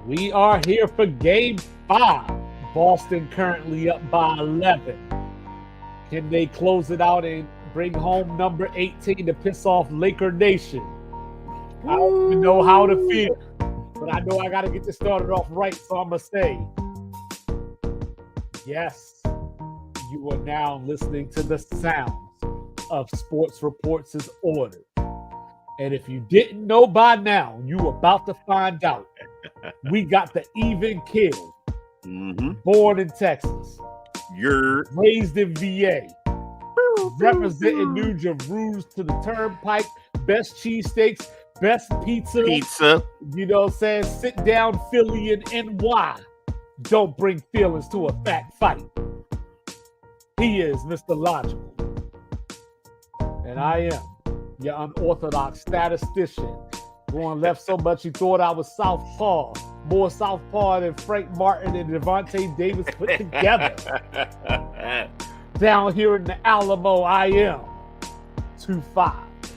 We are here for game 5. Boston currently up by 11. Can they close it out and bring home number 18 to piss off Laker Nation? I don't even know how to feel, but I know I got to get this started off right, so I'm going to say, yes, you are now listening to the sounds of Sports Reports' Order. And if you didn't know by now, you about to find out. We got the even kill, born in Texas, raised in VA, representing New Jerusalem to the turnpike, best cheesesteaks, best pizza. You know what I'm saying? Sit down Philly and NY. Don't bring feelings to a fat fight. He is Mr. Logical. And I am your unorthodox statistician. Going left so much he thought I was southpaw. More southpaw than Frank Martin and Devontae Davis put together. Down here in the Alamo, I am 2-5.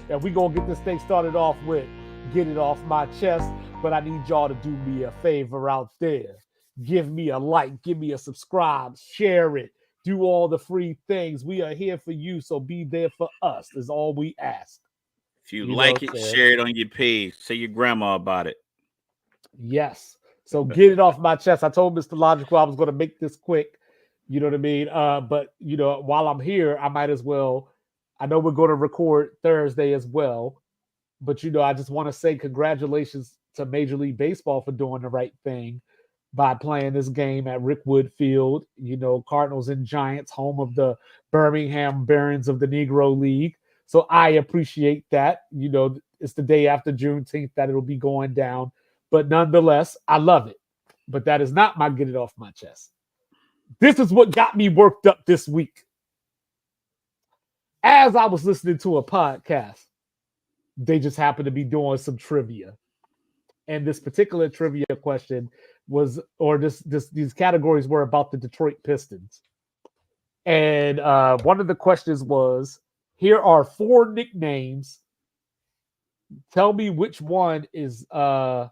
And we're going to get this thing started off with get it off my chest. But I need y'all to do me a favor out there. Give me a like, give me a subscribe, share it. Do all the free things. We are here for you, so be there for us is all we ask. If you like it, share it on your page. Say your grandma about it. Yes. So get it off my chest. I told Mr. Logical I was going to make this quick. You know what I mean? But, you know, while I'm here, I might as well. I know we're going to record Thursday as well. But, you know, I just want to say congratulations to Major League Baseball for doing the right thing by playing this game at Rickwood Field. You know, Cardinals and Giants, home of the Birmingham Barons of the Negro League. So I appreciate that. You know, it's the day after Juneteenth that it'll be going down. But nonetheless, I love it. But that is not my get it off my chest. This is what got me worked up this week. As I was listening to a podcast, they just happened to be doing some trivia. And this particular trivia question was, or these categories were about the Detroit Pistons. And one of the questions was, here are 4 nicknames. Tell me which one is not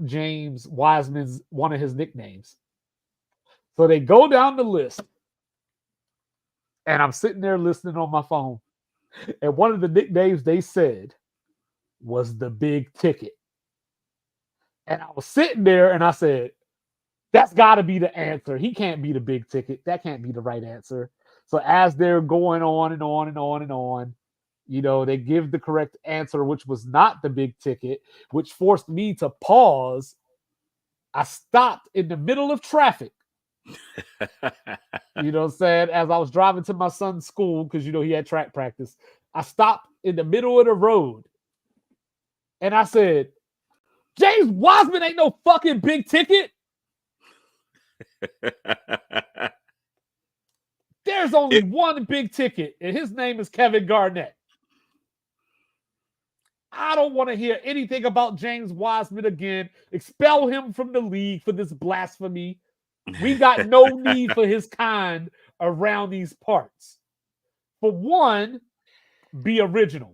James Wiseman's one of his nicknames. So they go down the list, and I'm sitting there listening on my phone. And one of the nicknames they said was the Big Ticket. And I was sitting there and I said, that's got to be the answer. He can't be the Big Ticket. That can't be the right answer. So as they're going on and on and on and on, you know, they give the correct answer, which was not the Big Ticket, which forced me to pause. I stopped in the middle of traffic. You know what I'm saying? As I was driving to my son's school, because, you know, he had track practice, I stopped in the middle of the road. And I said, James Wiseman ain't no fucking Big Ticket. There's only one Big Ticket, and his name is Kevin Garnett. I don't want to hear anything about James Wiseman again. Expel him from the league for this blasphemy. We got no need for his kind around these parts. For one, be original.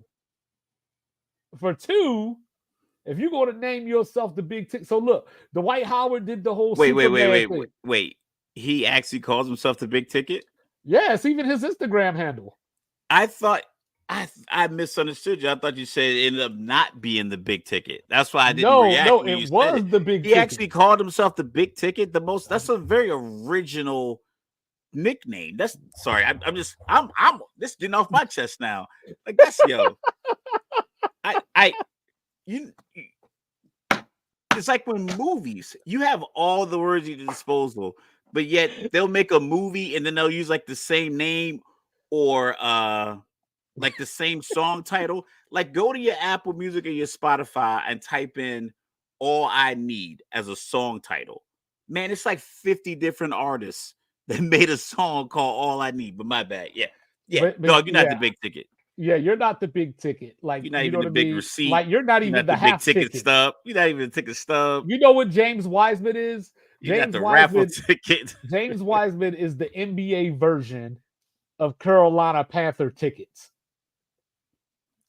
For two, if you're going to name yourself the Big Ticket. So look, Dwight Howard did the whole Wait. He actually calls himself the Big Ticket? Yes, even his Instagram handle. I thought I misunderstood you. I thought you said it ended up not being the Big Ticket. That's why I didn't react. No, it was the Big Ticket. He actually called himself the Big Ticket. That's a very original nickname. I'm this getting off my chest now. Like that's it's like when movies, you have all the words at your disposal, but yet they'll make a movie and then they'll use like the same name or like the same song title. Like go to your Apple Music or your Spotify and type in All I Need as a song title. Man, it's like 50 different artists that made a song called All I Need, but my bad. Yeah. Dog, you're not the Big Ticket. Yeah, you're not the Big Ticket. Like you're not even the big receipt. Like you're not even the half big ticket stub. You're not even the ticket stub. You know what James Wiseman is? You got the raffle ticket. James Wiseman is the NBA version of Carolina Panther tickets.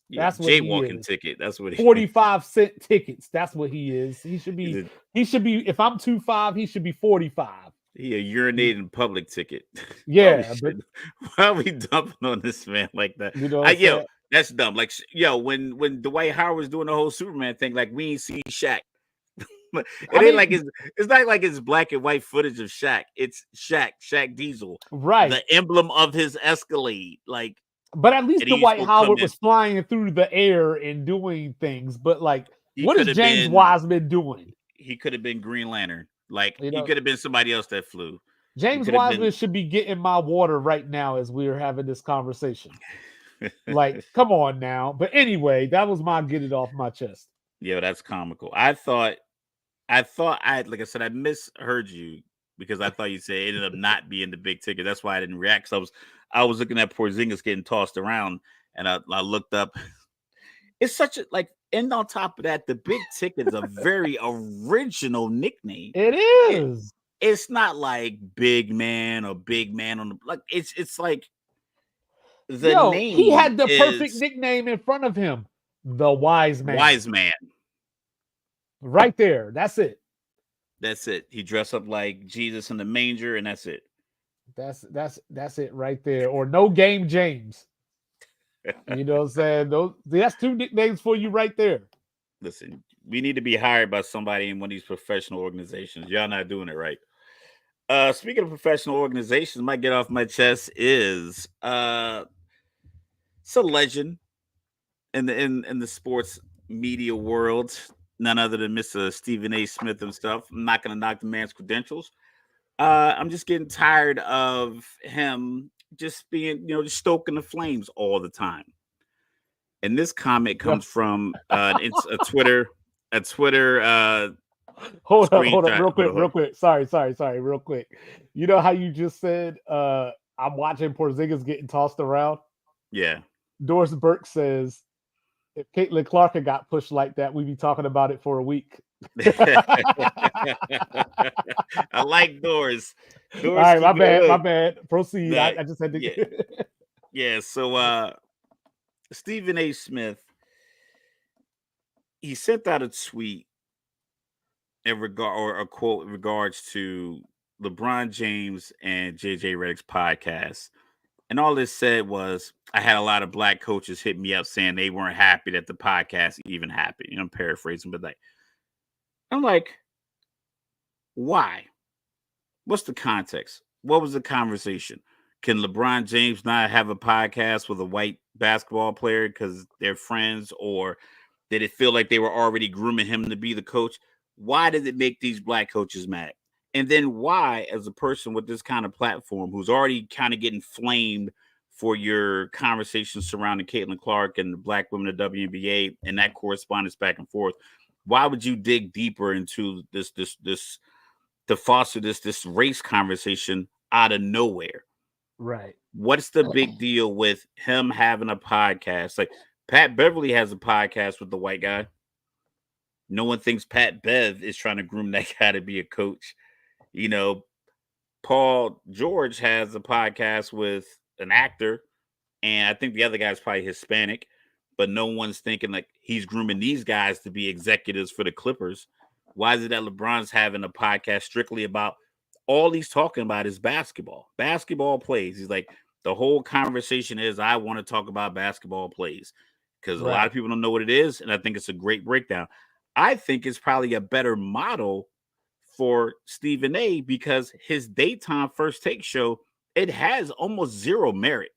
Yeah, That's what he jaywalking is. ticket. That's what he 45-cent tickets. That's what he is. He should he's be. a, He should be. If I'm 2.5, he should be 45. he a urinating public ticket. Yeah, but Why are we dumping on this man like that? you know what I'm Yo, saying? that's dumb. Like yo, when Dwight Howard was doing the whole Superman thing, like we ain't see Shaq. I It ain't like mean, it's not like it's black and white footage of Shaq. It's Shaq Diesel, right. the emblem of his Escalade. Like, But at least and the he used White to come Howard in. was flying through the air and doing things. But like, He what could is have James been Wiseman doing? he could have been Green Lantern. Like You he know, could have been somebody else that flew. He James could have Wiseman been. should be getting my water right now as we are having this conversation. Like, come on now. But anyway, that was my get it off my chest. Yeah, that's comical. Like I said, I misheard you because I thought you said it ended up not being the big ticket. That's why I didn't react. So I was looking at Porzingis getting tossed around, and I looked up. It's such a like, and on top of that, the big ticket is a very original nickname. It It is. it's not like big man or big man on the like. It's like the Yo, he name had the perfect is nickname in front of him. The Wise Man. Wise Man. Right there. That's it. That's it. He dressed up like Jesus in the manger, and that's it. That's it right there. Or No Game James. You know what I'm saying? That's two nicknames for you right there. Listen, we need to be hired by somebody in one of these professional organizations. Y'all not doing it right. Speaking of professional organizations, my get off my chest is it's a legend in the sports media world. None other than Mr. Stephen A. Smith himself. I'm not gonna knock the man's credentials. I'm just getting tired of him just being, just stoking the flames all the time. And this comment Yo, comes from it's a Twitter hold up, screenshot. real quick. Sorry, real quick. You know how you just said I'm watching Porzingis getting tossed around? Yeah. Doris Burke says if Caitlin Clark had got pushed like that, we'd be talking about it for a week. I like Doris. All right, my bad, look, Proceed. nah, I just had to. yeah, yeah. So Stephen A. Smith, he sent out a tweet in regard or a quote in regards to LeBron James and JJ Redick's podcast. And all this said was, I had a lot of black coaches hit me up saying they weren't happy that the podcast even happened. I'm paraphrasing, but I'm like, why? What's the context? What was the conversation? Can LeBron James not have a podcast with a white basketball player because they're friends, or did it feel like they were already grooming him to be the coach? Why did it make these black coaches mad? And then why, as a person with this kind of platform who's already kind of getting flamed for your conversations surrounding Caitlin Clark and the black women of WNBA and that correspondence back and forth, why would you dig deeper into this to foster this race conversation out of nowhere? Right. What's the big deal with him having a podcast? Like Pat Beverly has a podcast with the white guy. No one thinks Pat Bev is trying to groom that guy to be a coach. Paul George has a podcast with an actor, and I think the other guy's probably Hispanic, but no one's thinking like he's grooming these guys to be executives for the Clippers. Why is it that LeBron's having a podcast strictly about all he's talking about is basketball? Basketball plays. He's like, the whole conversation is, I want to talk about basketball plays because a lot of people don't know what it is, and I think it's a great breakdown. I think it's probably a better model for Stephen A because his daytime first take show, it has almost zero merit.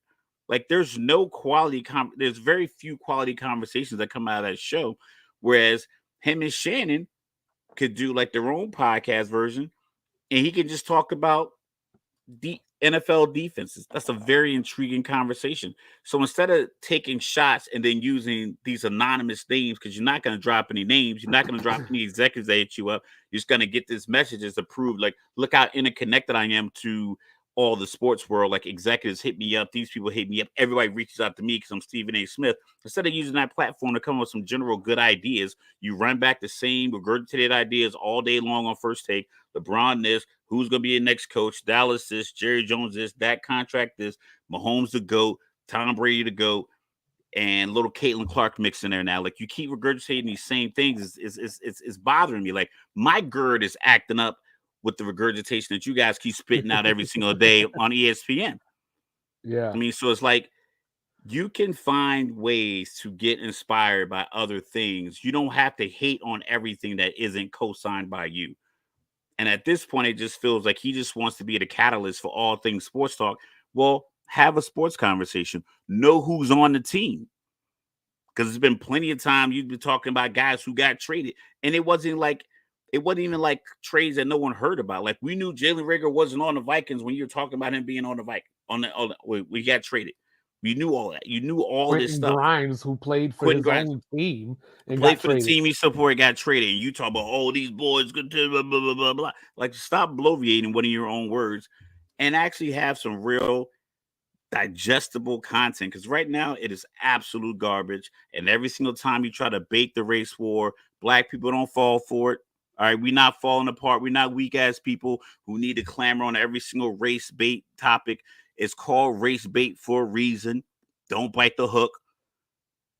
Like there's no quality, there's very few quality conversations that come out of that show. Whereas him and Shannon could do like their own podcast version and he can just talk about the NFL defenses. That's a very intriguing conversation. So instead of taking shots and then using these anonymous names, because you're not going to drop any names, you're not going to drop any executives that hit you up. You're just going to get this message as to prove, like, look how interconnected I am to all the sports world. Like executives hit me up, these people hit me up, everybody reaches out to me because I'm Stephen A. Smith. Instead of using that platform to come up with some general good ideas, you run back the same regurgitated ideas all day long on First Take. LeBron this, who's going to be the next coach, Dallas this, Jerry Jones this, that contract this, Mahomes the GOAT, Tom Brady the GOAT. and little Caitlin Clark mixed in there now. Like, you keep regurgitating these same things. It's bothering me. Like, my GERD is acting up with the regurgitation that you guys keep spitting out every single day on ESPN. Yeah. I mean, so it's like, you can find ways to get inspired by other things. You don't have to hate on everything that isn't co-signed by you. And at this point, it just feels like he just wants to be the catalyst for all things sports talk. Well, have a sports conversation. Know who's on the team. Because there's been plenty of time you've been talking about guys who got traded. And it wasn't even like trades that no one heard about. Like, we knew Jalen Reagor wasn't on the Vikings when you were talking about him being on the Vikings. We got traded. You knew all that. You knew all this Quentin stuff. Grimes, who played for his own team and played got for traded. the team he supported, got traded. And you talk about, oh, these boys good to blah, blah, blah, blah, blah. Like, stop bloviating one of your own words and actually have some real digestible content. Because right now it is absolute garbage. And every single time you try to bait the race war, black people don't fall for it. All right, we're not falling apart. We're not weak ass people who need to clamor on every single race bait topic. It's called race bait for a reason. Don't bite the hook.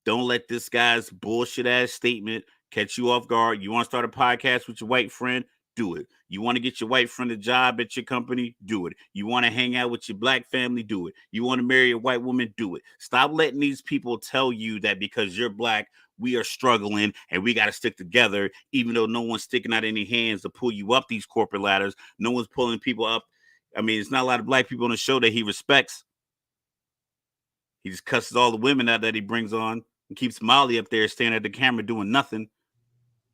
Don't let this guy's bullshit ass statement catch you off guard. You want to start a podcast with your white friend? Do it. You want to get your white friend a job at your company? Do it. You want to hang out with your black family? Do it. You want to marry a white woman? Do it. Stop letting these people tell you that because you're black, we are struggling and we got to stick together, even though no one's sticking out any hands to pull you up these corporate ladders. No one's pulling people up. I mean, it's not a lot of black people on the show that he respects. He just cusses all the women out that he brings on and keeps Molly up there staring at the camera doing nothing.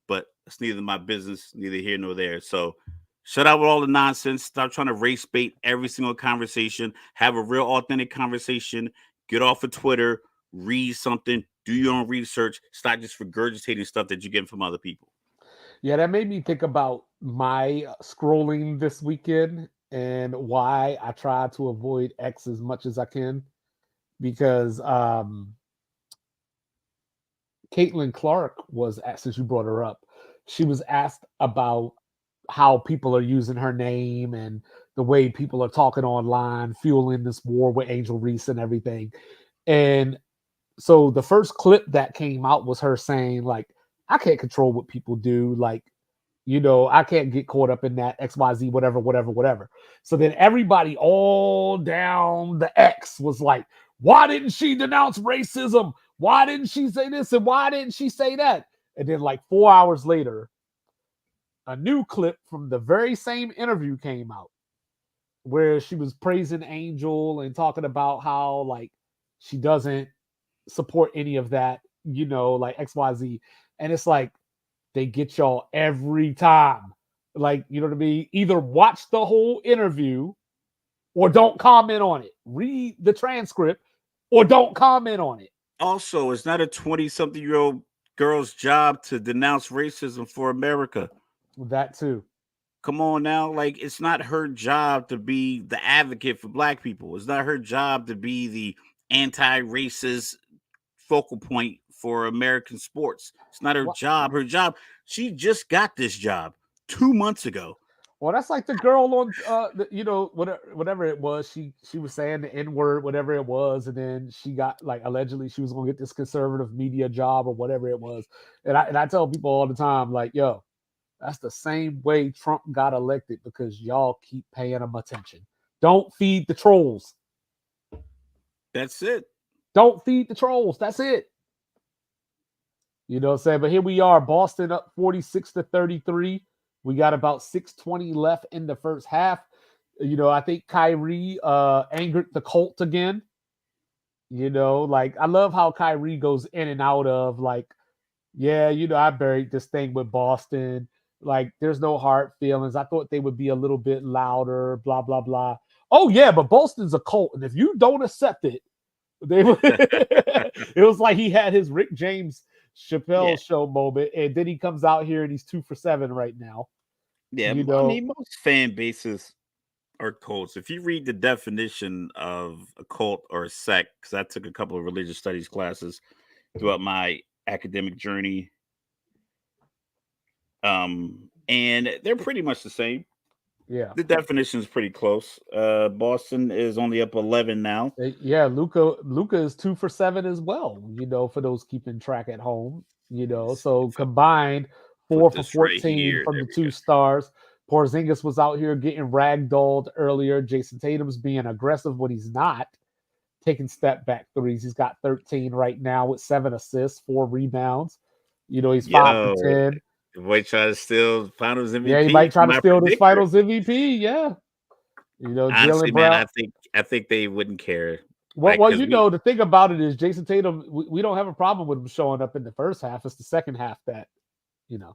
But it's neither my business, neither here nor there. So shut out with all the nonsense. Stop trying to race bait every single conversation. Have a real authentic conversation. Get off of Twitter. Read something. Do your own research. Stop just regurgitating stuff that you get from other people. Yeah, that made me think about my scrolling this weekend and why I try to avoid X as much as I can. Because Caitlin Clark was asked, since you brought her up, she was asked about how people are using her name and the way people are talking online, fueling this war with Angel Reese and everything. And so the first clip that came out was her saying, like, I can't control what people do. Like, I can't get caught up in that XYZ, whatever, whatever, whatever. So then everybody all down the X was like, why didn't she denounce racism? Why didn't she say this? And why didn't she say that? And then like 4 hours later, a new clip from the very same interview came out where she was praising Angel and talking about how like she doesn't support any of that, like XYZ. And it's like, they get y'all every time. Like, you know what I mean? Either watch the whole interview or don't comment on it. Read the transcript or don't comment on it. Also, it's not a 20-something-year-old girl's job to denounce racism for America. That too. Come on now. Like, it's not her job to be the advocate for black people. It's not her job to be the anti-racist focal point for American sports. It's not her job. Her job, she just got this job 2 months ago. Well, that's like the girl on, whatever it was. She was saying the N word, whatever it was, and then she got like allegedly she was gonna get this conservative media job or whatever it was. And I tell people all the time, like, yo, that's the same way Trump got elected because y'all keep paying him attention. Don't feed the trolls. That's it. Don't feed the trolls. That's it. You know what I'm saying? But here we are, Boston up 46-33. We got about 6:20 left in the first half. I think Kyrie angered the Colt again. Like I love how Kyrie goes in and out of like, yeah, I buried this thing with Boston. Like, there's no hard feelings. I thought they would be a little bit louder, blah, blah, blah. Oh, yeah, but Boston's a cult. And if you don't accept it, it was like he had his Rick James Chappelle show moment. And then he comes out here and he's 2 for 7 right now. Yeah, I mean, most fan bases are cults. If you read the definition of a cult or a sect, because I took a couple of religious studies classes throughout my academic journey, and they're pretty much the same. Yeah. The definition is pretty close. Boston is only up 11 now. Yeah, Luca is 2 for 7 as well, for those keeping track at home. Let's So combined put four for this right 14 here. from There the we two go. stars. Porzingis was out here getting ragdolled earlier. Jason Tatum's being aggressive when he's not taking step back threes. He's got 13 right now with 7 assists, 4 rebounds. He's 5 for 10. The boy try to steal Finals Yeah, he MVP might try from to my steal this predictor. Finals MVP. Yeah, Honestly, Jalen man, Brown. I think they wouldn't care. Well, Like, well, because we the thing about it is Jason Tatum. We don't have a problem with him showing up in the first half. It's the second half that, you know,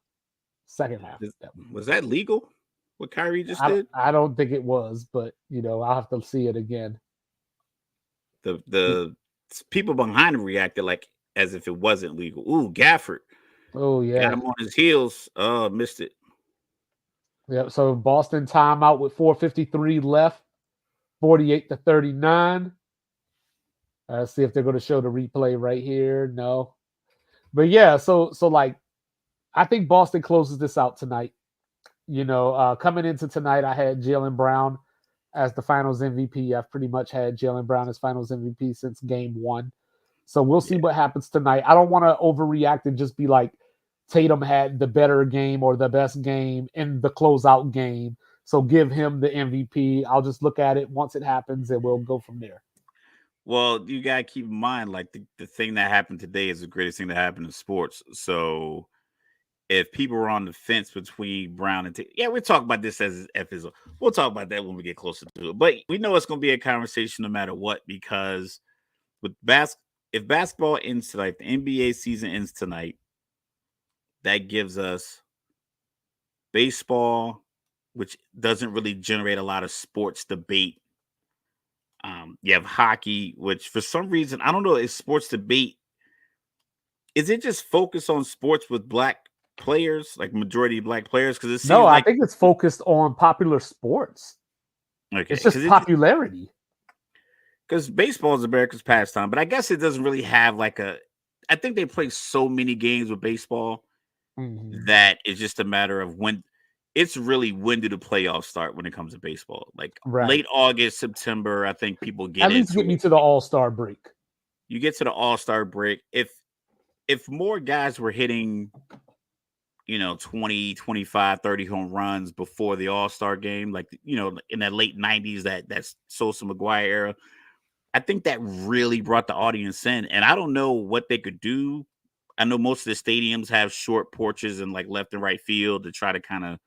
second half that was that legal? What Kyrie just I don't, did? I don't think it was, but I'll have to see it again. The people behind him reacted like as if it wasn't legal. Ooh, Gafford Oh got yeah, him on his heels. Oh, missed it. yeah. So Boston timeout with 4:53 left, 48-39. See if they're going to show the replay right here. No, but yeah. So like, I think Boston closes this out tonight. Coming into tonight, I had Jalen Brown as the Finals MVP. I've pretty much had Jalen Brown as Finals MVP since Game 1. So we'll see Yeah. what happens tonight. I don't want to overreact and just be like Tatum had the better game or the best game in the closeout game. So give him the MVP. I'll just look at it once it happens and we'll go from there. Well, you gotta keep in mind, like the thing that happened today is the greatest thing that happened in sports. So if people are on the fence between Brown and yeah, we'll talk about this as if it's we'll talk about that when we get closer to it. But we know it's gonna be a conversation no matter what, because with if basketball ends tonight, the NBA season ends tonight, that gives us baseball, which doesn't really generate a lot of sports debate. You have hockey, which for some reason, I don't know, is sports debate, is it just focused on sports with black players, like majority of black players? Because it No, seems I like, think it's focused on popular sports. okay, It's just popularity. because baseball is America's pastime, but I guess it doesn't really have like I think they play so many games with baseball Mhm. that it's just a matter of when do the playoffs start when it comes to baseball? Like Right. late August, September, I think people get At least into get me it. to the All-Star break. You get to the All-Star break. If more guys were hitting, 20, 25, 30 home runs before the All-Star game, like, in that late 90s, that's Sosa McGuire era, I think that really brought the audience in. And I don't know what they could do. I know most of the stadiums have short porches and like left and right field to try to kind of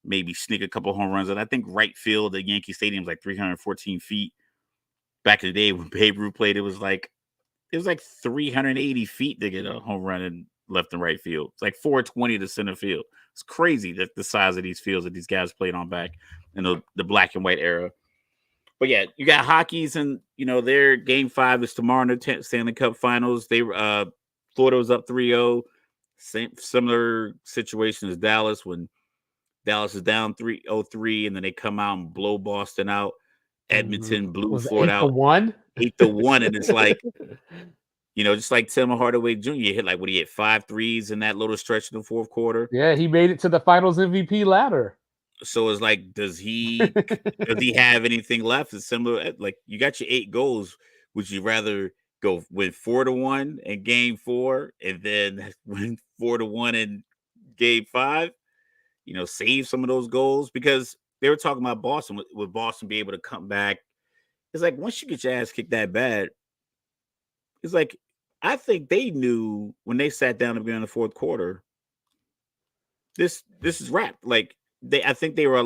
maybe sneak a couple home runs. And I think right field at Yankee Stadium is like 314 feet. Back in the day when Babe Ruth played, it was like 380 feet to get a home run in left and right field. It's like 420 to center field. It's crazy that the size of these fields that these guys played on back in the black and white era. But yeah, you got hockey's, and their game 5 is tomorrow in the Stanley Cup Finals. Florida was up 3-0. Similar situation as Dallas when Dallas is down 3-0-3, and then they come out and blow Boston out. Edmonton blew Was it Florida eight to out one? 8-1, and it's like, just like Tim Hardaway Jr. hit, like, what, he hit 5 threes in that little stretch in the fourth quarter. Yeah, he made it to the Finals MVP ladder. So it's like, does he have anything left? It's similar. Like, you got your 8 goals. Would you rather go win 4-1 in game 4 and then win 4-1 in game 5? Save some of those goals, because they were talking about Boston. Would Boston be able to come back? It's like, once you get your ass kicked that bad, it's like, I think they knew when they sat down to begin the fourth quarter, this is wrapped. Like, I think they were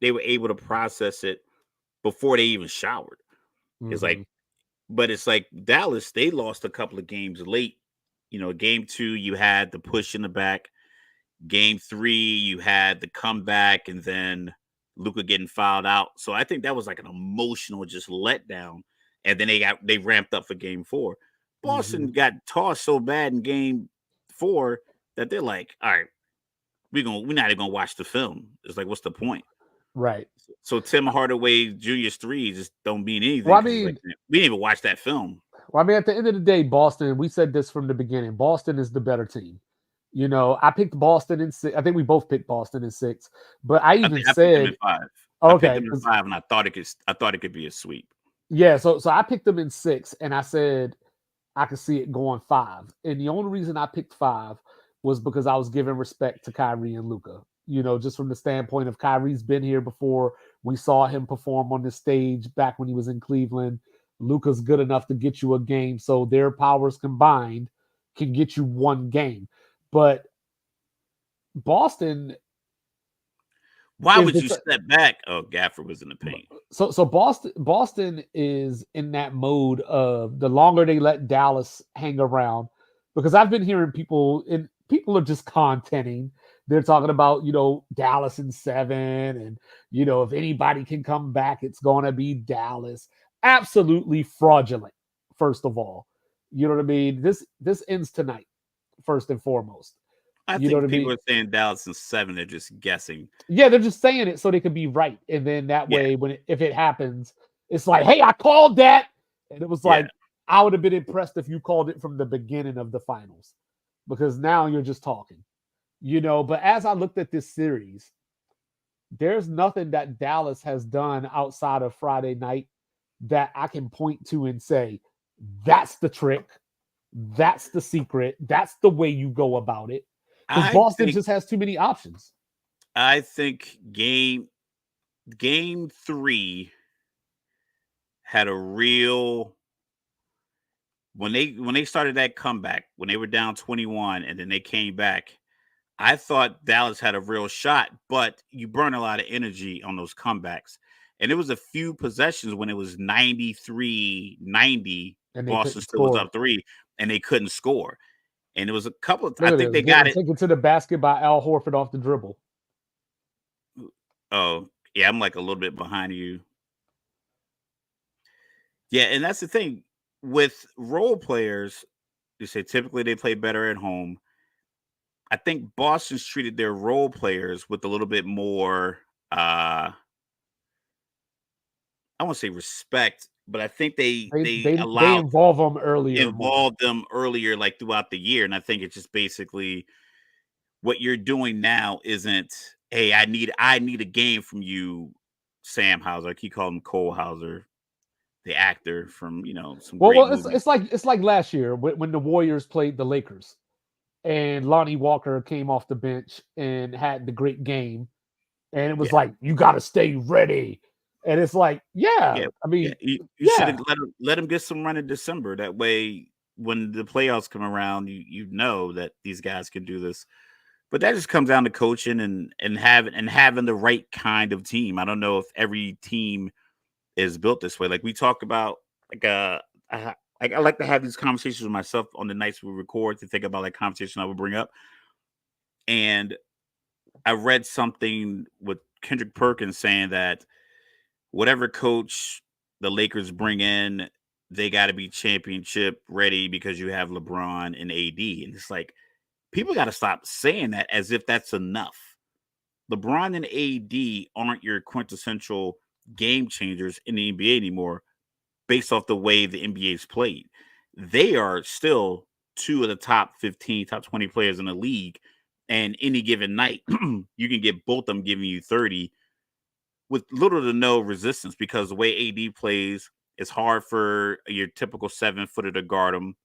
able to process it before they even showered. It's Mhm. like, but it's like Dallas, they lost a couple of games late. Game 2, you had the push in the back. Game 3, you had the comeback, and then Luka getting fouled out. So I think that was like an emotional just letdown. And then they ramped up for game 4. Boston Mhm. got tossed so bad in game 4 that they're like, all right, we're not even gonna watch the film. It's like, what's the point? Right. So Tim Hardaway Jr.'s three just don't mean anything, Well, I because he's like, mean, "Man, we didn't even watch that film." at the end of the day, Boston. We said this from the beginning. Boston is the better team. I picked Boston in 6. I think we both picked Boston in 6. But I even I picked them in said, 5. I picked okay, them in 5, and I thought it could be a sweep. yeah. So I picked them in 6, and I said I could see it going 5. And the only reason I picked 5 was because I was giving respect to Kyrie and Luca. Just from the standpoint of Kyrie's been here before. We saw him perform on the stage back when he was in Cleveland. Luca's good enough to get you a game, so their powers combined can get you one game. But Boston Why is would the you step back? Oh, Gafford was in the paint. so Boston is in that mode of the longer they let Dallas hang around, because I've been hearing people are just contenting. They're talking about Dallas in 7, and if anybody can come back, it's gonna be Dallas. Absolutely fraudulent. First of all, you know what I mean. This ends tonight. First and foremost, I you know what think I people mean. are saying Dallas in 7. They're just guessing. Yeah, they're just saying it so they could be right, and then that Yeah, way, if it happens, it's like, hey, I called that, and it was yeah. like I would have been impressed if you called it from the beginning of the finals, because now you're just talking, But as I looked at this series, there's nothing that Dallas has done outside of Friday night that I can point to and say that's the trick, that's the secret, that's the way you go about it, because I Boston think just has too many options. I think game 3 had a real when they started that comeback, when they were down 21 and then they came back. I thought Dallas had a real shot, but you burn a lot of energy on those comebacks. And it was a few possessions when it was 93-90, And they Boston couldn't still was score. up 3 and they couldn't score. And it was a couple of, I Look at think this, they got getting it. taken to the basket by Al Horford off the dribble. Oh, yeah, I'm like a little bit behind you. Yeah, and that's the thing with role players. You say typically they play better at home. I think Boston's treated their role players with a little bit more I won't say respect, but I think They involve them earlier more. involved them earlier, like throughout the year. And I think it's just basically what you're doing now isn't, hey, I need a game from you, Sam Hauser. I keep calling him Cole Hauser, the actor from some great Well, movies. it's like last year when the Warriors played the Lakers, and Lonnie Walker came off the bench and had the great game, and it was Yeah. like, you got to stay ready, and it's like, yeah, Yeah, I yeah. mean, You should yeah. have let him get some run in December. That way, when the playoffs come around, you know that these guys can do this. But that just comes down to coaching and having the right kind of team. I don't know if every team is built this way. Like we talk about, like I like to have these conversations with myself on the nights we record to think about like conversation I would bring up. And I read something with Kendrick Perkins saying that whatever coach the Lakers bring in, they got to be championship ready because you have LeBron and AD. And it's like people got to stop saying that as if that's enough. LeBron and AD aren't your quintessential game changers in the NBA anymore based off the way the NBA is played. They are still two of the top 15, top 20 players in the league. And any given night, you can get both of them giving you 30 with little to no resistance because the way AD plays, it's hard for your typical 7-footer to guard him.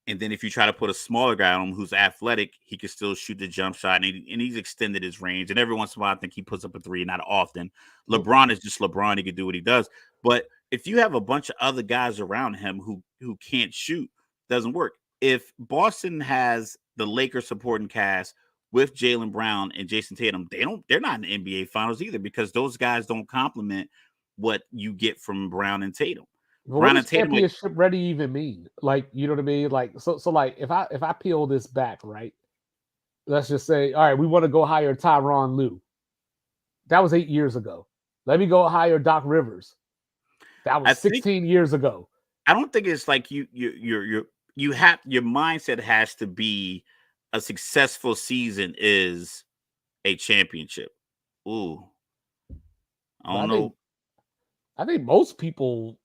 And then if you try to put a smaller guy on him who's athletic, he can still shoot the jump shot, and he's extended his range. And every once in a while, I think he puts up a 3, not often. LeBron is just LeBron; he can do what he does. But if you have a bunch of other guys around him who can't shoot, doesn't work. If Boston has the Lakers supporting cast with Jaylen Brown and Jason Tatum, they're not in the NBA Finals either because those guys don't complement what you get from Brown and Tatum. But what Brown does and Tatum, like, championship ready even mean? Like, you know what I mean? Like, so like if I peel this back, right? Let's just say, all right, we want to go hire Tyronn Lue. That was 8 years ago. Let me go hire Doc Rivers. That I was think 16 years ago. I don't think it's like you have your mindset has to be a successful season is a championship. Ooh, I But don't know. I think most people,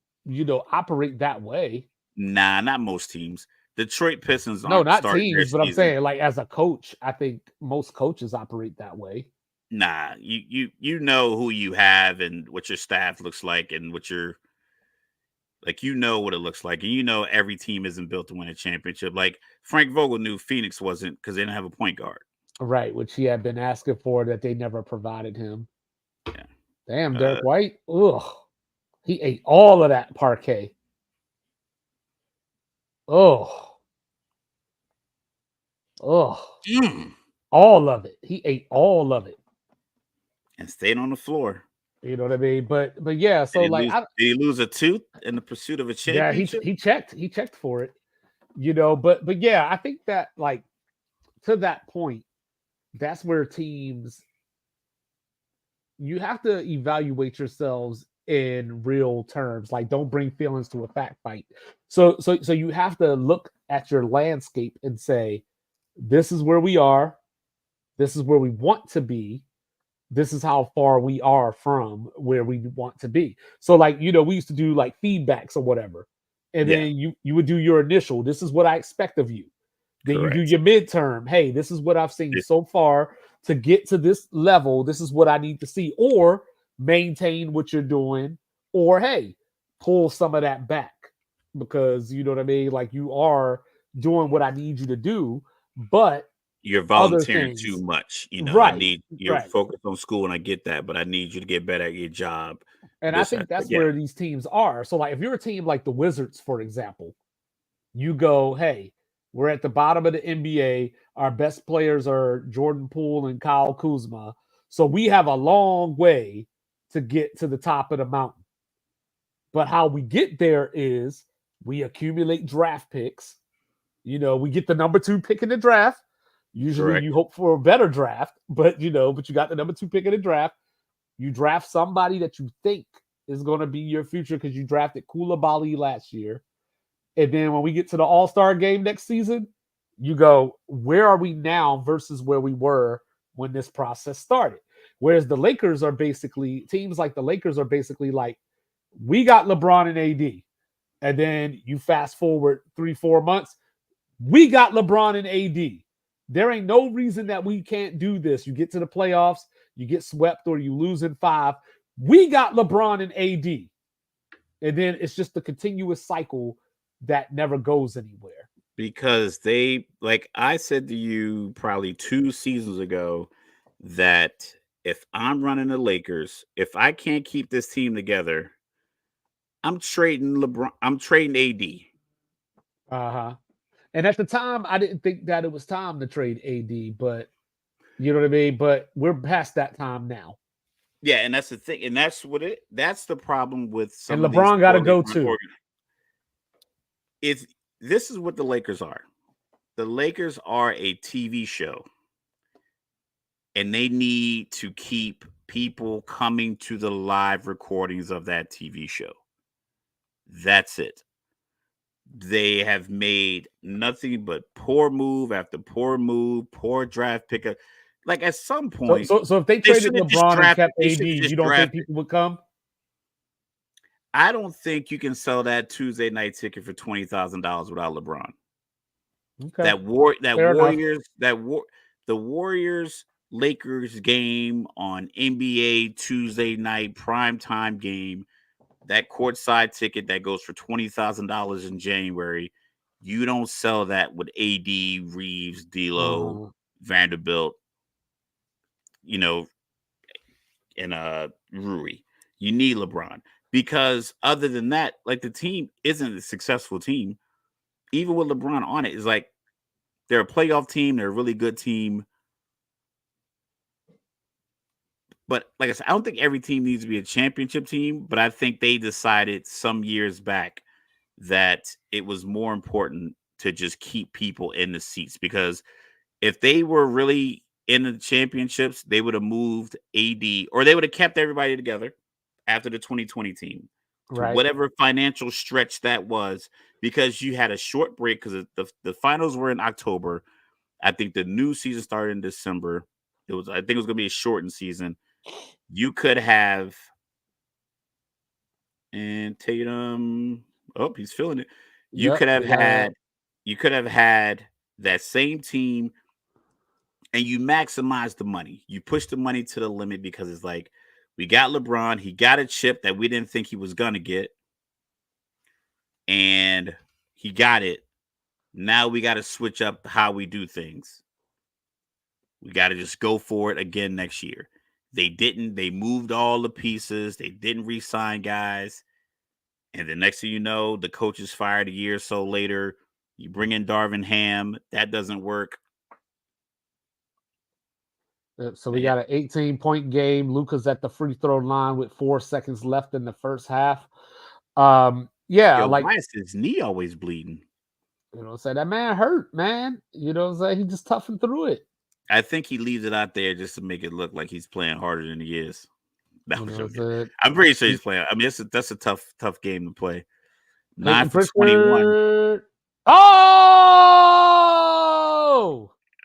operate that way. Nah, not most teams. Detroit Pistons No, aren't not starting their teams, but I'm season. saying like as a coach, I think most coaches operate that way. Nah, you know who you have and what your staff looks like and what your like you know what it looks like and you know every team isn't built to win a championship. Like Frank Vogel knew Phoenix wasn't because they didn't have a point guard. Right, which he had been asking for that they never provided him. Yeah. Damn, Uh, Derek White. Ugh. He ate all of that parquet. Oh, oh, mm, all of it. He ate all of it. and stayed on the floor. You know what I mean? But yeah, Did so he like lose? I Did he lose a tooth in the pursuit of a yeah, championship? he checked for it, but yeah, I think that like to that point, that's where teams you have to evaluate yourselves in real terms. Like, don't bring feelings to a fact fight. So you have to look at your landscape and say, this is where we are. This is where we want to be. This is how far we are from where we want to be. So, like, we used to do like feedbacks or whatever, and Yeah, then you would do your initial. This is what I expect of you. Then you do correct. your midterm. Hey, this is what I've seen This- so far to get to this level. This is what I need to see, or maintain what you're doing, or hey, pull some of that back because you know what I mean. Like you are doing what I need you to do, but You're other volunteering too things, much. I right, need you're right. focused on school, and I get that, but I need you to get better at your job. And I This think aspect, that's yeah, where these teams are. So, like, if you're a team like the Wizards, for example, you go, hey, we're at the bottom of the NBA. Our best players are Jordan Poole and Kyle Kuzma. So we have a long way to get to the top of the mountain. But how we get there is we accumulate draft picks. We get the number 2 pick in the draft. Usually correct. you hope for a better draft, but you got the number 2 pick in the draft. You draft somebody that you think is going to be your future because you drafted Koulibaly last year. And then when we get to the All Star game next season, you go, where are we now versus where we were when this process started? Whereas the Lakers are basically, teams like the Lakers are basically like, we got LeBron and AD. And then you fast forward 3-4 months, we got LeBron and AD. There ain't no reason that we can't do this. You get to the playoffs, you get swept, or you lose in 5. We got LeBron and AD. And then it's just a continuous cycle that never goes anywhere. Because they, like I said to you probably 2 seasons ago, that if I'm running the Lakers, if I can't keep this team together, I'm trading LeBron. I'm trading AD. Uh-huh. And at the time, I didn't think that it was time to trade AD, but you know what I mean? But we're past that time now. Yeah, and that's the thing, and that's the problem with And some of these LeBron got to poorly go run too. It's this is what the Lakers are. The Lakers are a TV show, and they need to keep people coming to the live recordings of that TV show. That's it. They have made nothing but poor move after poor move, poor draft pickup. Like at some So, point, so, so if they they traded should have just LeBron and drafted. kept They AD, should have you just don't think drafted. people would come? I don't think you can sell that Tuesday night ticket for $20,000 without LeBron. Okay, That fair enough. the Warriors Lakers game on NBA Tuesday night primetime game, that courtside ticket that goes for $20,000 in January, you don't sell that with AD, Reeves, D'Lo, Uh-huh. Vanderbilt, you know, and Rui. You need LeBron because other than that, like the team isn't a successful team. Even with LeBron on it, is like they're a playoff team. They're a really good team. But like I said, I don't think every team needs to be a championship team. But I think they decided some years back that it was more important to just keep people in the seats because if they were really in the championships, they would have moved AD or they would have kept everybody together after the 2020 team to Right. whatever financial stretch that was because you had a short break because the finals were in October. I think the new season started in December. I think it was going to be a shortened season. You could have and Tatum. Oh, he's feeling it. You Yep. could have They got had you could have had that same team and you maximize the money. You push the money to the limit because it's like, we got LeBron. He got a chip that we didn't think he was going to get. And he got it. Now we got to switch up how we do things. We got to just go for it again next year. They didn't. They moved all the pieces. They didn't re-sign guys. And the next thing you know, the coach is fired a year or so later. You bring in Darvin Ham. That doesn't work. So we got an 18-point game. Luka's at the free throw line with 4 seconds left in the first half. Yo, like, why is his knee always bleeding? You know what I'm saying? That man hurt, man. You know what I'm saying? He just toughened through it. I think he leaves it out there just to make it look like he's playing harder than he is. That was joking. I'm pretty sure he's playing. I mean, that's a tough game to play. 9 for 21. Oh!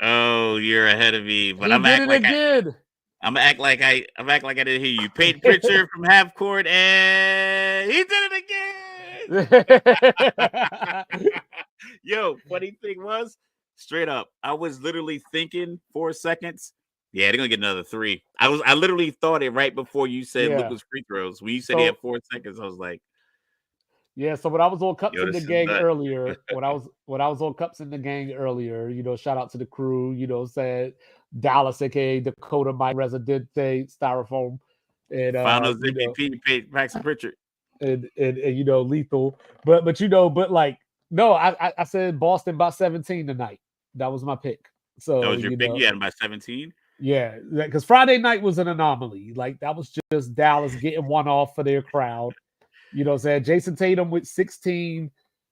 Oh, you're ahead of me. But he I'm acting like again. I'm act like I didn't hear you. Peyton Pritchard from half court, and he did it again. Yo, funny thing was, straight up, I was literally thinking 4 seconds. Yeah, they're gonna get another 3. I literally thought it right before you said Luka's free throws. When you said he had 4 seconds, I was like, yeah. So when I was on Cups in the Gang earlier, when I was on Cups in the Gang earlier, you know, shout out to the crew, you know, said Dallas, aka Dakota, my Residente, Styrofoam, and Finals MVP, Paxton Pritchard, and you know, Lethal, but you know, but like, no, I said Boston by 17 tonight. That was my pick. So that was your pick. You had him by 17. Yeah, because Friday night was an anomaly. Like, that was just Dallas getting one off for their crowd. You know what I'm saying? Jason Tatum with 16,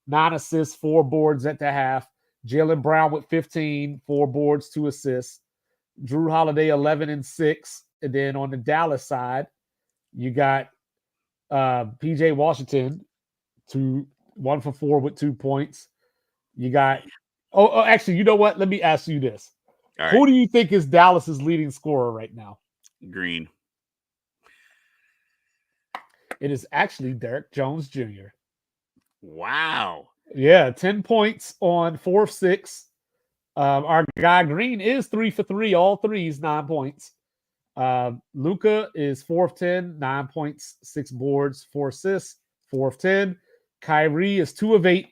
9 assists, 4 boards at the half. Jaylen Brown with 15, 4 boards, 2 assists. Drew Holiday 11 and 6. And then on the Dallas side, you got PJ Washington 1 for 4 with 2 points. You got actually, you know what? Let me ask you this. Right. Who do you think is Dallas's leading scorer right now? Green. It is actually Derek Jones Jr. Wow. Yeah, 10 points on 4 of 6. Our guy Green is 3 for 3, all threes, 9 points. Luka is 4 of 10, 9 points, 6 boards, 4 assists, 4 of 10. Kyrie is 2 of 8,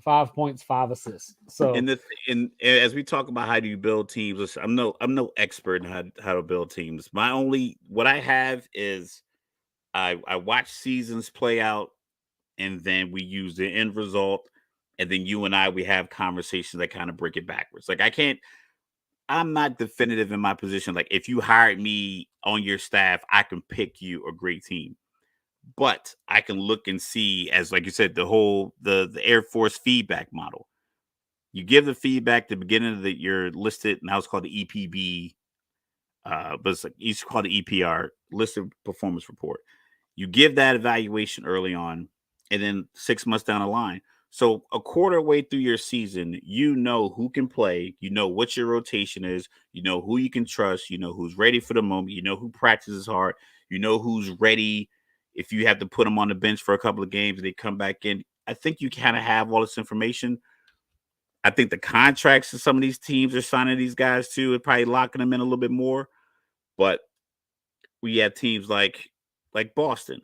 5 points, 5 assists. So, as we talk about how do you build teams, I'm no expert in how to build teams. What I have is I watch seasons play out, and then we use the end result, and then you and we have conversations that kind of break it backwards. Like, I'm not definitive in my position. Like, if you hired me on your staff, I can pick you a great team. But I can look and see, as like you said, the Air Force feedback model. You give the feedback at the beginning of you're listed, now it's called the EPB, but it's like used to call the EPR, listed performance report. You give that evaluation early on, and then 6 months down the line. So a quarter way through your season, you know who can play, you know what your rotation is, you know who you can trust, you know who's ready for the moment, you know who practices hard, you know who's ready. If you have to put them on the bench for a couple of games and they come back in, I think you kind of have all this information. I think the contracts of some of these teams are signing these guys too, and probably locking them in a little bit more. But we have teams like Boston.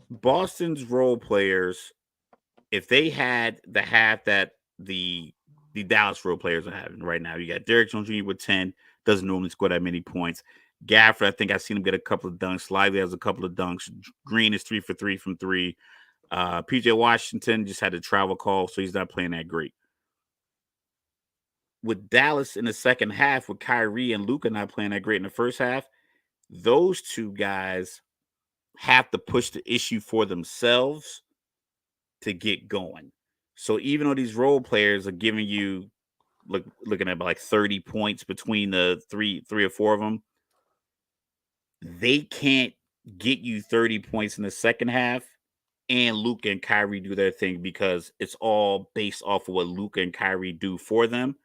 Boston's role players, if they had the half that the Dallas role players are having right now, you got Derek Jones Jr. with 10, doesn't normally score that many points. Gafford, I think I've seen him get a couple of dunks. Lively has a couple of dunks. Green is 3 for 3 from 3. PJ Washington just had a travel call, so he's not playing that great. With Dallas in the second half, with Kyrie and Luka not playing that great in the first half, those two guys have to push the issue for themselves to get going. So even though these role players are giving you looking at like 30 points between the three or four of them, they can't get you 30 points in the second half and Luka and Kyrie do their thing because it's all based off of what Luka and Kyrie do for them.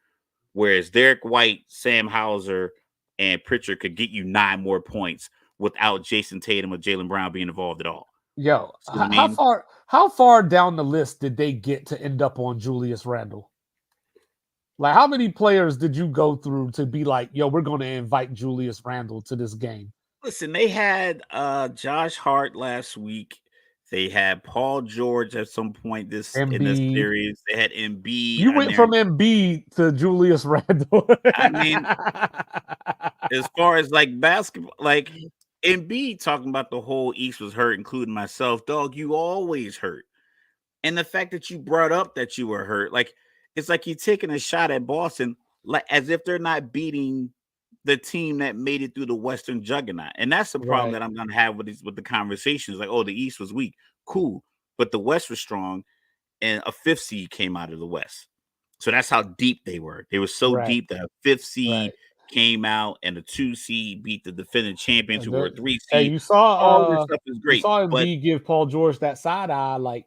Whereas Derek White, Sam Hauser, and Pritchard could get you 9 more points without Jason Tatum or Jaylen Brown being involved at all. Yo, So, I mean, how far down the list did they get to end up on Julius Randle? Like, how many players did you go through to be like, yo, we're going to invite Julius Randle to this game? listen, they had Josh Hart last week. They had Paul George at some point in this Embiid. series. They had Embiid You on went there. from Embiid to Julius Randle. I mean, as far as like basketball, like Embiid talking about the whole East was hurt, including myself. Dog, you always hurt. And the fact that you brought up that you were hurt, like it's like you're taking a shot at Boston, like as if they're not beating the team that made it through the Western juggernaut. And that's the problem Right. that I'm gonna have with the conversations. Like, oh, the East was weak. Cool. But the West was strong, and a fifth seed came out of the West. So that's how deep they were. They were so Right. deep that a fifth seed Right. came out and a 2 seed beat the defending champions who were a 3 Hey, seed. All this stuff is you great. saw But Embiid give Paul George that side eye, like,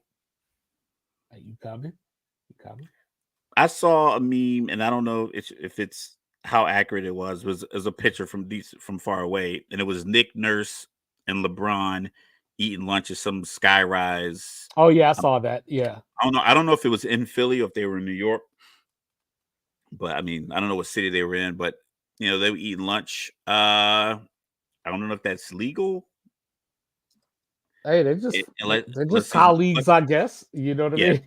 "Hey, you coming? You coming?" I saw a meme, and I don't know if it's how accurate it was a picture from far away, and it was Nick Nurse and LeBron eating lunch at some skyrise. Oh yeah, I saw that. Yeah. I don't know if it was in Philly or if they were in New York, but I mean, I don't know what city they were in, but you know, they were eating lunch. I don't know if that's legal. Hey, they're just colleagues, I guess. You know what I Yeah. mean?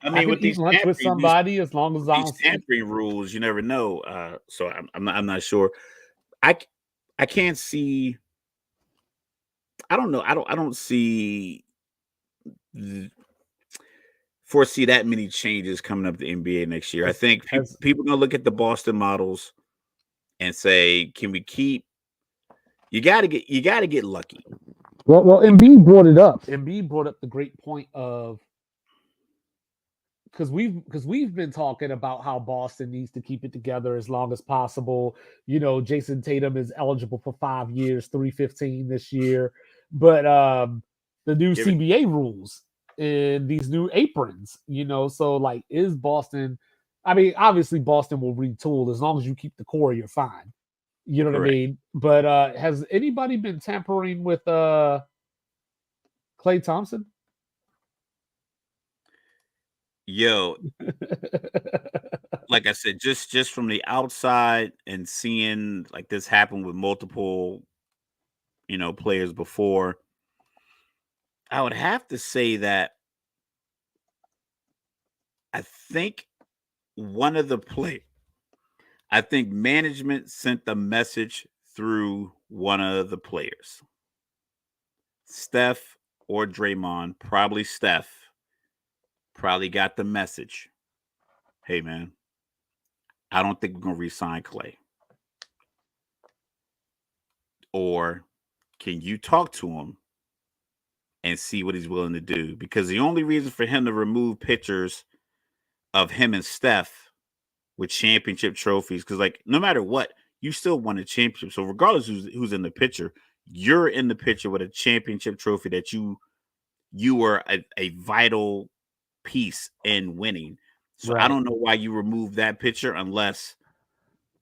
I I mean, can with eat these lunch with somebody as long as I don't see. tampering rules, you never know. So I'm not sure. I can't see. I don't know. I don't foresee that many changes coming up the NBA next year. I think people are gonna look at the Boston models and say, "Can we keep?" You got to get lucky. Well, Embiid brought it up. Embiid brought up the great point of because we've been talking about how Boston needs to keep it together as long as possible. You know, Jason Tatum is eligible for 5 years, 315 this year, but the new Give it. CBA rules and these new aprons, you know, so like is Boston I mean, obviously Boston will retool as long as you keep the core, you're fine. You know what I Correct. mean? But has anybody been tampering with Klay Thompson? Yo, like I said, just from the outside and seeing like this happen with multiple, players before, I would have to say that I think one of the play I think management sent the message through one of the players. Steph or Draymond, probably Steph, probably got the message. Hey man, I don't think we're gonna re-sign Klay. Or can you talk to him and see what he's willing to do? Because the only reason for him to remove pictures of him and Steph with championship trophies, because like no matter what, you still won a championship. So regardless who's in the picture, you're in the picture with a championship trophy that you were a vital piece in winning. So I Right. don't know why you remove that picture unless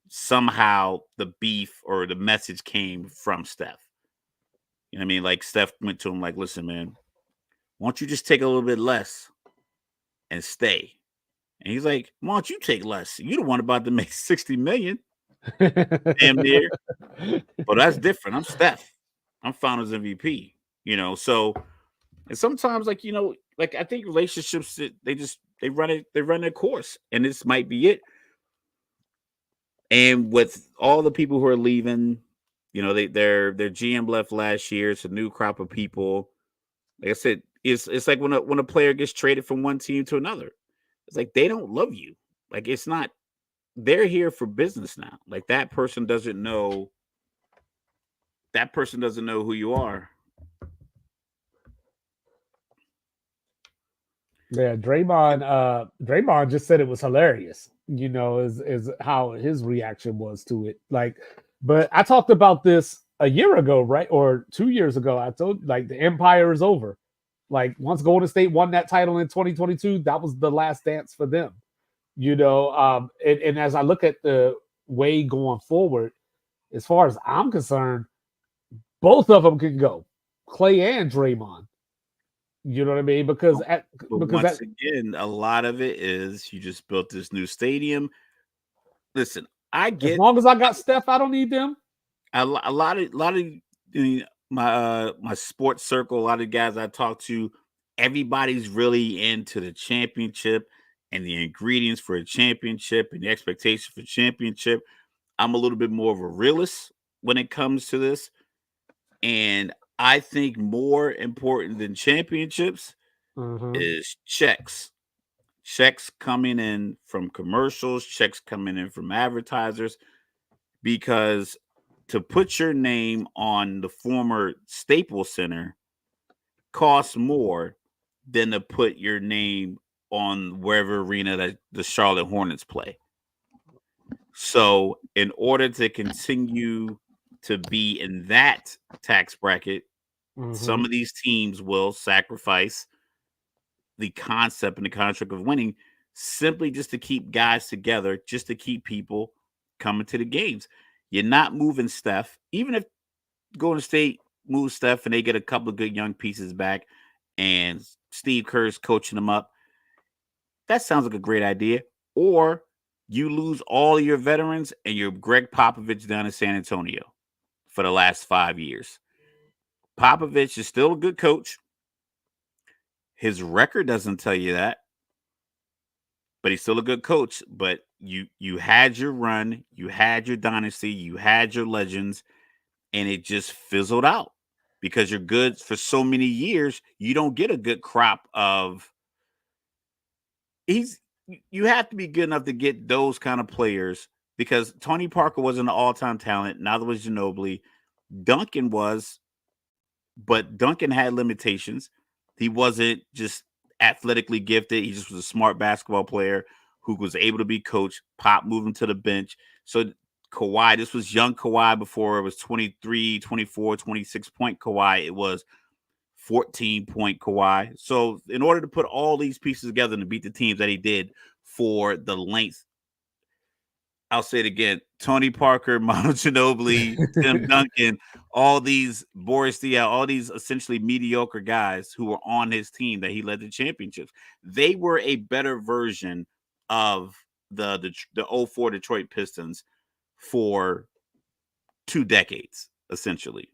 somehow the beef or the message came from Steph. You know what I mean? Like Steph went to him like, listen, man, why don't you just take a little bit less and stay? And he's like, why don't you take less? You the one about to make 60 million. Damn near. But that's different. I'm Steph. I'm Finals MVP. So and sometimes like I think relationships they run their course, and this might be it. And with all the people who are leaving, their GM left last year. It's a new crop of people. Like I said, it's like when a player gets traded from one team to another. It's like they don't love you. Like it's not. They're here for business now. Like that person doesn't know. That person doesn't know who you are. Yeah, Draymond just said it was hilarious, you know, is how his reaction was to it. Like, but I talked about this a year ago, right? Or 2 years ago. I told like the empire is over. Like once Golden State won that title in 2022, that was the last dance for them. You know, and as I look at the way going forward, as far as I'm concerned, both of them can go. Clay and Draymond. You know what I mean? Because But once again, a lot of it is you just built this new stadium. Listen, I as get long as I got Steph, I don't need them. a lot of my sports circle, a lot of guys I talk to, everybody's really into the championship and the ingredients for a championship and the expectation for championship. I'm a little bit more of a realist when it comes to this, and I think more important than championships Mm-hmm. is checks. Checks coming in from commercials, checks coming in from advertisers, because to put your name on the former Staples Center costs more than to put your name on wherever arena that the Charlotte Hornets play. So, in order to continue to be in that tax bracket, Mm-hmm. some of these teams will sacrifice the concept and the contract of winning simply just to keep guys together, just to keep people coming to the games. You're not moving Steph, even if Golden State moves Steph and they get a couple of good young pieces back and Steve Kerr's coaching them up. That sounds like a great idea. Or you lose all your veterans and you're Greg Popovich down in San Antonio for the last 5 years. Popovich is still a good coach. His record doesn't tell you that, but he's still a good coach. But you had your run, you had your dynasty, you had your legends, and it just fizzled out because you're good for so many years. You don't get a good crop of he's you have to be good enough to get those kind of players because Tony Parker wasn't an all-time talent. Neither was Ginobili. Duncan was, but Duncan had limitations. He wasn't just athletically gifted. He just was a smart basketball player who was able to be coached. Pop moved him to the bench. So Kawhi, this was young Kawhi before it was 23, 24, 26 point Kawhi. It was 14-point Kawhi. So in order to put all these pieces together and to beat the teams that he did for the length, I'll say it again: Tony Parker, Manu Ginobili, Tim Duncan, all these Boris Diaw, all these essentially mediocre guys who were on his team that he led to championships. They were a better version of the '04 Detroit Pistons for 2 decades, essentially.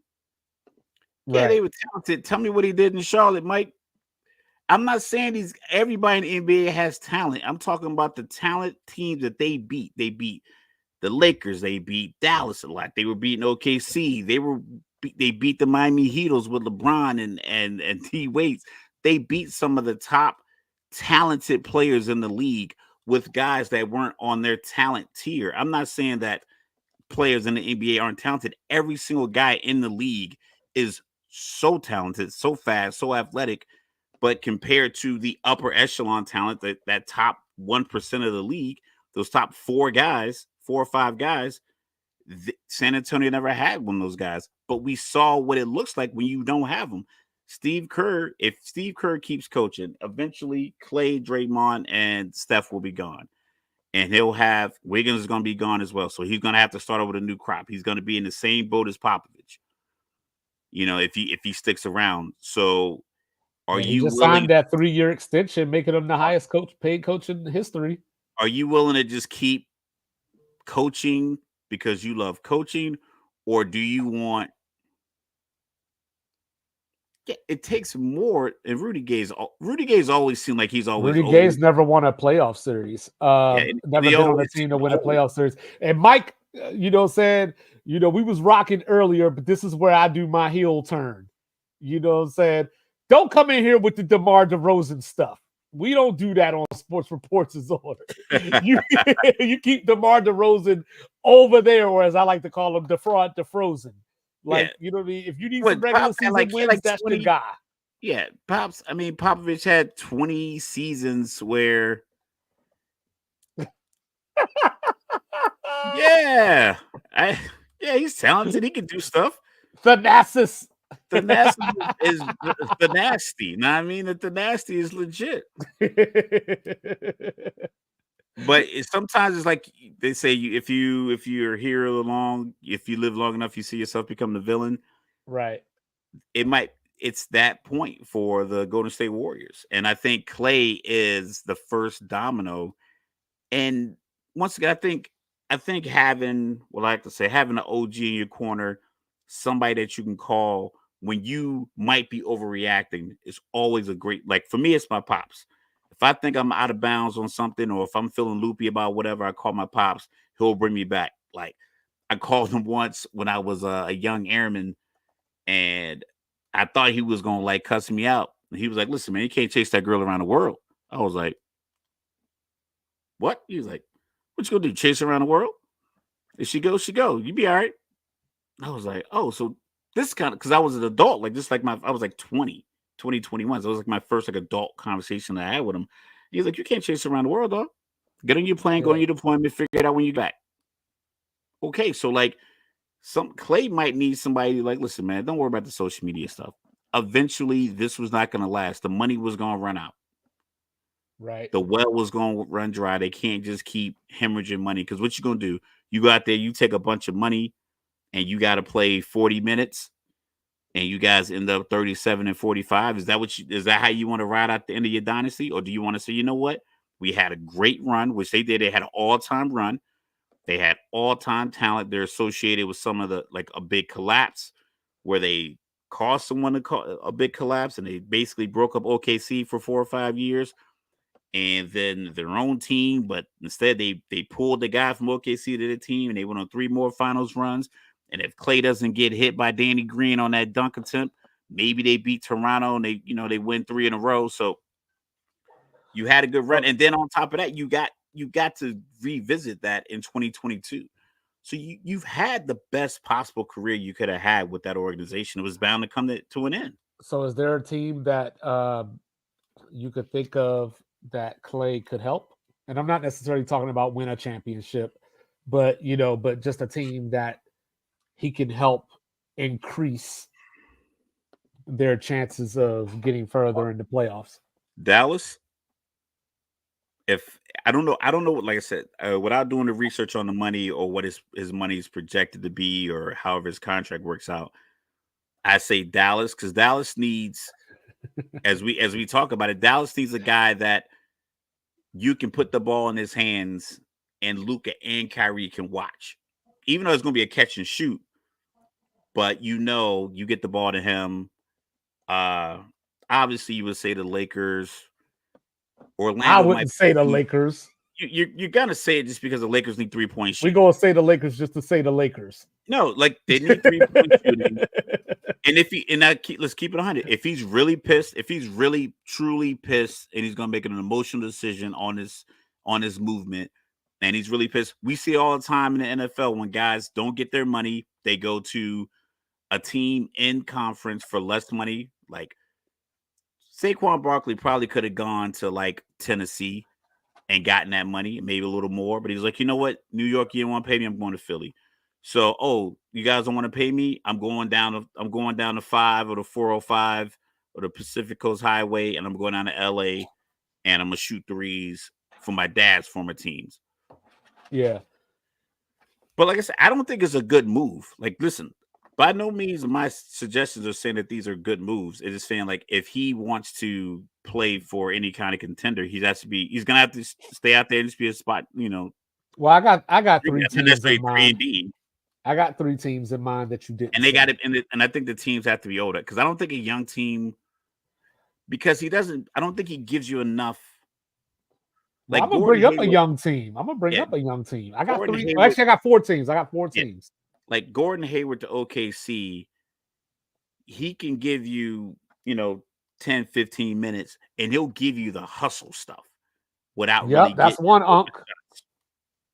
Yeah, Right. they were talented. Tell me what he did in Charlotte, Mike. I'm not saying everybody in the NBA has talent. I'm talking about the talent teams that they beat. They beat the Lakers. They beat Dallas a lot. They were beating OKC. They beat the Miami Heatles with LeBron and T Waits. They beat some of the top talented players in the league with guys that weren't on their talent tier. I'm not saying that players in the NBA aren't talented. Every single guy in the league is so talented, so fast, so athletic. But compared to the upper echelon talent, that top 1% of the league, those top four or five guys, San Antonio never had one of those guys. But we saw what it looks like when you don't have them. If Steve Kerr keeps coaching, eventually Clay, Draymond, and Steph will be gone. And he'll have Wiggins is going to be gone as well. So he's going to have to start over with a new crop. He's going to be in the same boat as Popovich, if he sticks around. So are Yeah, he you just willing signed that 3-year extension, making him the highest paid coach in history. are you willing to just keep coaching because you love coaching, or do you want yeah, it takes more and Rudy Gay's always seemed like he's always Rudy over. Gay's never won a playoff series. Yeah, and Never they been on a always team to seem win a old. playoff series. And Mike, said, we was rocking earlier, but this is where I do my heel turn. You know what I'm saying? Don't come in here with the DeMar DeRozan stuff. We don't do that on Sports Reports' order. You you keep DeMar DeRozan over there, or as I like to call him, DeFrozen. Yeah. Like, you know what I mean? If you need some What regular Pop had season he had wins, like that's your 20. guy. Yeah, Popovich had 20 seasons where yeah, I yeah, he's talented. He can do stuff. Thanasis. The nasty is the nasty. Know what I mean? That the nasty is legit. But sometimes it's like they say if you're here long, if you live long enough, you see yourself become the villain. Right. It might it's that point for the Golden State Warriors. And I think Clay is the first domino. And once again, I think having, well, I like to say, having an OG in your corner, somebody that you can call when you might be overreacting, is always a great. Like for me, it's my pops. If I think I'm out of bounds on something, or if I'm feeling loopy about whatever, I call my pops. He'll bring me back. Like I called him once when I was a young airman, and I thought he was gonna like cuss me out. And he was like, "Listen, man, you can't chase that girl around the world." I was like, "What?" He was like, "What you gonna do? Chase her around the world? If she goes, she go. You be all right." I was like, "Oh, so this kind of," because I was an adult, like just like I was like 20, 21. So it was like my first like adult conversation that I had with him. He's like, "You can't chase her around the world, dog. Get on your plane, go on Yeah. your deployment, figure it out when you back." Okay, so like some Clay might need somebody like, listen, man, don't worry about the social media stuff. Eventually, this was not going to last. The money was going to run out. Right. The well was going to run dry. They can't just keep hemorrhaging money, because what you going to do? You go out there, you take a bunch of money, and you got to play 40 minutes, and you guys end up 37 and 45. Is that how you want to ride out the end of your dynasty? Or do you want to say, you know what? We had a great run, which they did. They had an all-time run. They had all-time talent. They're associated with some of the, like a big collapse where they caused someone to call a big collapse, and they basically broke up OKC for 4 or 5 years, and then their own team. But instead, they pulled the guy from OKC to the team, and they went on 3 more finals runs. And if Clay doesn't get hit by Danny Green on that dunk attempt, maybe they beat Toronto and they win 3 in a row. So you had a good run, So, and then on top of that, you got to revisit that in 2022. So you've had the best possible career you could have had with that organization. It was bound to come to an end. so is there a team that you could think of that Clay could help? And I'm not necessarily talking about win a championship, but but just a team that he can help increase their chances of getting further in the playoffs. Dallas, if I don't know what, like I said, without doing the research on the money or what his money is projected to be, or however his contract works out, I say Dallas, because Dallas needs, as we talk about it, Dallas needs a guy that you can put the ball in his hands and Luka and Kyrie can watch. Even though it's going to be a catch and shoot, but you get the ball to him. Uh Obviously you would say the Lakers. I Orlando might wouldn't say the be, Lakers. you're gonna say it just because the Lakers need 3-point We shooting. gonna say the Lakers just to say the Lakers. No, like they need 3-point shooting. And if he and that let's keep it 100. If he's really pissed, if he's really truly pissed, and he's gonna make an emotional decision on his movement, and he's really pissed. We see all the time in the NFL when guys don't get their money, they go to a team in conference for less money. Like Saquon Barkley probably could have gone to like Tennessee and gotten that money, maybe a little more. But he's like, you know what? New York, you didn't want to pay me. I'm going to Philly. So, oh, you guys don't want to pay me? I'm going down to 5 or the 405 or the Pacific Coast Highway, and I'm going down to LA, and I'm gonna shoot threes for my dad's former teams. Yeah. But like I said, I don't think it's a good move. Like, listen, by no means my suggestions are saying that these are good moves. It is saying, like, if he wants to play for any kind of contender, he's gonna have to stay out there and just be a spot, Well, I got three not teams in necessarily three mind. and D. I got three teams in mind that you didn't And they got say. it, and I think the teams have to be older, because I don't think a young team, because he doesn't. I don't think he gives you enough. Well, I'm Like gonna Gordon bring up a Hayward, young team. I'm gonna bring yeah, up a young team. I got Gordon three. Well, Hayward, actually, I got four teams. I got four yeah, teams. like Gordon Hayward to OKC, he can give you, 10, 15 minutes, and he'll give you the hustle stuff without Yep, really that's getting one open unk. shots.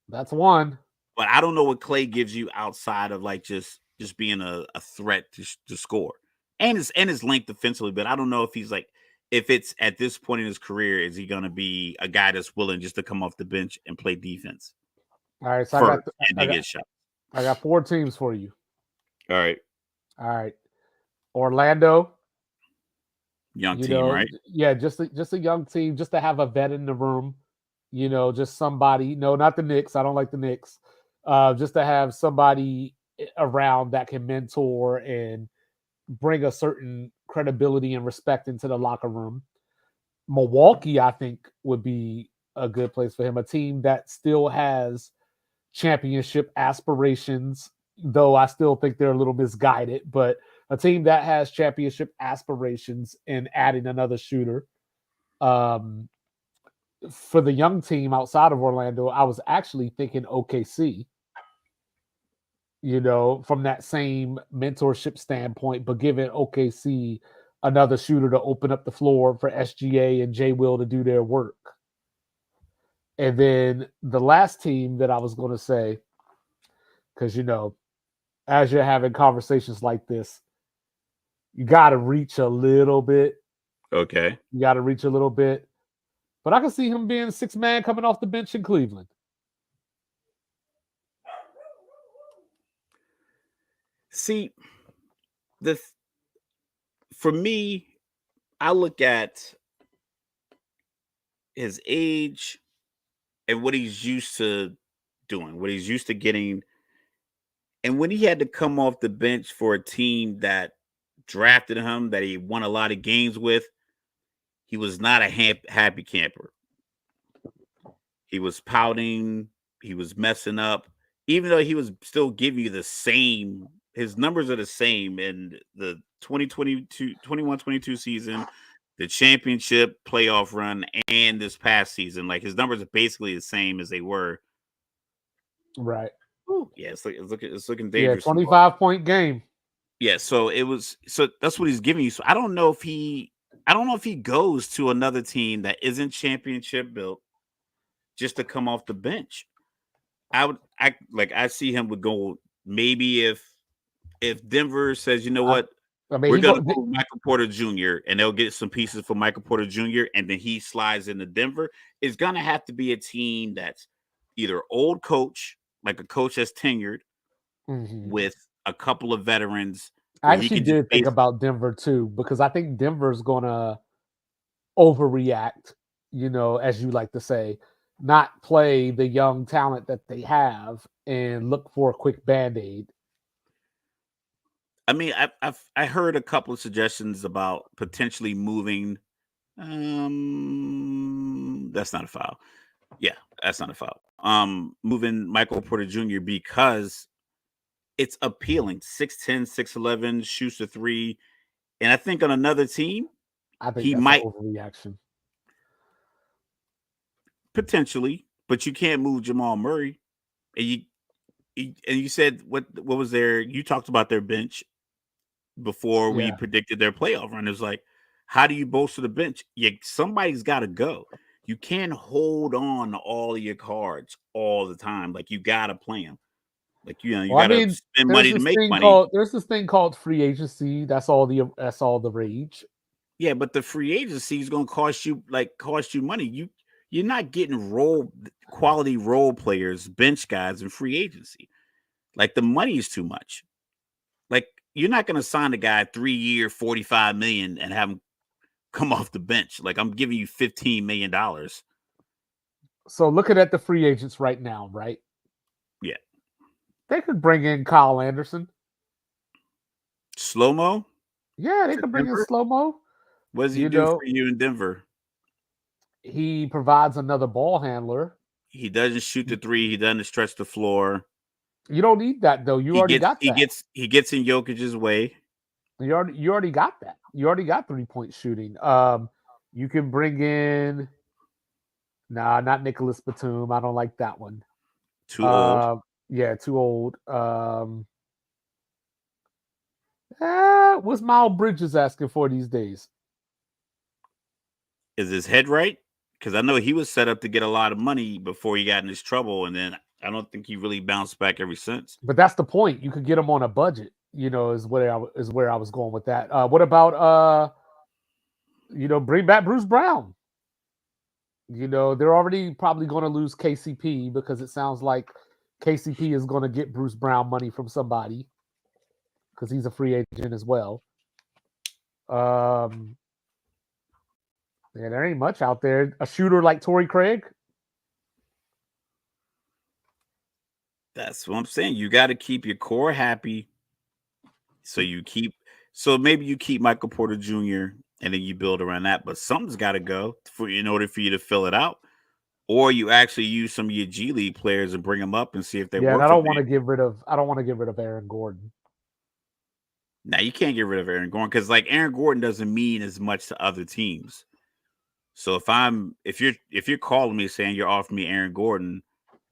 That's one. But I don't know what Clay gives you outside of like just being a threat to score, and his length defensively. But I don't know if he's like, if it's at this point in his career, is he going to be a guy that's willing just to come off the bench and play defense All right, so first and I then got get shot? I got four teams for you. All right, All right, Orlando. young team, right? Yeah, just a young team, just to have a vet in the room. Just somebody. No, not the Knicks. I don't like the Knicks. Just to have somebody around that can mentor and bring a certain credibility and respect into the locker room. Milwaukee, I think, would be a good place for him. A team that still has championship aspirations, though I still think they're a little misguided, but a team that has championship aspirations and adding another shooter. Um, for the young team outside of Orlando, I was actually thinking OKC, from that same mentorship standpoint, but giving OKC another shooter to open up the floor for SGA and J Will to do their work. And then the last team that I was going to say, because, as you're having conversations like this, you got to reach a little bit. Okay. You got to reach a little bit. But I can see him being sixth man coming off the bench in Cleveland. See, for me, I look at his age and what he's used to doing, what he's used to getting. And when he had to come off the bench for a team that drafted him, that he won a lot of games with, he was not a happy camper. He was pouting. He was messing up, even though he was still giving you the same. His numbers are the same in the 21-22 season, the championship playoff run, and this past season. Like, his numbers are basically the same as they were. Right. Ooh, yeah, it's looking Yeah, dangerous. 25-point game. Yeah, so that's what he's giving you. So I don't know if he goes to another team that isn't championship built just to come off the bench. I see him would go, maybe if Denver says, you know what, we're gonna go with Michael Porter Jr. and they'll get some pieces for Michael Porter Jr. and then he slides into Denver. It's gonna have to be a team that's either old coach, like a coach that's tenured, with a couple of veterans. I actually did think about Denver too, because I think Denver's gonna overreact, as you like to say, not play the young talent that they have and look for a quick band-aid. I mean, I heard a couple of suggestions about potentially moving. That's not a foul. Yeah, that's not a foul. Moving Michael Porter Jr. because it's appealing. 6'10", 6'11", shoots a three. And I think on another team, I think he that's might an overreaction. potentially, but you can't move Jamal Murray. And you said what was their? You talked about their bench before we predicted their playoff run. It was like, how do you bolster the bench? Somebody's got to go. You can't hold on to all of your cards all the time. Like, you got to play them. Like, you got to spend money to make money. There's this thing called free agency. That's all the rage. Yeah, but the free agency is going to cost you money. You're not getting quality role players, bench guys in free agency. Like, the money is too much. Like, you're not going to sign a guy 3-year, $45 million and have him come off the bench. Like, I'm giving you $15 million. So looking at the free agents right now, right? Yeah. They could bring in Kyle Anderson. Slow-mo? Yeah, they could bring in Slow-mo. What does he do for you in Denver? He provides another ball handler. He doesn't shoot the three. He doesn't stretch the floor. You don't need that, though. You already got that. He gets in Jokic's way. You already got that. You already got 3-point shooting. You can bring in not Nicholas Batum. I don't like that one. Too old. Yeah, too old. What's Miles Bridges asking for these days? Is his head right? Because I know he was set up to get a lot of money before he got in his trouble, and then I don't think he really bounced back ever since. But that's the point. You could get him on a budget. Is where I was going with that. What about bring back Bruce Brown? They're already probably going to lose KCP because it sounds like KCP is going to get Bruce Brown money from somebody because he's a free agent as well. Yeah, there ain't much out there. A shooter like Torrey Craig. That's what I'm saying. You got to keep your core happy. So you keep So maybe you keep Michael Porter Jr. and then you build around that, but something's got to go in order for you to fill it out, or you actually use some of your G League players and bring them up and see if they Yeah, and work for them. I don't want to get rid of Aaron Gordon. Now you can't get rid of Aaron Gordon because like Aaron Gordon doesn't mean as much to other teams. So if you're calling me saying you're offering me Aaron Gordon,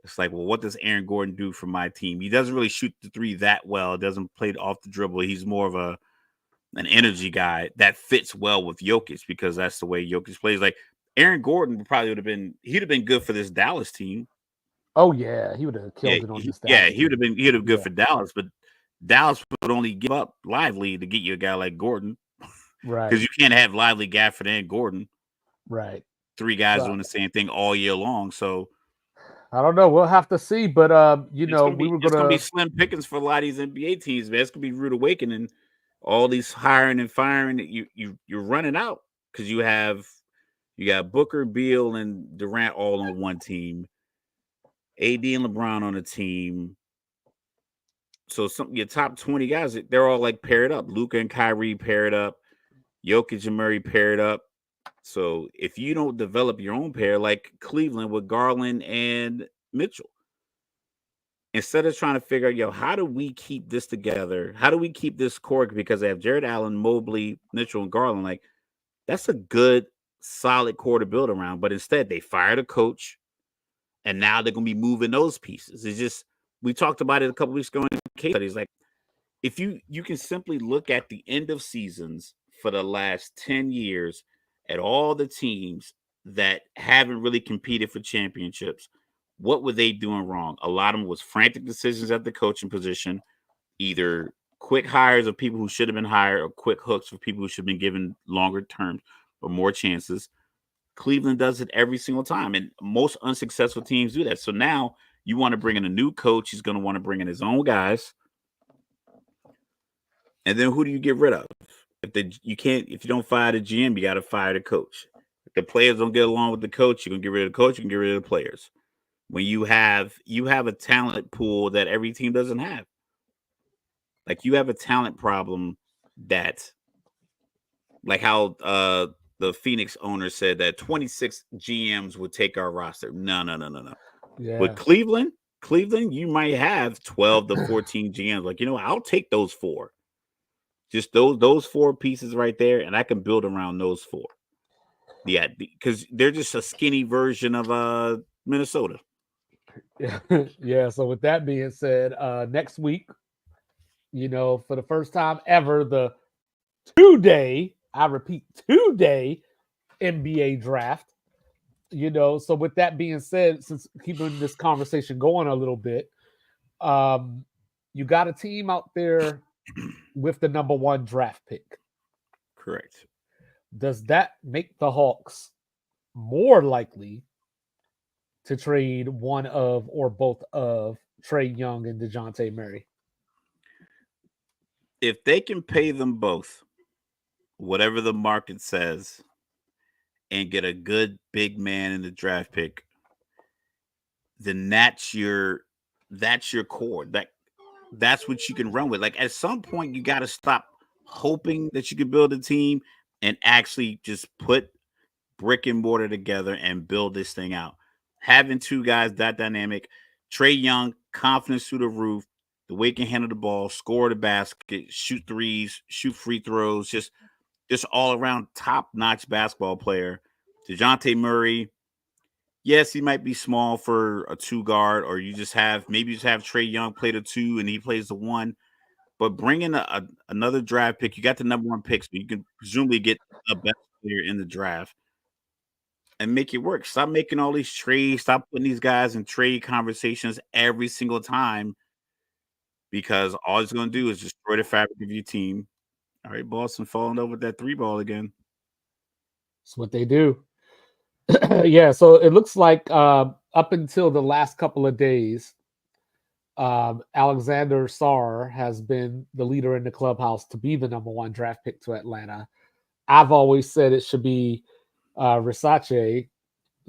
it's like, well, what does Aaron Gordon do for my team? He doesn't really shoot the three that well. Doesn't play off the dribble. He's more of an energy guy that fits well with Jokic because that's the way Jokic plays. Like Aaron Gordon probably he'd have been good for this Dallas team. Oh yeah, he would have killed it on this Dallas he would have team. been good for Dallas, but Dallas would only give up Lively to get you a guy like Gordon. Right. Because you can't have Lively, Gafford, and Gordon. Right. Three guys doing the same thing all year long. So I don't know. We'll have to see. But it's gonna be slim pickings for a lot of these NBA teams, man. It's gonna be rude awakening. All these hiring and firing that you're running out because you got Booker, Beal, and Durant all on one team. AD and LeBron on a team. So your top 20 guys, they're all like paired up. Luka and Kyrie paired up. Jokic and Murray paired up. So if you don't develop your own pair, like Cleveland with Garland and Mitchell, instead of trying to figure out, how do we keep this together? How do we keep this core? Because they have Jared Allen, Mobley, Mitchell, and Garland. Like, that's a good, solid core to build around. But instead, they fired a coach, and now they're going to be moving those pieces. It's just, we talked about it a couple weeks ago in case studies. Like, if you can simply look at the end of seasons for the last 10 years at all the teams that haven't really competed for championships, what were they doing wrong? A lot of them was frantic decisions at the coaching position, either quick hires of people who should have been hired or quick hooks for people who should have been given longer terms or more chances. Cleveland does it every single time, and most unsuccessful teams do that. So now you want to bring in a new coach. He's going to want to bring in his own guys. And then who do you get rid of? If you don't fire the GM, you got to fire the coach. If the players don't get along with the coach, you're gonna get rid of the coach. You can get rid of the players. When you have a talent pool that every team doesn't have. Like you have a talent problem that, like how the Phoenix owner said that 26 GMs would take our roster. No. Yeah. With Cleveland, you might have 12 to 14 GMs. Like, I'll take those 4. Just those 4 pieces right there, and I can build around those 4. Yeah, because they're just a skinny version of Minnesota. Yeah. So with that being said, next week, for the first time ever, the 2-day, I repeat, 2-day NBA draft. So with that being said, since keeping this conversation going a little bit, you got a team out there with the number 1 draft pick. Correct. Does that make the Hawks more likely to trade one of or both of Trae Young and DeJounte Murray? If they can pay them both, whatever the market says, and get a good big man in the draft pick, then that's your core. That's what you can run with. Like at some point, you got to stop hoping that you can build a team and actually just put brick and mortar together and build this thing out. Having 2 guys that dynamic, Trae Young, confidence through the roof, the way he can handle the ball, score the basket, shoot threes, shoot free throws, just all around top notch basketball player. DeJounte Murray, yes, he might be small for a 2 guard, or you just have Trae Young play the 2 and he plays the 1. But bring in another draft pick. You got the number 1 pick, so you can presumably get the best player in the draft and make it work. Stop making all these trades. Stop putting these guys in trade conversations every single time, because all it's going to do is destroy the fabric of your team. All right, Boston falling over with that 3 ball again. That's what they do. Yeah, so it looks like up until the last couple of days, Alexander Sarr has been the leader in the clubhouse to be the number 1 draft pick to Atlanta. I've always said it should be Zachary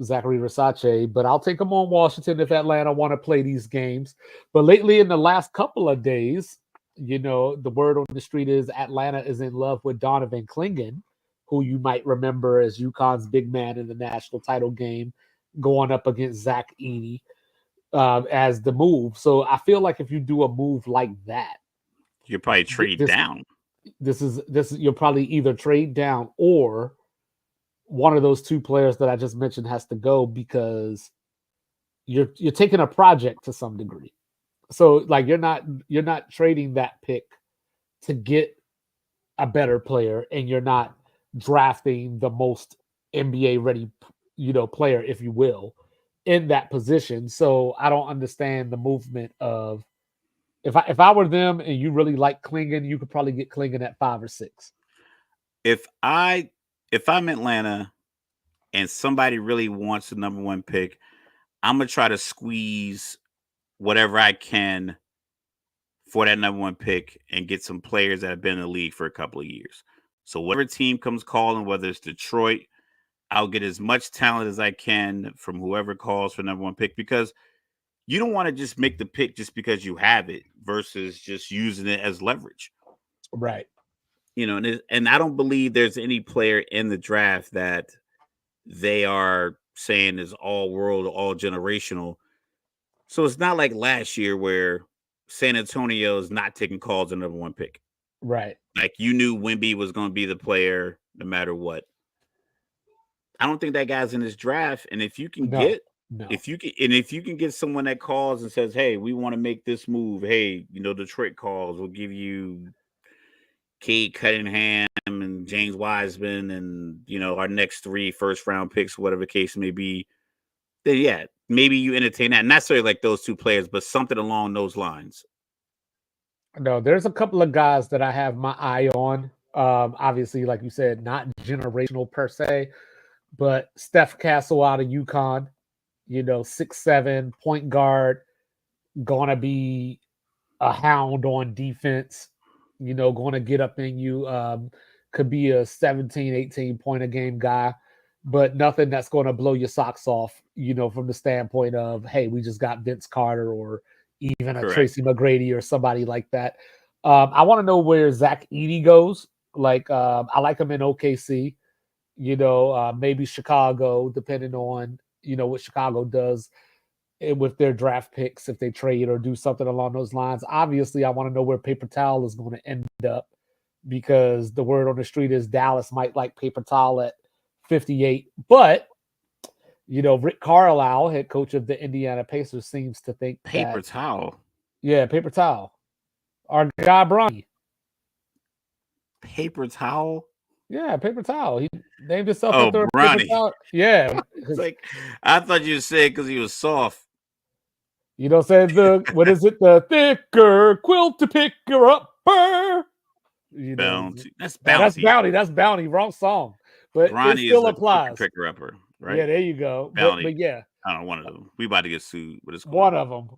Versace, but I'll take him on Washington if Atlanta want to play these games. But lately, in the last couple of days, The word on the street is Atlanta is in love with Donovan Clingan, who you might remember as UConn's big man in the national title game, going up against Zach Edey as the move. So I feel like if you do a move like that, you'll probably trade down. This is you'll probably either trade down or one of those two players that I just mentioned has to go because you're taking a project to some degree. So like you're not trading that pick to get a better player, and you're not drafting the most NBA ready, player, if you will, in that position. So I don't understand the movement of if I were them and you really like Clingan, you could probably get Clingan at 5 or 6. If I'm Atlanta and somebody really wants the number 1 pick, I'm gonna try to squeeze whatever I can for that number 1 pick and get some players that have been in the league for a couple of years. So whatever team comes calling, whether it's Detroit, I'll get as much talent as I can from whoever calls for number 1 pick, because you don't want to just make the pick just because you have it versus just using it as leverage. Right. And I don't believe there's any player in the draft that they are saying is all world, all generational. So it's not like last year where San Antonio is not taking calls on number 1 pick. Right. Like you knew Wemby was going to be the player no matter what. I don't think that guy's in this draft. And if you can if you can get someone that calls and says, hey, we want to make this move. Hey, Detroit calls, we'll give you Cade Cunningham and James Wiseman and, our next 3 first-round picks, whatever the case may be, then, yeah, maybe you entertain that. Not necessarily like those 2 players, but something along those lines. No, there's a couple of guys that I have my eye on. Obviously, like you said, not generational per se, but Steph Castle out of UConn, 6'7", point guard, gonna be a hound on defense, going to get up in you. Could be a 17, 18 point a game guy, but nothing that's going to blow your socks off, from the standpoint of, hey, we just got Vince Carter or even a Tracy McGrady or somebody like that. I want to know where Zach Edey goes. Like, I like him in OKC, maybe Chicago, depending on, what Chicago does with their draft picks, if they trade or do something along those lines. Obviously, I want to know where Paper Towel is going to end up, because the word on the street is Dallas might like Paper Towel at 58. But, Rick Carlisle, head coach of the Indiana Pacers, seems to think Paper Towel. Yeah, Paper Towel. Our guy, Bronny. Paper Towel? Yeah, Paper Towel. He named himself after Bronny. Paper Towel. Yeah. It's like, I thought you said because he was soft. Said what is it? The thicker quilt to pick her upper. Bounty. That's Bounty. That's Bounty. That's Bounty. Wrong song. But Bronny it still is applies. Picker upper, right? Yeah, there you go. But yeah. I don't know, one of them. We about to get sued, but it's cool.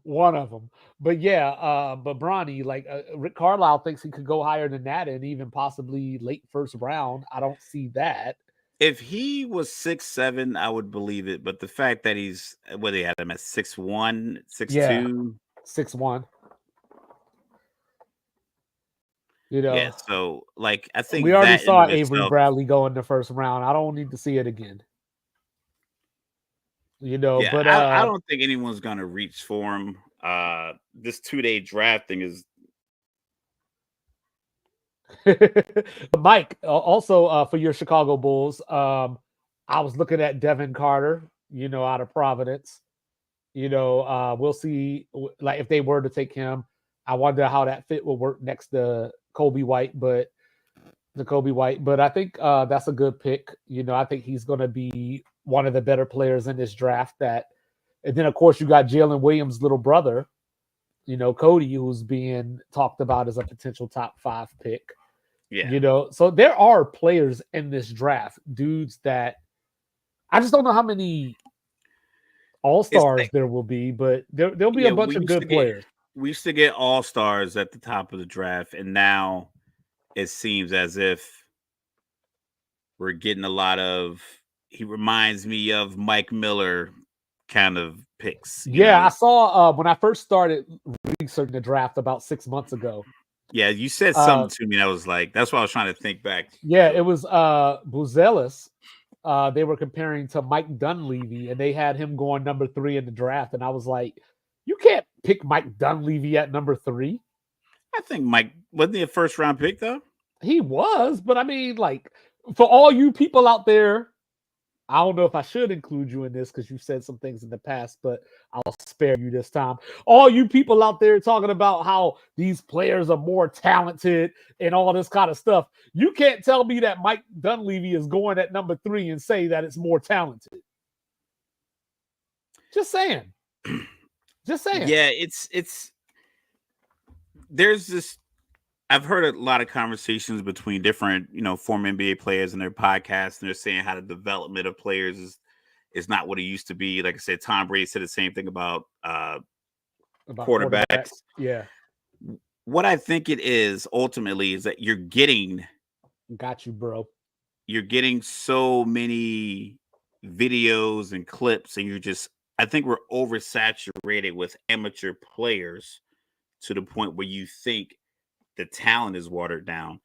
One of them. But yeah, but Bronny, like Rick Carlisle thinks he could go higher than that, and even possibly late first round. I don't see that. If he was 6'7", I would believe it. But the fact that he's they had him at 6'1", 6'2", 6'1". Yeah, so like I think we already saw Avery Bradley go in the first round. I don't need to see it again. But I don't think anyone's gonna reach for him. This 2-day drafting is. Mike, also for your Chicago Bulls, I was looking at Devin Carter, out of Providence. We'll see, like if they were to take him. I wonder how that fit will work next to Kobe White, but I think that's a good pick. I think he's going to be one of the better players in this draft. And then of course you got Jalen Williams' little brother, Cody, who's being talked about as a potential top 5 pick. Yeah. So there are players in this draft, dudes that I just don't know how many all-stars there will be, but there'll be a bunch of good players. We used to get all-stars at the top of the draft, and now it seems as if we're getting a lot of, he reminds me of Mike Miller kind of picks. I saw when I first started researching the draft about 6 months ago, Yeah, you said Uh, something to me that was like, that's why I was trying to think back yeah, to it it. was Buzelis. They were comparing to Mike Dunleavy, and they had him going number 3 in the draft. And I was like, you can't pick Mike Dunleavy at number 3. I think Mike wasn't he a first round pick though. He was, but I mean, like, for all you people out there, I don't know if I should include you in this because you said some things in the past, but I'll spare you this time. All you people out there talking about how these players are more talented and all this kind of stuff, you can't tell me that Mike Dunleavy is going at number 3 and say that it's more talented. Just saying. Just saying. Yeah, it's there's this. I've heard a lot of conversations between different, former NBA players and their podcasts, and they're saying how the development of players is not what it used to be. Like I said, Tom Brady said the same thing about About quarterbacks. quarterbacks. Yeah. What I think it is ultimately is that Got you, bro. you're getting so many videos and clips, and I think we're oversaturated with amateur players to the point where you think the talent is watered down.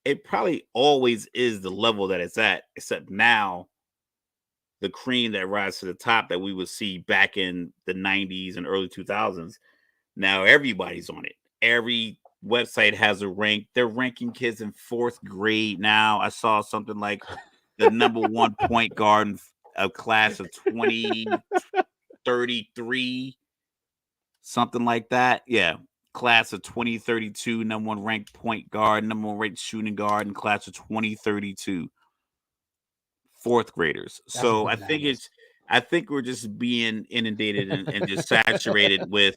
It probably always is the level that it's at, except now the cream that rises to the top that we would see back in the 90s and early 2000s. Now everybody's on it. Every website has a rank. They're ranking kids in 4th grade now. I saw something like the number 1 point guard in a class of 2033, something like that. Yeah. Class of 2032, number 1 ranked point guard, number 1 ranked shooting guard in class of 2032. 4th graders. That's So bananas. I think we're just being inundated and just saturated with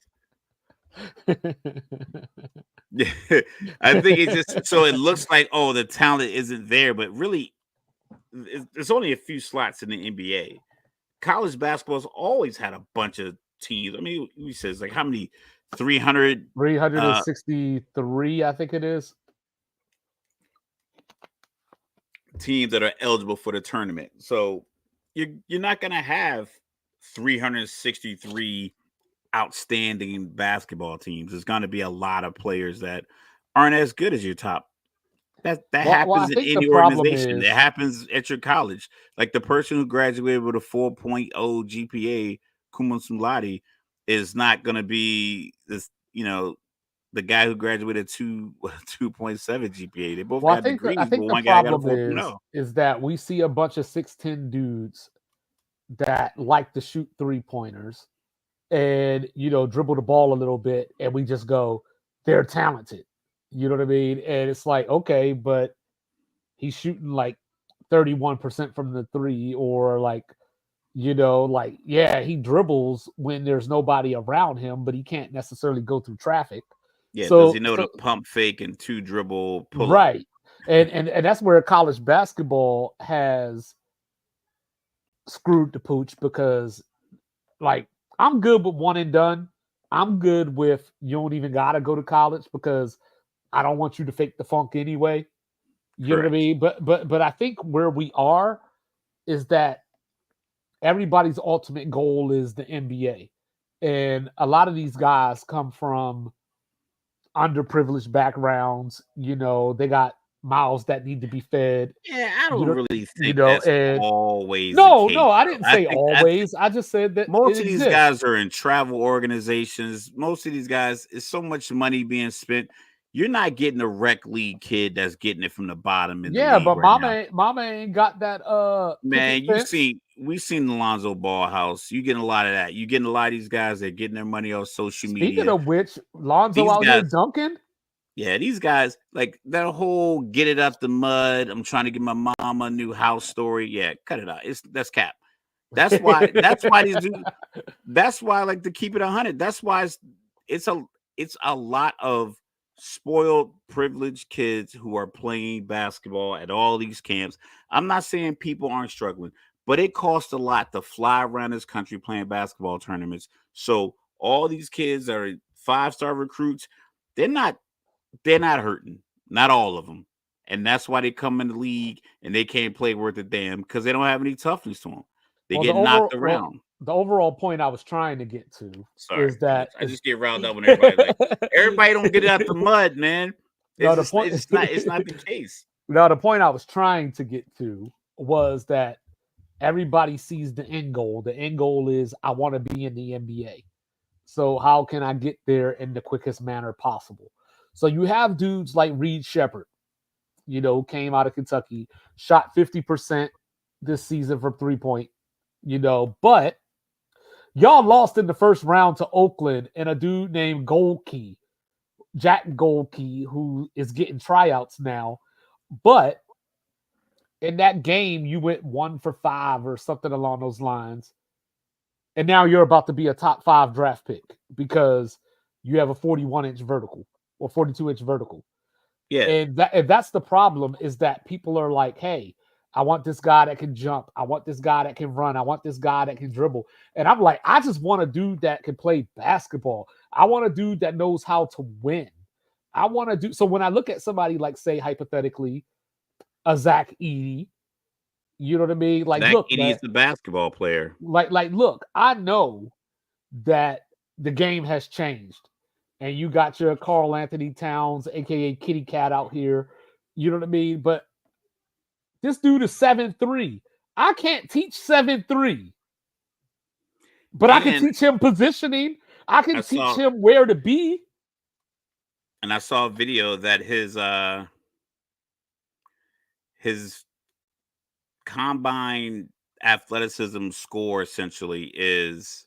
I think it's just so it looks like, oh, the talent isn't there, but really there's only a few slots in the NBA. College basketball's always had a bunch of teams. I mean, he says like how many 300 363, I think it is. teams that are eligible for the tournament. So you're not going to have 363 outstanding basketball teams. There's going to be a lot of players that aren't as good as your top. That Well, I happens in think the any problem organization. It is, happens at your college. Like the person who graduated with a 4.0 GPA, cum laude, is not going to be this, the guy who graduated 2.7 GPA. They both well, got I degrees, but think the one guy got a problem 4.0. is that we see a bunch of 6'10" dudes that like to shoot 3-pointers and dribble the ball a little bit, and we just go, they're talented. You know what I mean? And it's like, okay, but he's shooting like 31% from the 3, or like, like, yeah, he dribbles when there's nobody around him, but he can't necessarily go through traffic. Yeah, does he So know the pump fake and 2 dribble pull up? right. And that's where college basketball has screwed the pooch, because like, I'm good with one and done. I'm good with you don't even gotta go to college because I don't want you to fake the funk anyway. You know what I Correct. mean? But I think where we are is that everybody's ultimate goal is the NBA. And a lot of these guys come from underprivileged backgrounds. They got mouths that need to be fed. Yeah, I You don't know, really think that's and always the no, case, no, I though. didn't say I think always. I just said that it most of these exists. guys are in travel organizations. Most of these guys, is so much money being spent. You're not getting a rec league kid that's getting it from the bottom in the Yeah, league but right now. mama ain't got that picket Man, fence. we've seen Alonzo Ball House. You getting a lot of that. You getting a lot of these guys that are getting their money off social Speaking media. of which, Lonzo These out here guys, dunking. yeah, these guys, like that whole get it out the mud. I'm trying to get my mom a new house story. Yeah, cut it out. That's cap. That's why these dudes, that's why I like to keep it 100. That's why it's a it's a lot of spoiled, privileged kids who are playing basketball at all these camps. I'm not saying people aren't struggling, but it costs a lot to fly around this country playing basketball tournaments. So all these kids are 5-star recruits. They're not they're not hurting. Not all of them. And that's why they come in the league and they can't play worth a damn because they don't have any toughness to them. They get knocked around. the overall point I was trying to get to Sorry, is that I just get riled up when everybody like everybody don't get it out the mud, man. No, It's the just point. it's not the case. No, the point I was trying to get to was that everybody sees the end goal. The end goal is I want to be in the NBA. So how can I get there in the quickest manner possible? So you have dudes like Reed Shepard, came out of Kentucky, shot 50% this season from 3 point, but y'all lost in the first round to Oakland and a dude named Goldkey, Jack Goldkey, who is getting tryouts now. But in that game, you went 1 for 5 or something along those lines. And now you're about to be a top 5 draft pick because you have a 41-inch vertical or 42-inch vertical. Yeah, And that's the problem, is that people are like, hey, I want this guy that can jump. I want this guy that can run. I want this guy that can dribble. And I'm like, I just want a dude that can play basketball. I want a dude that knows how to win. I want to do so. When I look at somebody like, say, hypothetically, a Zach Edey, you know what I mean? Like, Zach look, Edey man, is the basketball player. look, I know that the game has changed. And you got your Carl Anthony Towns, aka Kitty Cat, out here. You know what I mean? But this dude is 7'3". I can't teach 7'3", but I can And teach him positioning. I I can teach saw him where to be. and I saw a video that his combine athleticism score essentially is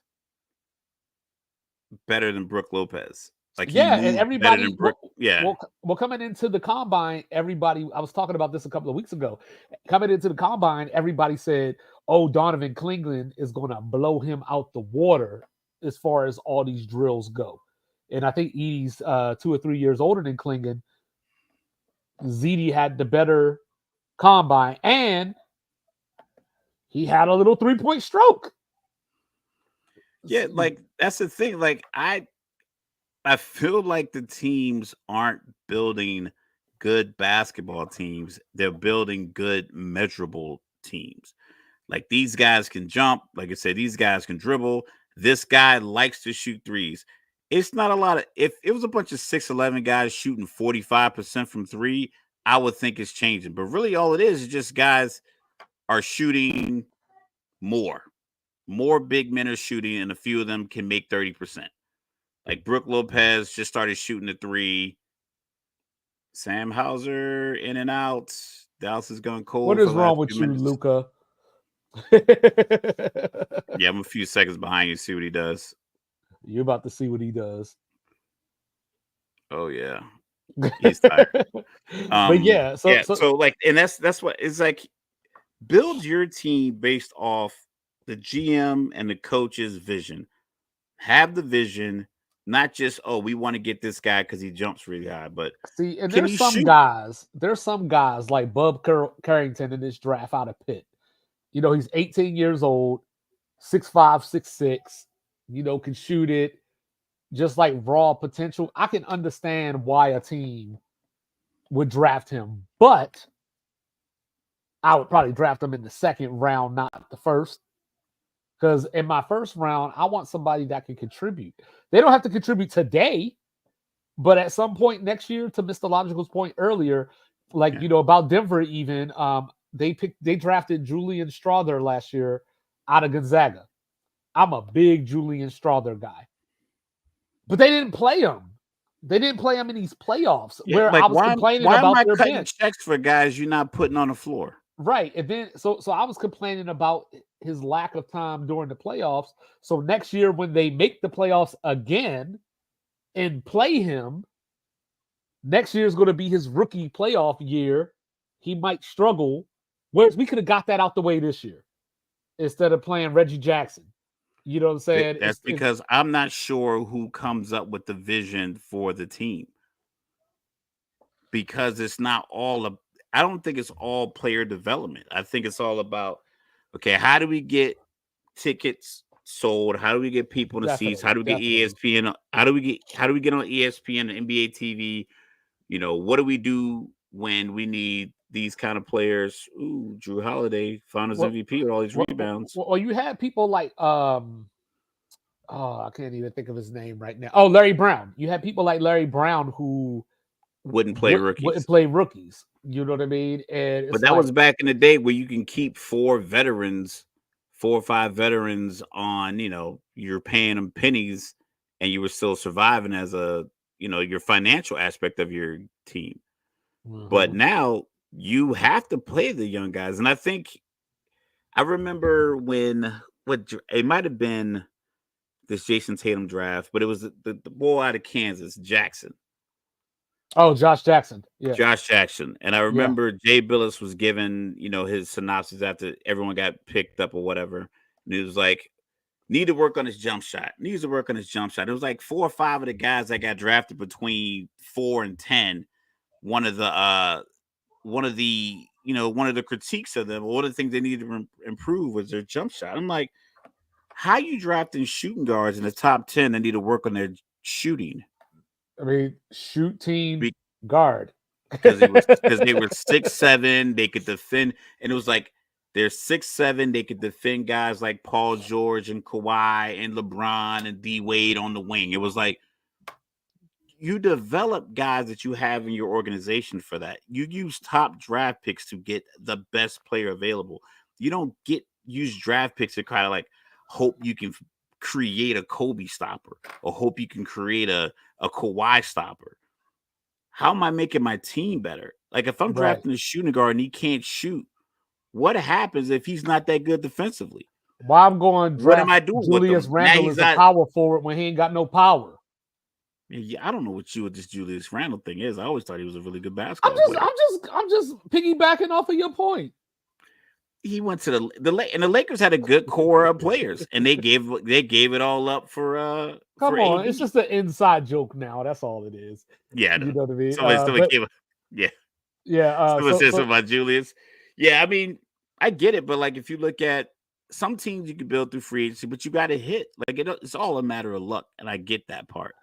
better than Brooke Lopez. Like he Yeah, and moves better than everybody, Brooke. Yeah. well, coming into the combine, everybody. I was talking about this a couple of weeks ago. Coming into the combine, everybody said, "Oh, Donovan Cleveland is going to blow him out the water as far as all these drills go." And I think he's 2 or 3 years older than Klingon. ZD had the better combine, and he had a little 3-point stroke. Yeah, like that's the thing. Like I feel like the teams aren't building good basketball teams. They're building good measurable teams. Like these guys can jump. Like I said, these guys can dribble. This guy likes to shoot threes. It's not a lot of, if it was a bunch of 6'11 guys shooting 45% from three, I would think it's changing. But really all it is just guys are shooting more. More big men are shooting, and a few of them can make 30%. Like Brooke Lopez just started shooting the three. Sam Hauser in and out. Dallas has gone What cold for is the wrong last with few you, minutes. Luca? Yeah, I'm a few seconds behind you. See what he does. You're about to see what he does. Oh yeah, he's tired. But yeah, Yeah. So like, and that's what it's like. Build your team based off the GM and the coach's vision. Have the vision, not just we want to get this guy because he jumps really high, but see, and can there's he some shoot? guys, like Bub Carrington in this draft out of Pitt. He's 18 years old, 6'5", 6'6", can shoot it, just like raw potential. I can understand why a team would draft him, but I would probably draft him in the second round, not the first. Because in my first round, I want somebody that can contribute. They don't have to contribute today, but at some point next year, to Mr. Logical's point earlier, like about Denver, even they drafted Julian Strawther last year out of Gonzaga. I'm a big Julian Strawther guy, but they didn't play him. They didn't play him in these playoffs Yeah, where I like was complaining why am about I their cutting bench. checks for guys you're not putting on the floor? Right. And then so I was complaining about his lack of time during the playoffs. So next year when they make the playoffs again and play him, next year is going to be his rookie playoff year. He might struggle. Whereas we could have got that out the way this year instead of playing Reggie Jackson. You know what I'm saying? That's because I'm not sure who comes up with the vision for the team. Because it's not all I don't think it's all player development. I think it's all about, okay, how do we get tickets sold? How do we get people in the seats? How do we get ESPN? How do we get on ESPN and NBA TV? What do we do when we need these kind of players? Ooh, Drew Holiday, Finals MVP with all these rebounds. Well, you had people like I can't even think of his name right now. Oh, Larry Brown. You had people like Larry Brown who wouldn't play rookies. Wouldn't play rookies. You know what I mean? And it's But that like, was back in the day where you can keep 4 or 5 veterans on, you're paying them pennies and you were still surviving as your financial aspect of your team. But now you have to play the young guys. And I remember it might have been this Jason Tatum draft, but it was the boy out of Kansas, Jackson. Oh, Josh Jackson. Yeah. Josh Jackson. And I remember Jay Billis was given, his synopsis after everyone got picked up or whatever. And he was like, need to work on his jump shot. Needs to work on his jump shot. It was like 4 or 5 of the guys that got drafted between 4 and 10. One of the critiques of them, one of the things they needed to improve was their jump shot. I'm like, how you drafting shooting guards in the top 10 that need to work on their shooting? I mean, shooting guard. Because they were 6'7", they could defend, and it was like they're 6'7", they could defend guys like Paul George and Kawhi and LeBron and D Wade on the wing. It was like you develop guys that you have in your organization for that. You use top draft picks to get the best player available. You don't use draft picks to kind of like hope you can create a Kobe stopper or hope you can create a Kawhi stopper. How am I making my team better? Like if I'm drafting a shooting guard and he can't shoot, what happens if he's not that good defensively? Why I'm going draft what am I doing Julius Randle as a power forward when he ain't got no power? Yeah, I don't know what this Julius Randle thing is. I always thought he was a really good basketball player. I'm just piggybacking off of your point. He went to the Lakers had a good core of players, and they gave it all up for Come for on, AD. it's just an inside joke now. That's all it is. Yeah, you know what I mean. Someone came up. Yeah, yeah. Someone said something about Julius. Yeah, I mean, I get it, but like if you look at some teams, you can build through free agency, but you got to hit. Like it's all a matter of luck, and I get that part.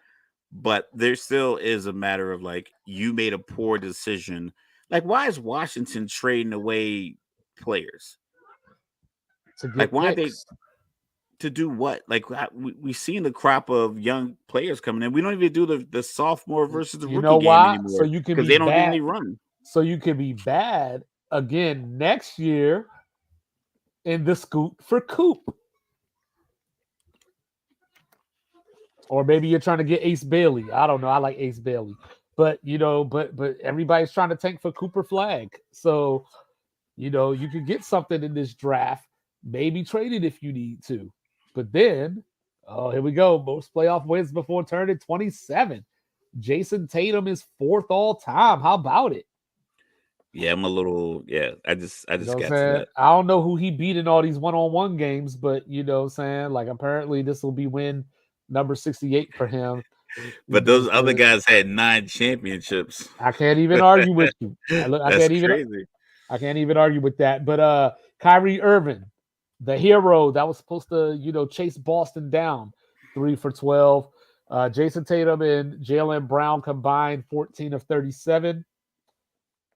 But there still is a matter of like you made a poor decision. Like, why is Washington trading away players? Like, why they to do what? Like, we've seen the crop of young players coming in. We don't even do the sophomore versus the rookie game anymore. So you can because they don't get any run. So you can be bad again next year in the scoot for Coop. Or maybe you're trying to get Ace Bailey. I don't know. I like Ace Bailey. But, but everybody's trying to tank for Cooper Flag. So, you could get something in this draft, maybe trade it if you need to. But then, here we go. Most playoff wins before turning 27. Jason Tatum is 4th all time. How about it? Yeah, I'm a little, I just got to that. I don't know who he beat in all these one-on-one games, but like apparently this will be win number 68 for him. But those other guys had 9 championships. I can't even argue with you. That's crazy. I can't even argue with that. But Kyrie Irving, the hero that was supposed to, chase Boston down, 3 for 12. Jason Tatum and Jaylen Brown combined 14 of 37.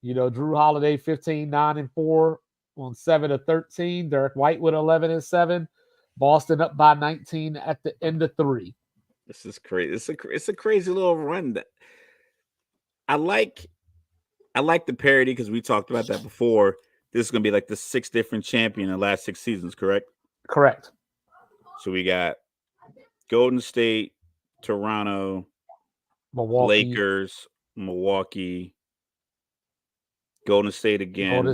Drew Holiday 15, 9 and 4 on 7 of 13. Derek White with 11 and 7. Boston up by 19 at the end of 3. This is crazy. It's a crazy little run. That I like the parody because we talked about that before. This is going to be like the 6th different champion in the last 6 seasons, correct? Correct. So we got Golden State, Toronto, Milwaukee, Lakers, Milwaukee, Golden State again.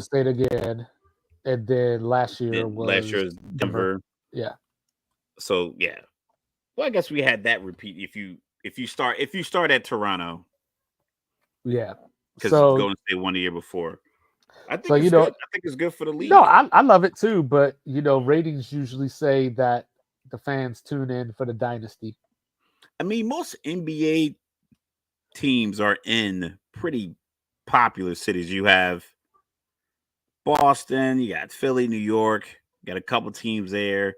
And then last year was Denver. Yeah. So yeah. Well, I guess we had that repeat if you start at Toronto. Yeah. Because Golden State won the year before. I think it's good. I think it's good for the league. No, I love it too, but ratings usually say that the fans tune in for the dynasty. I mean, most NBA teams are in pretty popular cities. You have Boston, you got Philly, New York, you got a couple teams there.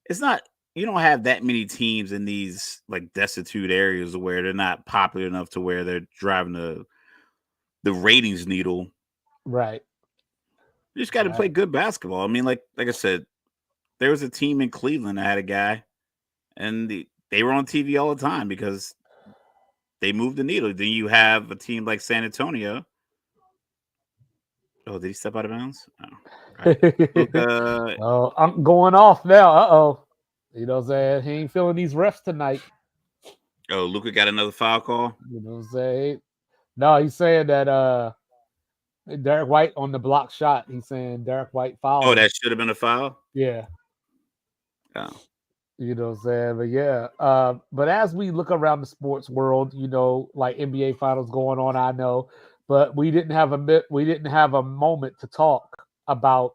You don't have that many teams in these like destitute areas where they're not popular enough to where they're driving the ratings needle. Right. You just got to play good basketball. I mean, like I said, there was a team in Cleveland that had a guy, and they were on TV all the time because they move the needle. Then you have a team like San Antonio. Oh, did he step out of bounds? Oh, all right. Luka. Oh, I'm going off now. You know what I'm saying? He ain't feeling these refs tonight. Oh, Luka got another foul call. You know what I'm saying? No, he's saying that Derek White on the block shot. He's saying Derek White fouled Oh, him. that should have been a foul. Yeah. Oh, You know what I'm saying? But yeah. But as we look around the sports world, you know, like NBA finals going on, I know, but we didn't have a moment to talk about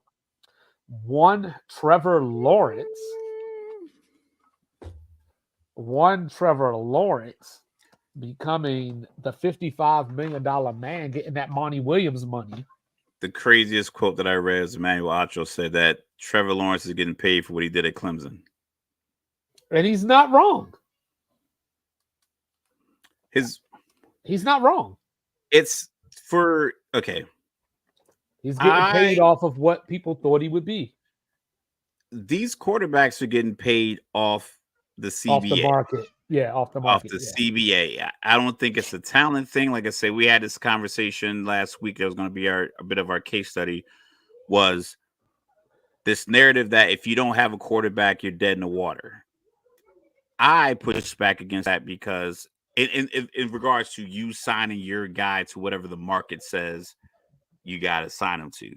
one Trevor Lawrence, becoming the $55 million man, getting that Monty Williams money. the craziest quote that I read is Emmanuel Acho said that Trevor Lawrence is getting paid for what he did at Clemson. And he's not wrong. He's not wrong. It's for okay. He's getting paid off of what people thought he would be. These quarterbacks are getting paid off the CBA. Off the market. Yeah, off the market. Off the CBA. I don't think it's a talent thing. Like I said, we had this conversation last week. That was going to be a bit of our case study. Was this narrative that if you don't have a quarterback, you're dead in the water. I push back against that because in regards to you signing your guy to whatever the market says you got to sign him to,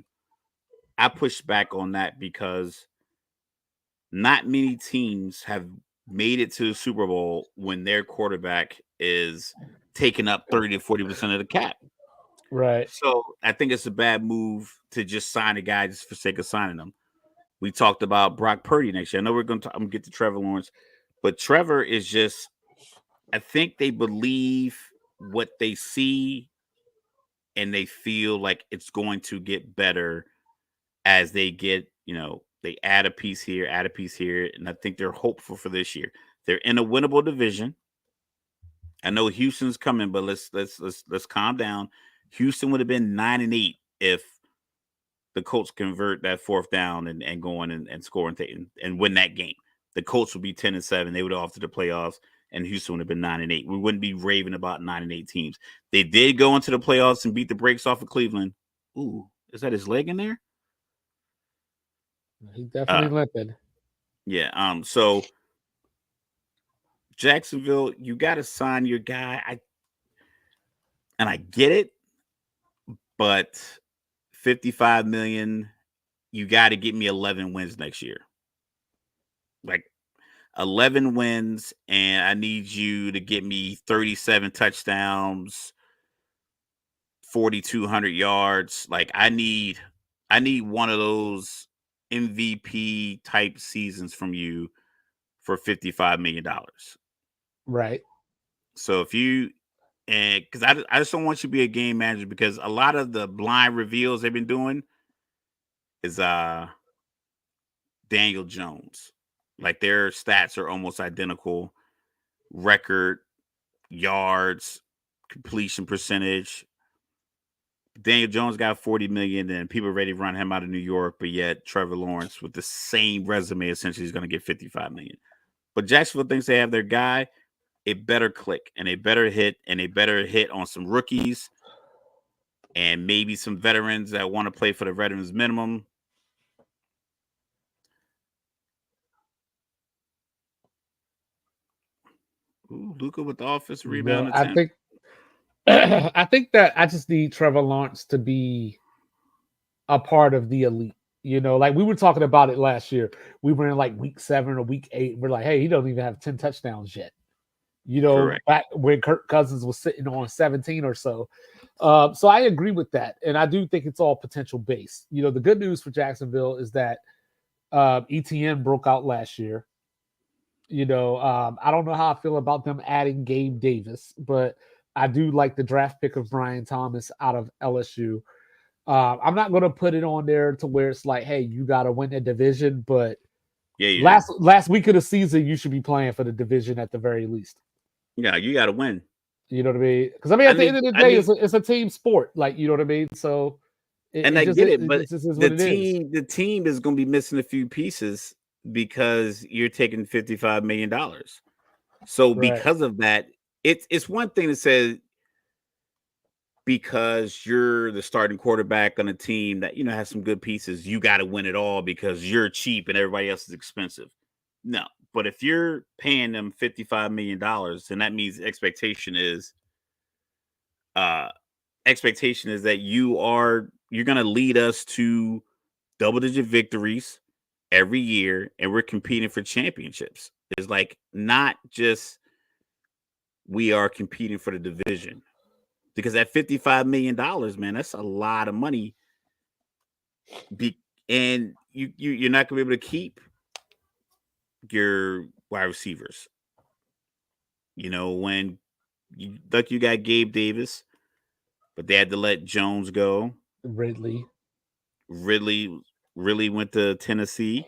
I push back on that because not many teams have made it to the Super Bowl when their quarterback is taking up 30 to 40% of the cap. Right. So I think it's a bad move to just sign a guy just for sake of signing them. We talked about Brock Purdy next year. I know I'm going to get to Trevor Lawrence, but Trevor is just, I think they believe what they see and they feel like it's going to get better as they get, they add a piece here, and I think they're hopeful for this year. They're in a winnable division. I know Houston's coming, but let's calm down. Houston would have been 9-8 if the Colts convert that fourth down and go in and score and win that game. The Colts would be 10-7. They would have off to the playoffs, and Houston would have been 9-8. We wouldn't be raving about 9-8 teams. They did go into the playoffs and beat the brakes off of Cleveland. Ooh, is that his leg in there? He definitely limping. Yeah. So Jacksonville, you got to sign your guy. I get it, but $55 million, you got to get me 11 wins next year. Like 11 wins, and I need you to get me 37 touchdowns, 4,200 yards. Like I need one of those MVP type seasons from you for $55 million. Right. So if you, and because I just don't want you to be a game manager, because a lot of the blind reveals they've been doing is Daniel Jones. Like their stats are almost identical. Record, yards, completion percentage. Daniel Jones got 40 million, and people are ready to run him out of New York, but yet Trevor Lawrence with the same resume essentially is going to get 55 million. But Jacksonville thinks they have their guy. It better click, and they better hit, on some rookies and maybe some veterans that want to play for the veterans minimum. Ooh, Luka with the offensive rebound attempt. I think that I just need Trevor Lawrence to be a part of the elite. Like we were talking about it last year. We were in like week 7 or week 8. We're like, hey, he doesn't even have 10 touchdowns yet. Correct. Back when Kirk Cousins was sitting on 17 or so. So I agree with that. And I do think it's all potential based. The good news for Jacksonville is that ETN broke out last year. I don't know how I feel about them adding Gabe Davis, but I do like the draft pick of Brian Thomas out of LSU. I'm not going to put it on there to where it's like, hey, you got to win the division, but last week of the season, you should be playing for the division at the very least. Yeah, you got to win. You know what I mean? Because at the end of the day, it's a team sport. Like, you know what I mean? So, I get it, but the team is going to be missing a few pieces because you're taking $55 million. So because of that, it's one thing to say because you're the starting quarterback on a team that has some good pieces, you got to win it all because you're cheap and everybody else is expensive. No, but if you're paying them $55 million, then that means uh expectation is that you're going to lead us to double digit victories every year, and we're competing for championships. It's like not just we are competing for the division, because at $55 million, man, that's a lot of money. And you're not going to be able to keep your wide receivers. When you got Gabe Davis, but they had to let Jones go. Ridley Ridley went to Tennessee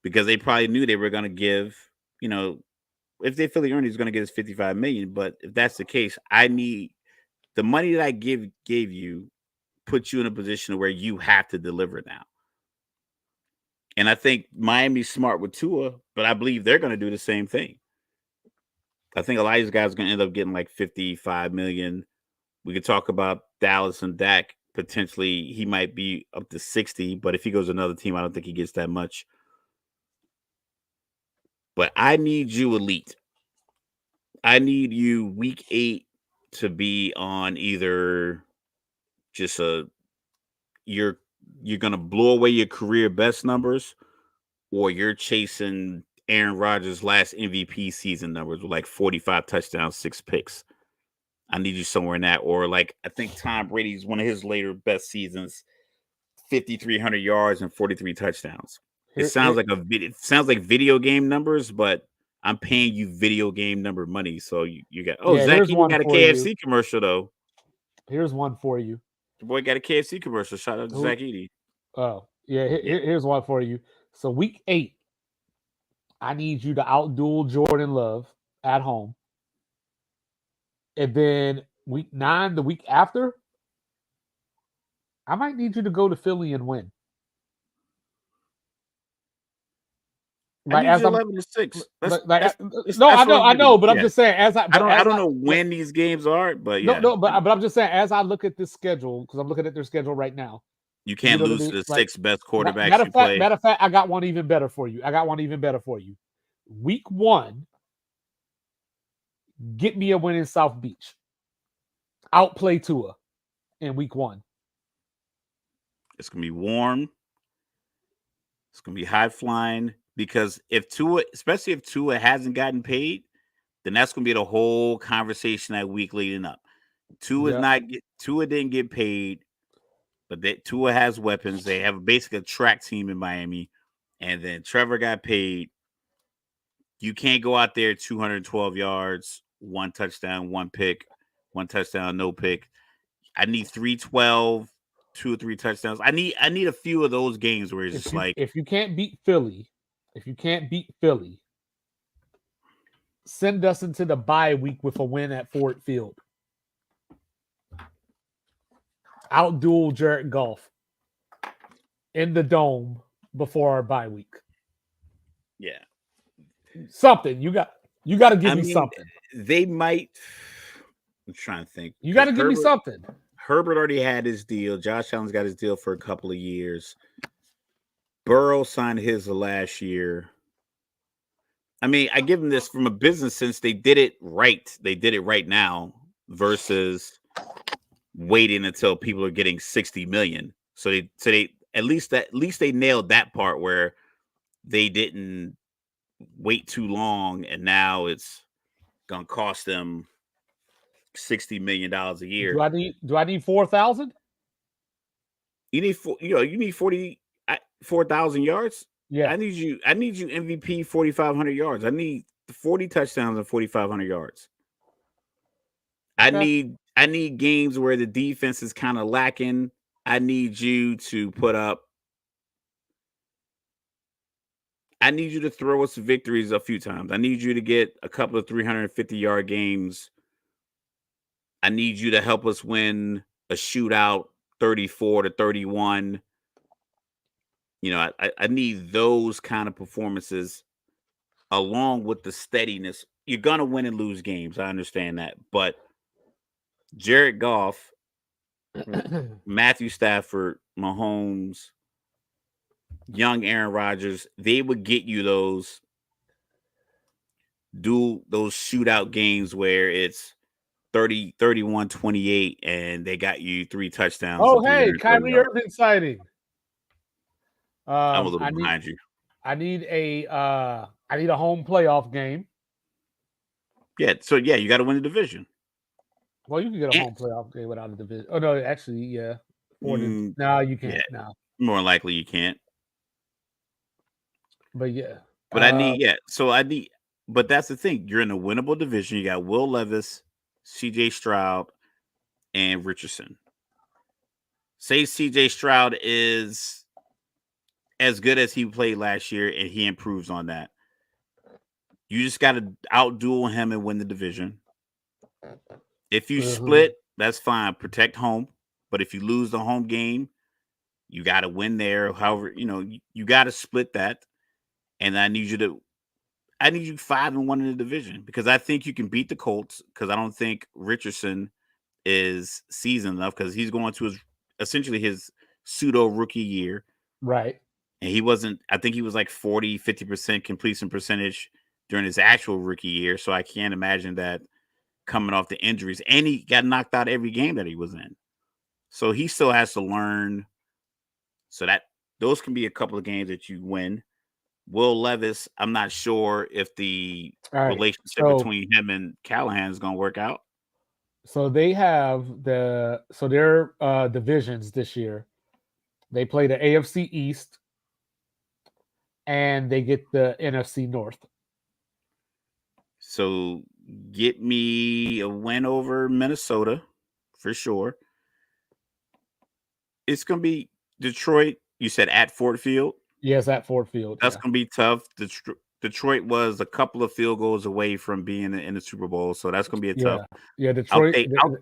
because they probably knew they were going to give, if they feel the earnings going to get us 55 million. But if that's the case, I need the money that I gave you, put you in a position where you have to deliver now. And I think Miami's smart with Tua, but I believe they're going to do the same thing. I think a lot of these guys are going to end up getting like 55 million. We could talk about Dallas and Dak. Potentially, he might be up to 60, but if he goes to another team, I don't think he gets that much. But I need you elite. I need you week 8 to be on either just you're going to blow away your career best numbers, or you're chasing Aaron Rodgers' last MVP season numbers with like 45 touchdowns, 6 picks. I need you somewhere in that. Or like, I think Tom Brady's one of his later best seasons, 5,300 yards and 43 touchdowns. It sounds like video game numbers, but I'm paying you video game number money. So you got Zach Eaton got a KFC commercial though. Here's one for you. The boy got a KFC commercial. Shout out to Zach Eaton. Oh yeah, here's one for you. So week 8, I need you to outduel Jordan Love at home. And then week 9, the week after, I might need you to go to Philly and win. Like, I need you 11-6. I know, but I'm just saying I don't know when these games are, but yeah. But I'm just saying, as I look at this schedule, because I'm looking at their schedule right now, you can't lose to the 6 best quarterbacks Matter of fact, I got one even better for you. Week 1, get me a win in South Beach. Outplay Tua in week 1. It's gonna be warm. It's gonna be high flying, because especially if Tua hasn't gotten paid, then that's gonna be the whole conversation that week leading up. Tua didn't get paid, but Tua has weapons. They have basically a track team in Miami, and then Trevor got paid. You can't go out there 212 yards, 1 touchdown, 1 pick, 1 touchdown, no pick. I need 312, 2 or 3 touchdowns. I need a few of those games where it's if you can't beat Philly, send us into the bye week with a win at Ford Field. Outduel Jared Goff in the dome before our bye week. Yeah. Something. You got to give me something. They might. I'm trying to think. You got to give me something. Herbert already had his deal. Josh Allen's got his deal for a couple of years. Burrow signed his last year. I mean, I give them this from a business sense. They did it right. They did it right now versus waiting until people are getting 60 million. So they at least they nailed that part where they didn't wait too long, and now it's gonna cost them $60 million a year. Do I need 4,000? You need 4,000 yards. Yeah, I need you MVP 4,500 yards. I need 40 touchdowns and 4,500 yards. Okay. I need games where the defense is kind of lacking. I need you to put up. I need you to throw us victories a few times. I need you to get a couple of 350-yard games. I need you to help us win a shootout 34-31. I need those kind of performances. along with the steadiness. You're gonna win and lose games. I understand that, but Jared Goff, Matthew Stafford, Mahomes, young Aaron Rodgers, they would get you those shootout games where it's 31-28 and they got you 3 touchdowns Oh, and hey, 330 Kyrie yards. Irving sighting. I'm a little I need behind you. I need a home playoff game. Yeah, so yeah, you got to win the division. Well, you can get a And, home playoff game without a division. Oh no, actually, yeah. No, you yeah, can't. No, more than likely you can't. but yeah. But but that's the thing. You're in a winnable division. You got Will Levis, CJ Stroud, and Richardson. Say CJ Stroud is as good as he played last year and he improves on that. You just got to outduel him and win the division. If you split, that's fine. Protect home. But if you lose the home game, you got to win there. However, you got to split that. And I need you 5-1 in the division because I think you can beat the Colts because I don't think Richardson is seasoned enough because he's going to essentially his pseudo rookie year. Right. And he wasn't, I think he was like 40-50% completion percentage during his actual rookie year. So I can't imagine that coming off the injuries. And he got knocked out every game that he was in. So he still has to learn. So that those can be a couple of games that you win. Will Levis, I'm not sure if the relationship between him and Callahan is going to work out. So they have their divisions this year. They play the AFC East and they get the NFC North. So get me a win over Minnesota for sure. It's going to be Detroit. You said at Ford Field? Yes, at Ford Field. That's going to be tough. Detroit was a couple of field goals away from being in the Super Bowl, so that's going to be tough. Yeah, Detroit. I'll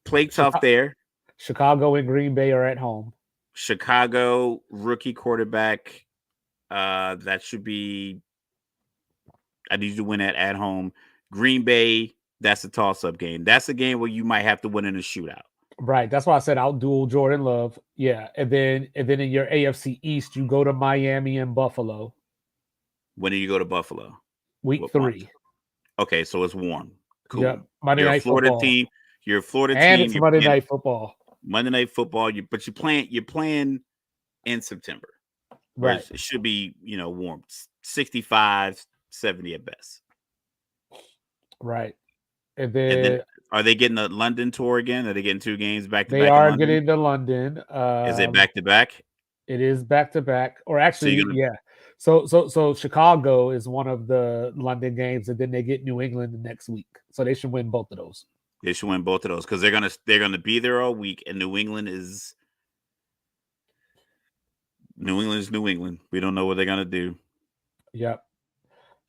play tough there. Chicago and Green Bay are at home. Chicago rookie quarterback. That should be. I need you to win at home. Green Bay. That's a toss-up game. That's a game where you might have to win in a shootout. Right. That's why I said outduel Jordan Love. Yeah, and then in your AFC East, you go to Miami and Buffalo. When do you go to Buffalo? Week 3. Okay, so it's warm. Cool. Yep. Monday night football. You're a Florida team. And it's Monday night football. Monday night football. But you're playing in September. Right. It should be, warm. 65, 70 at best. Right. And then are they getting the London tour again? Are they getting 2 games back to back? They are getting to London. Is it back to back? It is back to back. Or actually, yeah. So Chicago is one of the London games, and then they get New England the next week. So they should win both of those. They should win both of those because they're gonna be there all week, and New England is New England. We don't know what they're gonna do. Yep.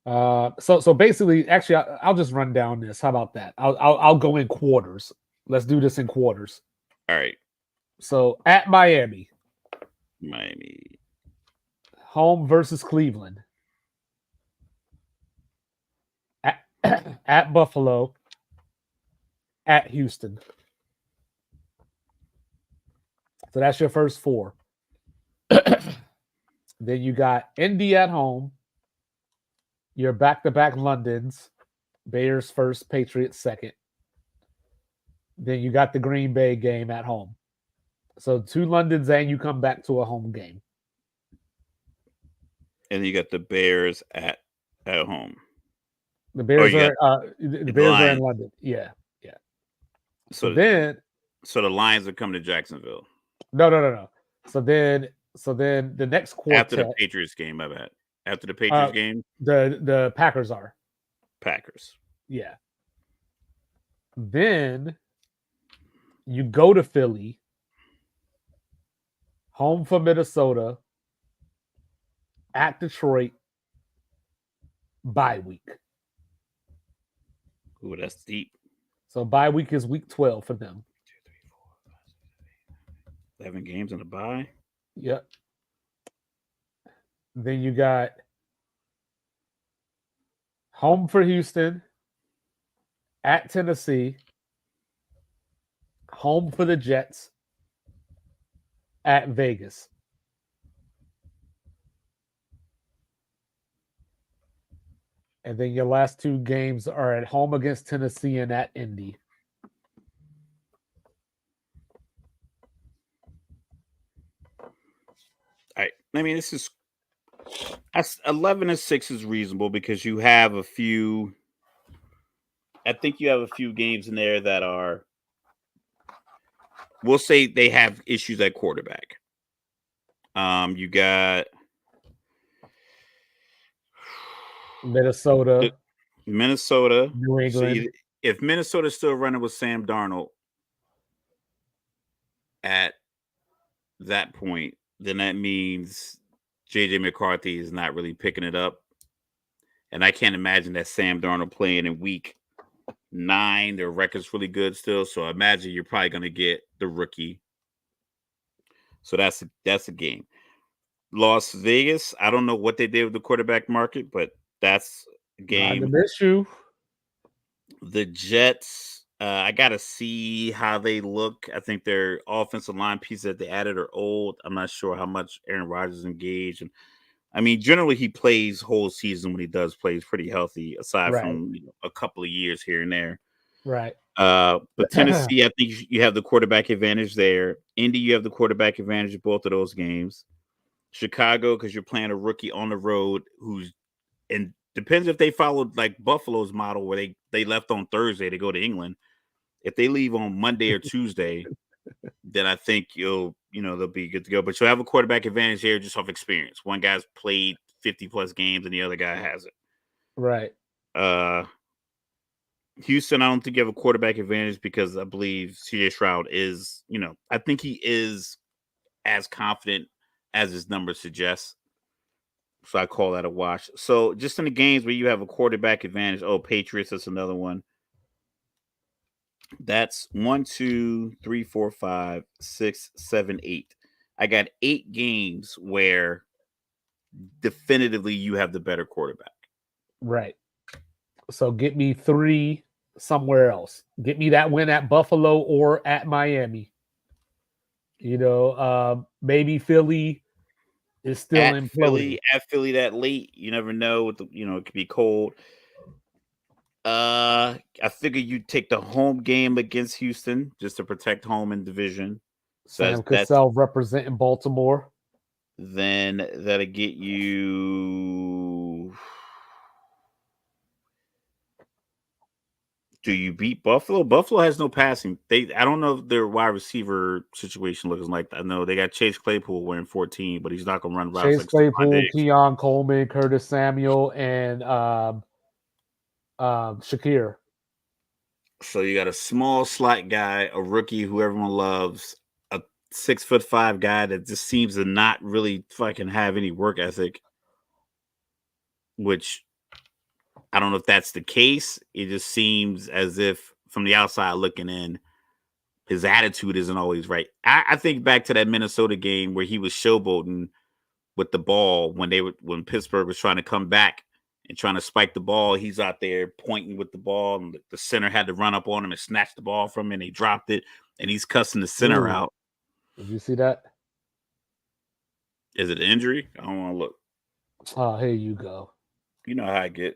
So basically, actually, I'll just run down this. How about that? I'll go in quarters. Let's do this in quarters. All right. So at Miami. Home versus Cleveland. At Buffalo. At Houston. So that's your first 4. Then you got Indy at home. Your back-to-back Londons. Bears first, Patriots second. Then you got the Green Bay game at home. So 2 Londons and you come back to a home game. And you got the Bears at home. The Bears are in London. Yeah. So the Lions are coming to Jacksonville. No. So then the next quarter after the Patriots game, my bad. After the Patriots game, the Packers are. Packers. Yeah. Then you go to Philly, home for Minnesota, at Detroit, bye week. Ooh, that's deep. So bye week is week 12 for them. 2, 3, 4, 5, 6, 7, 8, 11 games in a bye. Yep. Then you got Home for Houston, at Tennessee, home for the Jets, at Vegas. And then your last two games are at home against Tennessee and at Indy. I mean, this is 11-6 is reasonable because you have a few. I think you have a few games in there that are. We'll say they have issues at quarterback. You got Minnesota, Minnesota. New England. If Minnesota's still running with Sam Darnold at that point, then that means JJ McCarthy is not really picking it up. And I can't imagine that Sam Darnold playing in week 9. Their record's really good still. So I imagine you're probably going to get the rookie. So that's a game. Las Vegas, I don't know what they did with the quarterback market, but that's a game. Not an issue. The Jets, I got to see how they look. I think their offensive line pieces that they added are old. I'm not sure how much Aaron Rodgers is engaged. And I mean, generally he plays whole season when he does play. He's pretty healthy, aside from a couple of years here and there. Right. But Tennessee, I think you have the quarterback advantage there. Indy, you have the quarterback advantage of both of those games. Chicago, because you're playing a rookie on the road who's, and depends if they followed like Buffalo's model where they left on Thursday to go to England. If they leave on Monday or Tuesday, then I think they'll be good to go. But you'll have a quarterback advantage here just off experience. One guy's played 50 plus games and the other guy hasn't. Right. Houston, I don't think you have a quarterback advantage because I believe CJ Stroud is, I think he is as confident as his numbers suggest. So I call that a wash. So just in the games where you have a quarterback advantage, Patriots, that's another one. That's 1, 2, 3, 4, 5, 6, 7, 8. I got 8 games where definitively you have the better quarterback. Right. So get me 3 somewhere else. Get me that win at Buffalo or at Miami. Maybe Philly is still imploding. At Philly that late. You never know. It could be cold. I figure you take the home game against Houston just to protect home in division. Sam Cassell representing Baltimore. Then that'll get you. Do you beat Buffalo? Buffalo has no passing. I don't know if their wide receiver situation looks like that. I know they got Chase Claypool wearing 14, but he's not going to run routes. Chase Claypool, Keon Coleman, Curtis Samuel, and Shakir. So you got a small slot guy, a rookie who everyone loves, a 6'5" guy that just seems to not really fucking have any work ethic, which I don't know if that's the case. It just seems as if from the outside looking in, his attitude isn't always right. I think back to that Minnesota game where he was showboating with the ball when Pittsburgh was trying to come back and trying to spike the ball. He's out there pointing with the ball, and the center had to run up on him and snatch the ball from him, and they dropped it, and he's cussing the center out. Did you see that? Is it an injury? I don't want to look. Oh, here you go. You know how I get.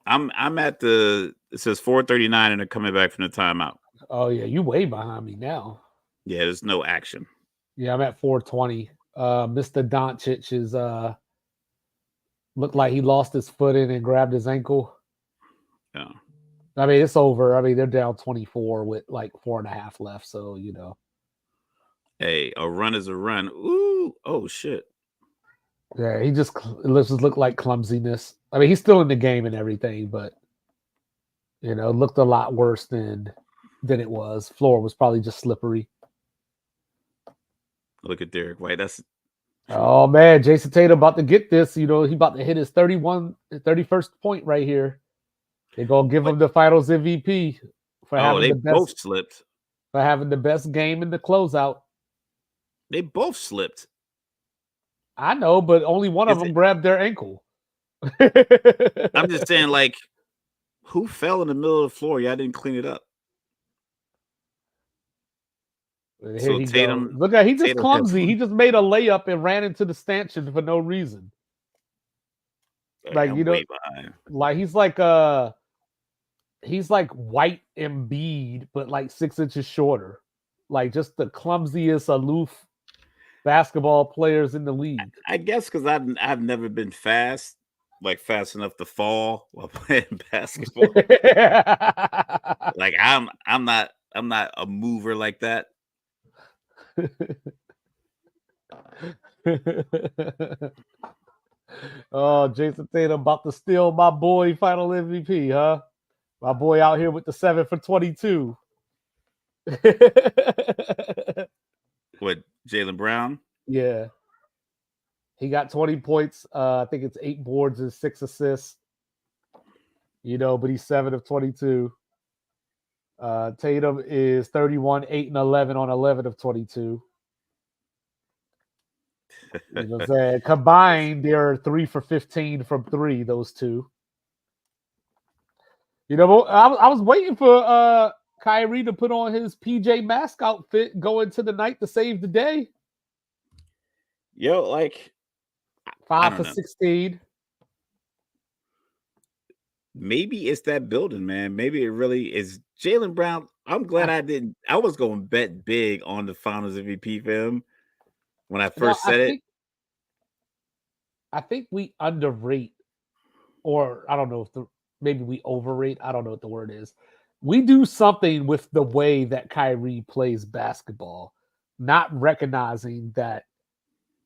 I'm at it says 4:39 and they're coming back from the timeout. Oh yeah, you way behind me now. Yeah, there's no action. Yeah, I'm at 4:20. Mr. Doncic is looked like he lost his footing and grabbed his ankle. Yeah. I mean, it's over. I mean, they're down 24 with like 4.5 left. So, Hey, a run is a run. Ooh, oh shit. Yeah, he just looked like clumsiness. I mean, he's still in the game and everything, but it looked a lot worse than it was. Floor was probably just slippery. Look at Derek White. Oh man, Jason Tatum about to get this. He about to hit his 31st point right here. They're gonna give him the Finals MVP for having both slipped. For having the best game in the closeout. They both slipped. I know, but only one of them grabbed their ankle. I'm just saying, like, who fell in the middle of the floor? Y'all didn't clean it up. Here So he go. Tatum, Look at he just Tatum had clumsy. 20. He just made a layup and ran into the stanchion for no reason. Like I'm way behind. like he's like white Embiid, but like 6 inches shorter. Like just the clumsiest, aloof basketball players in the league. I guess because I've never been fast, like fast enough to fall while playing basketball. Like I'm not a mover like that. Oh, Jason Tatum about to steal my boy final MVP, huh? My boy out here with the 7 for 22. What, Jaylen Brown? Yeah. He got 20 points. I think it's 8 boards and 6 assists. But he's 7 of 22. Tatum is 31, 8 and 11 on 11 of 22. You know what I'm saying? Combined, they're 3 for 15 from 3, those two. I was waiting for Kyrie to put on his PJ Mask outfit going to the night to save the day. Yo, like, I 5 don't for know. 16. Maybe it's that building, man. Maybe it really is Jaylen Brown. I'm glad I didn't. I was going to bet big on the Finals MVP for him when I No, first said it. I think we underrate, or I don't know if maybe we overrate. I don't know what the word is. We do something with the way that Kyrie plays basketball, not recognizing that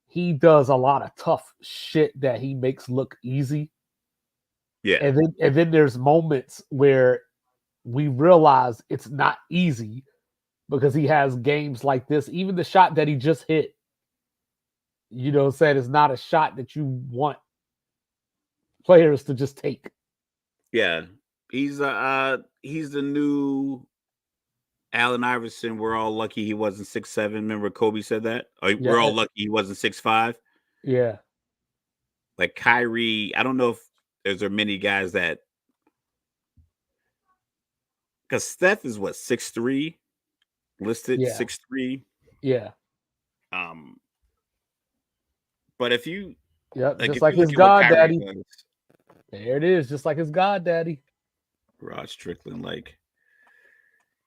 he does a lot of tough shit that he makes look easy. Yeah. And then there's moments where we realize it's not easy because he has games like this. Even the shot that he just hit, said it's not a shot that you want players to just take. Yeah. He's the new Allen Iverson. We're all lucky he wasn't 6'7". Remember Kobe said that? We're all lucky he wasn't 6'5". Yeah. Like Kyrie, I don't know if there many guys that, because Steph is what, 6'3", listed 6'3". Yeah. But if you just if like you look his at what Kyrie goddaddy. does, There it is, just like his goddaddy. Rod Strickland, like,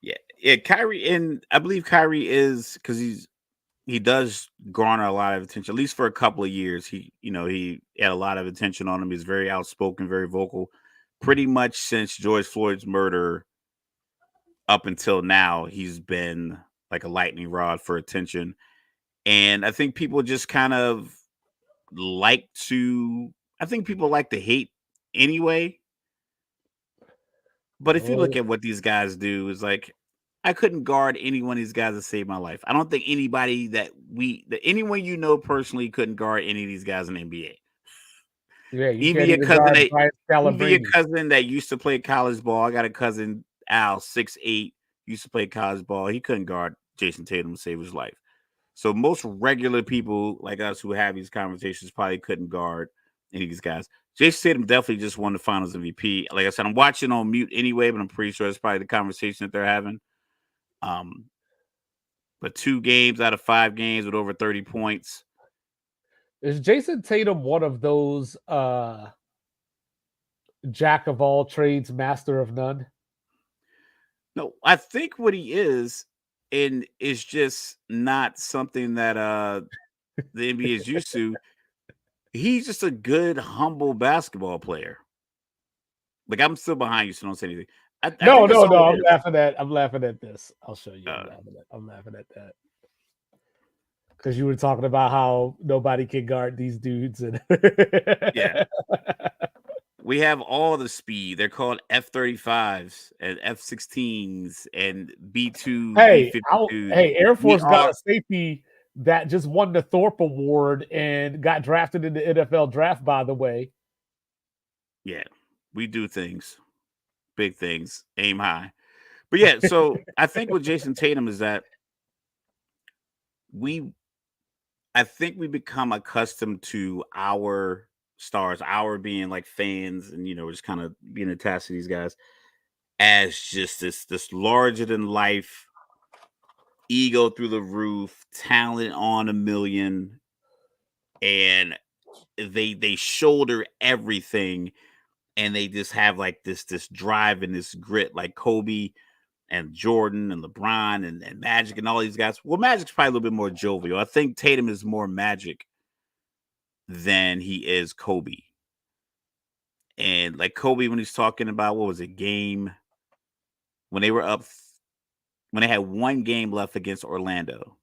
yeah, Kyrie, and I believe Kyrie is, because he does garner a lot of attention, at least for a couple of years. He had a lot of attention on him. He's very outspoken, very vocal. Pretty much since George Floyd's murder up until now, he's been like a lightning rod for attention. And I think people just kind of I think people like to hate anyway. But if you look at what these guys do, is like, I couldn't guard any one of these guys to save my life. I don't think anybody that anyone personally couldn't guard any of these guys in the NBA. Yeah, you can't even guard Bryce Even your Calabrini. cousin that used to play college ball. I got a cousin, Al, 6'8", used to play college ball. He couldn't guard Jason Tatum to save his life. So most regular people like us who have these conversations probably couldn't guard any of these guys. Jason Tatum definitely just won the Finals MVP. Like I said, I'm watching on mute anyway, but I'm pretty sure it's probably the conversation that they're having. But 2 games out of 5 games with over 30 points. Is Jason Tatum one of those jack of all trades, master of none? No, I think what he is, and it's just not something that the NBA is used to. He's just a good, humble basketball player. Like, I'm still behind you, so don't say anything. I think No. that's all it is. I'm laughing at this. I'll show you. I'm laughing at that. Because you were talking about how nobody can guard these dudes. And Yeah. We have all the speed. They're called F-35s and F-16s and B-2, B-52s. Air Force got a safety that just won the Thorpe Award and got drafted in the NFL draft, by the way. Yeah, we do things. Big things. Aim high. But yeah, so I think with Jason Tatum is that I think we become accustomed to our stars, our being like fans, and just kind of being attached to these guys, as just this larger than life, ego through the roof, talent on a million, and they shoulder everything, and they just have like this drive and this grit, like Kobe and Jordan and LeBron and Magic and all these guys. Well, Magic's probably a little bit more jovial. I think Tatum is more Magic than he is Kobe. And like Kobe, when he's talking about, what was it, game when they were up, when they had one game left against Orlando.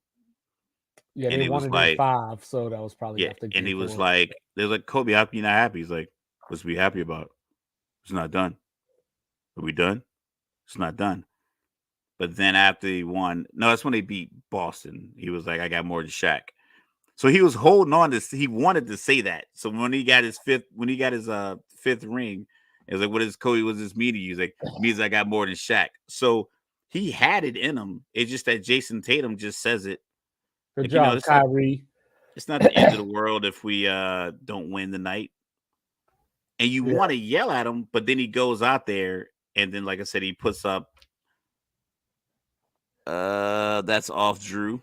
Yeah, And they it was wanted in like, 5, so that was probably yeah, after and game he was 4. like, they're like, Kobe, how can you not happy? He's like, what's to be happy about? It's not done. Are we done? It's not done. But then after he won, no, that's when they beat Boston. He was like, I got more than Shaq. So he was holding on to, he wanted to say that. So when he got his fifth ring, it was like, what is Kobe? Was this mean to you? He's like, it means I got more than Shaq. So he had it in him. It's just that Jason Tatum just says it. Good Like, job, Kyrie. It's not the end of the world if we don't win the night. And you want to yell at him, but then he goes out there, and then, like I said, he puts up. That's off Drew.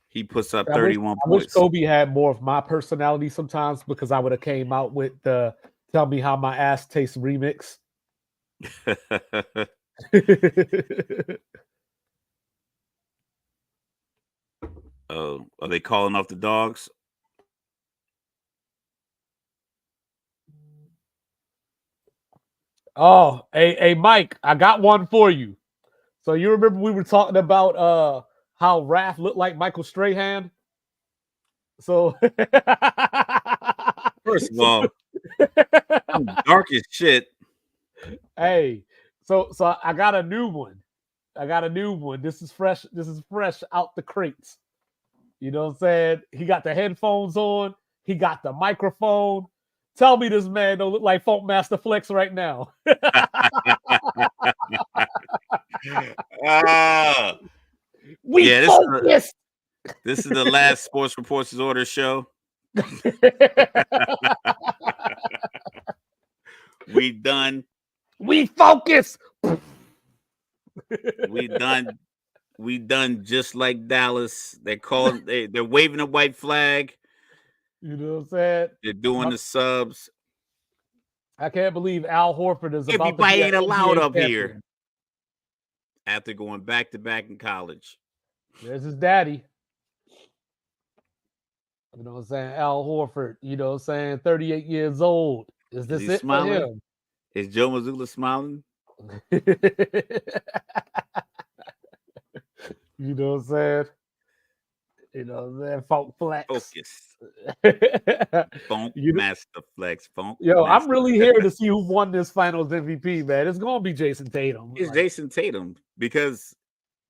He puts up 31 I points. wish Kobe had more of my personality sometimes, because I would have came out with the "Tell Me How My Ass Tastes" remix. Oh, are they calling off the dogs? Oh, hey, Mike, I got one for you. So you remember we were talking about how Raph looked like Michael Strahan? So First of all, I'm dark as shit. Hey, so I got a new one. This is fresh out the crates. You know what I'm saying? He got the headphones on. He got the microphone. Tell me this man don't look like Funk Master Flex right now. Focused. This is the last Sports Reports Order show. We done. We focus. We done just like Dallas. They're waving a white flag. You know what I'm saying? They're doing the subs. I can't believe Al Horford is about Everybody to be ain't allowed up champion. here. After going back to back in college. There's his daddy. You know what I'm saying? Al Horford, 38 years old. Is this it smiling? for him? Is Joe Mazzulla smiling? You know what I'm saying? Funk Flex. Focus. Funk Master Flex. Funk. I'm really here to see who won this Finals MVP, man. It's gonna be Jason Tatum. It's Jason Tatum, because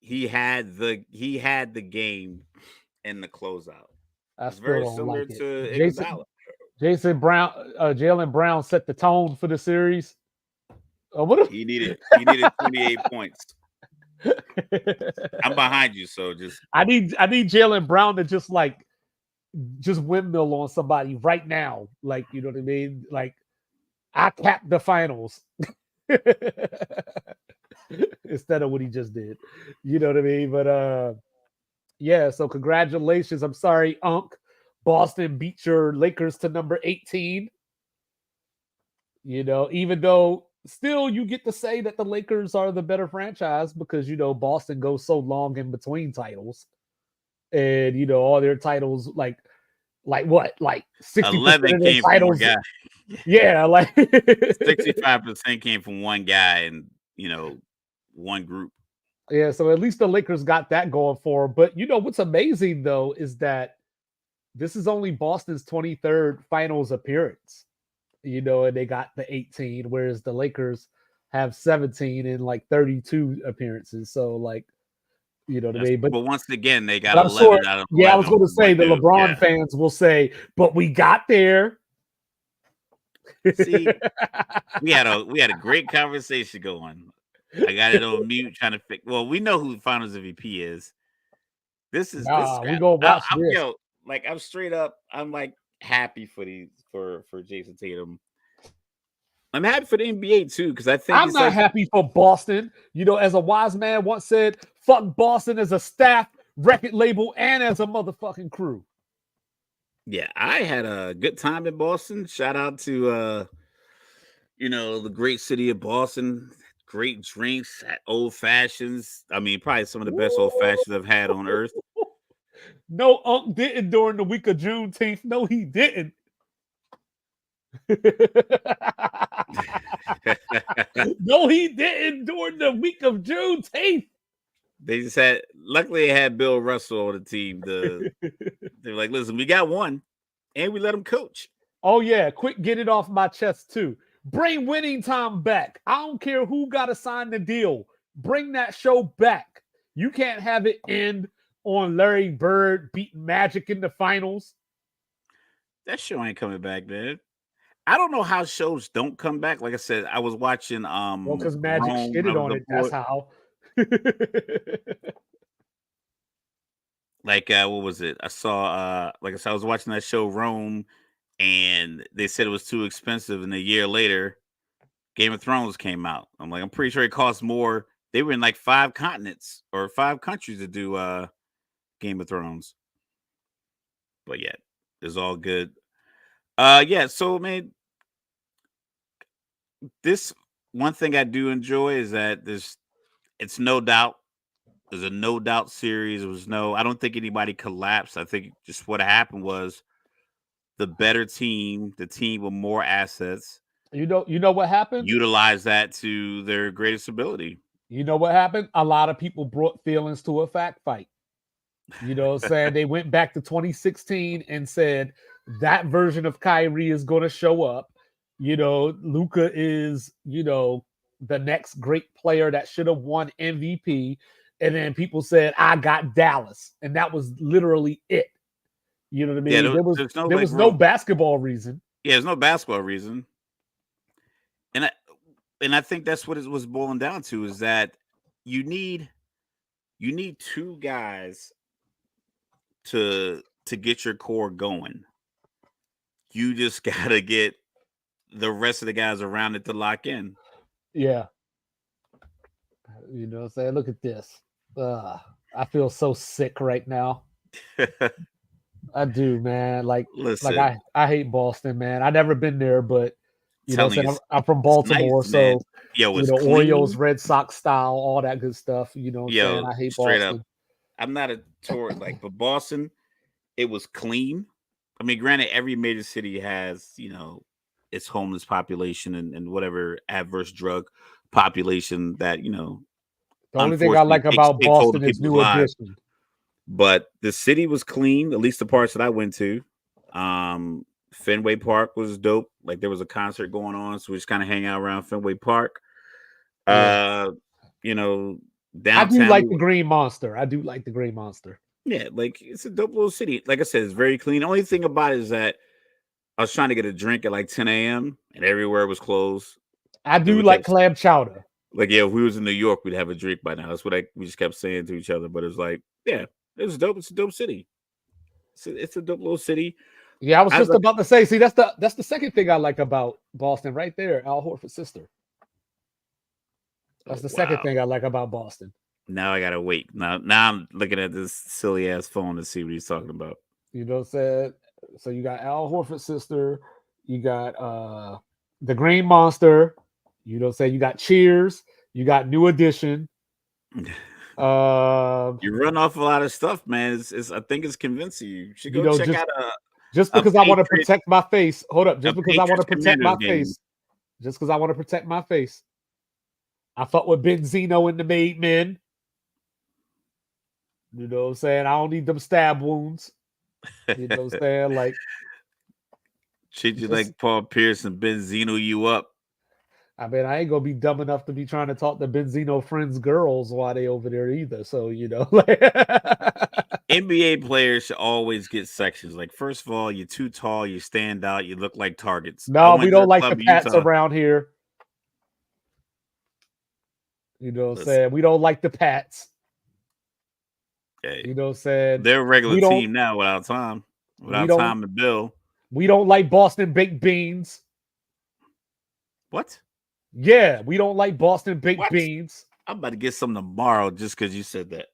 he had the game in the closeout. It's very similar to Jaylen Brown set the tone for the series. He needed 28 points. I'm behind you, so I need Jaylen Brown to just windmill on somebody right now. Like, you know what I mean? Like, I capped the finals instead of what he just did. You know what I mean? But yeah, so congratulations. I'm sorry, Unc. Boston beat your Lakers to number 18. Even though still you get to say that the Lakers are the better franchise, because Boston goes so long in between titles, and all their titles like what, like 60% of their titles. Yeah, like 65% came from one guy and one group. Yeah, so at least the Lakers got that going for them. But what's amazing though is that this is only Boston's 23rd finals appearance. And they got the 18, whereas the Lakers have 17 in like 32 appearances. So like, you know what I mean? But once again, they got 11 out of 11. Yeah, I was going to say the LeBron fans will say, but we got there. See, we had a great conversation going. I got it on mute trying to fix. Well, we know who the Finals MVP is. This is we gonna watch this. I'm straight up. I'm like, happy for Jason Tatum. I'm happy for the NBA too, because I think I'm it's not like, happy for Boston. As a wise man once said, fuck Boston as a staff, record label, and as a motherfucking crew. yeah, I had a good time in Boston. Shout out to the great city of Boston. Great drinks at old fashions. I mean, probably some of the best old fashions I've had on earth. No, Unc didn't during the week of Juneteenth. No, he didn't. No, he didn't during the week of Juneteenth. They just had, luckily, they had Bill Russell on the team. They're like, listen, we got one, and we let him coach. Oh, yeah. Quick, get it off my chest, too. Bring Winning Time back. I don't care who got to sign the deal. Bring that show back. You can't have it end on Larry Bird beating Magic in the finals. That show ain't coming back, man. I don't know how shows don't come back. Like I said, I was watching Well, because Magic Rome when I shitted was on up it. for That's it. how. Like what was it? I saw like I said, I was watching that show Rome, and they said it was too expensive, and a year later, Game of Thrones came out. I'm like, I'm pretty sure it cost more. They were in like 5 continents or 5 countries to do Game of Thrones. But yeah, it's all good. Yeah, so man, this one thing I do enjoy is that it's no doubt. There's a no doubt series. It was I don't think anybody collapsed. I think just what happened was the better team, the team with more assets, You know what happened? utilize that to their greatest ability. You know what happened? A lot of people brought feelings to a fact fight. Saying they went back to 2016 and said that version of Kyrie is going to show up. Luca is, the next great player that should have won MVP. And then people said, I got Dallas. And that was literally it. You know what I Yeah, mean? there's no There like was no real. basketball reason. Yeah, there's no basketball reason, and I think that's what it was boiling down to is that you need 2 guys to get your core going. You just gotta get the rest of the guys around it to lock in. Yeah. Saying, look at this. I feel so sick right now. I do, man. Like Listen, I hate Boston, man. I never been there, but telling you, saying I'm from it's nice, Baltimore, man. so Yo, it's Orioles, clean. Red Sox style, all that good stuff. Saying Yo, I hate straight up. Boston. I'm not a tour but Boston, it was clean. I mean, granted, every major city has, its homeless population and whatever adverse drug population that, The only thing I unfortunately like about takes hold of Boston is people's New lives. Edition. But the city was clean, at least the parts that I went to. Fenway Park was dope. Like there was a concert going on, so we just kind of hang out around Fenway Park. Yeah. I do Downtown. like the Green Monster. I do like the Green Monster. Yeah, like it's a dope little city. Like I said, it's very clean. The only thing about it is that I was trying to get a drink at like 10 a.m. and everywhere was closed. I And do we like kept clam chowder. like, yeah, if we was in New York, we'd have a drink by now. That's what we just kept saying to each other. But it was like, yeah, it was dope. It's a dope city. It's a dope little city. Yeah, I was I just like, about to say. See, that's the second thing I like about Boston, right there. Al Horford's sister. That's oh the second wow. thing I like about Boston. Now I gotta wait. Now I'm looking at this silly ass phone to see what he's talking about. Said so you got Al Horford's sister, you got the Green Monster, say you got Cheers, you got New Edition. You run off a lot of stuff, man. I think it's convincing you. You should go check out just a because I want to Patriot protect my face. Hold up, a just because I want Patriots to protect Commanders my game. face. Just because I want to protect my face. I fuck with Benzino and the Made Men. You know what I'm saying? I don't need them stab wounds. You know what I'm saying? Like treat you like Paul Pierce and Benzino you up. I mean, I ain't gonna be dumb enough to be trying to talk to Benzino friends' girls while they over there either. So like NBA players should always get sections. Like, first of all, you're too tall, you stand out, you look like targets. No, we don't like the Pats Utah. around here. You know what I'm saying? We don't like the Pats. Hey, you know what I'm saying? They're a regular team now without Tom and Bill. We don't like Boston baked beans. What? Yeah, we don't like Boston baked What? beans. I'm about to get some tomorrow just because you said that.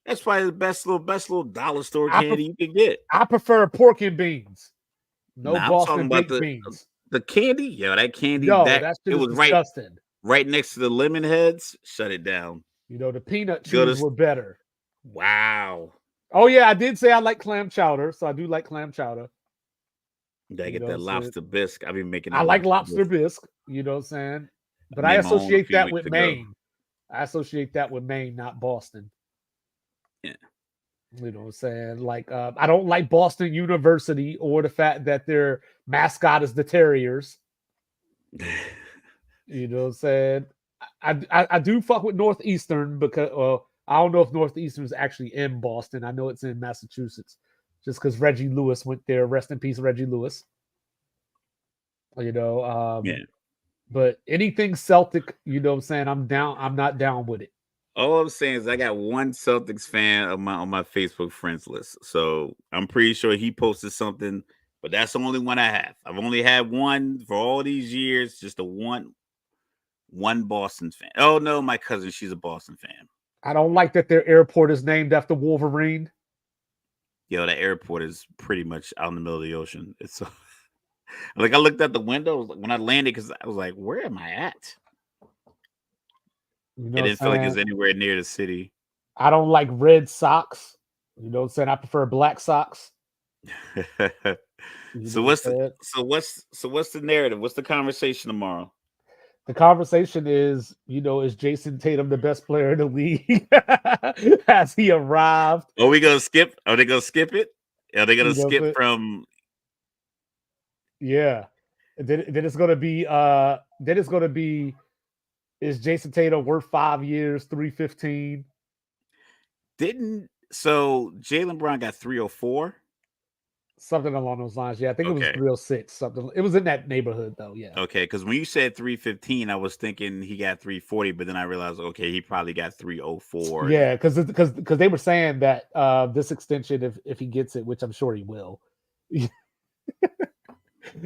That's probably the best little dollar store candy you can get. I prefer pork and beans. No Nah, I'm talking Boston about baked beans. the candy. Yeah, that candy No, that that it shit is was disgusting. right next to the lemon heads. Shut it down. The peanut Go chews to were better. wow. Oh yeah, I did say I like clam chowder, so I do like clam chowder. Gotta get that lobster bisque. I've been making I that like lobster lobster bisque. bisque, you know what I'm saying? I But I made my own a associate few that weeks with ago. Maine. I associate that with Maine, not Boston. Yeah. You know what I'm saying? Like, I don't like Boston University or the fact that their mascot is the Terriers. You know what I'm saying? I do fuck with Northeastern because, well, I don't know if Northeastern is actually in Boston. I know it's in Massachusetts just because Reggie Lewis went there. Rest in peace, Reggie Lewis. Yeah. But anything Celtic, you know what I'm saying? I'm down. I'm not down with it. All I'm saying is I got one Celtics fan on my Facebook friends list. So I'm pretty sure he posted something, but that's the only one I have. I've only had one for all these years, just a one Boston fan. Oh no, my cousin, she's a Boston fan. I don't like that their airport is named after Wolverine. Yo, that airport is pretty much out in the middle of the ocean. It's so like I looked out the window when I landed because I was like, where am I at? You It know what I'm didn't feel like saying? it's anywhere near the city. I don't like red socks. You know what I'm saying? I prefer black socks. You so know what's what I'm the saying? what's the narrative? What's the conversation tomorrow? The conversation is Jason Tatum the best player in the league? Has he arrived? Are we gonna skip? Are they gonna skip it? Are they gonna You know what I'm skip saying? from? Yeah. Then it's gonna be is Jason Tatum worth 5 years, 315? Didn't so Jalen Brown got 304? Something along those lines. Yeah, I think it was Okay, 306, something. It was in that neighborhood though. Yeah. okay. Because when you said 315, I was thinking he got 340, but then I realized okay, he probably got 304. Yeah, because they were saying that this extension, if he gets it, which I'm sure he will,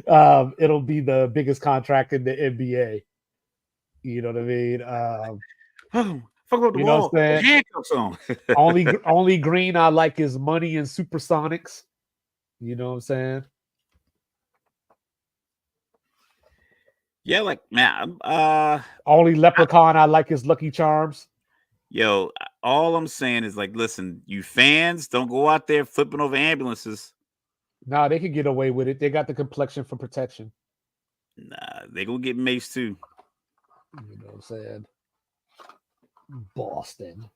it'll be the biggest contract in the NBA. You know what I mean? Oh, fuck up the You know what wall. I'm saying? Handcuffs on. Only green I like is money and supersonics. You know what I'm saying? Yeah, like man, Only leprechaun I like is Lucky Charms. yo, all I'm saying is like, listen, you fans, don't go out there flipping over ambulances. Nah, they can get away with it. They got the complexion for protection. Nah, they gonna get maced too. You know what I'm saying? Boston.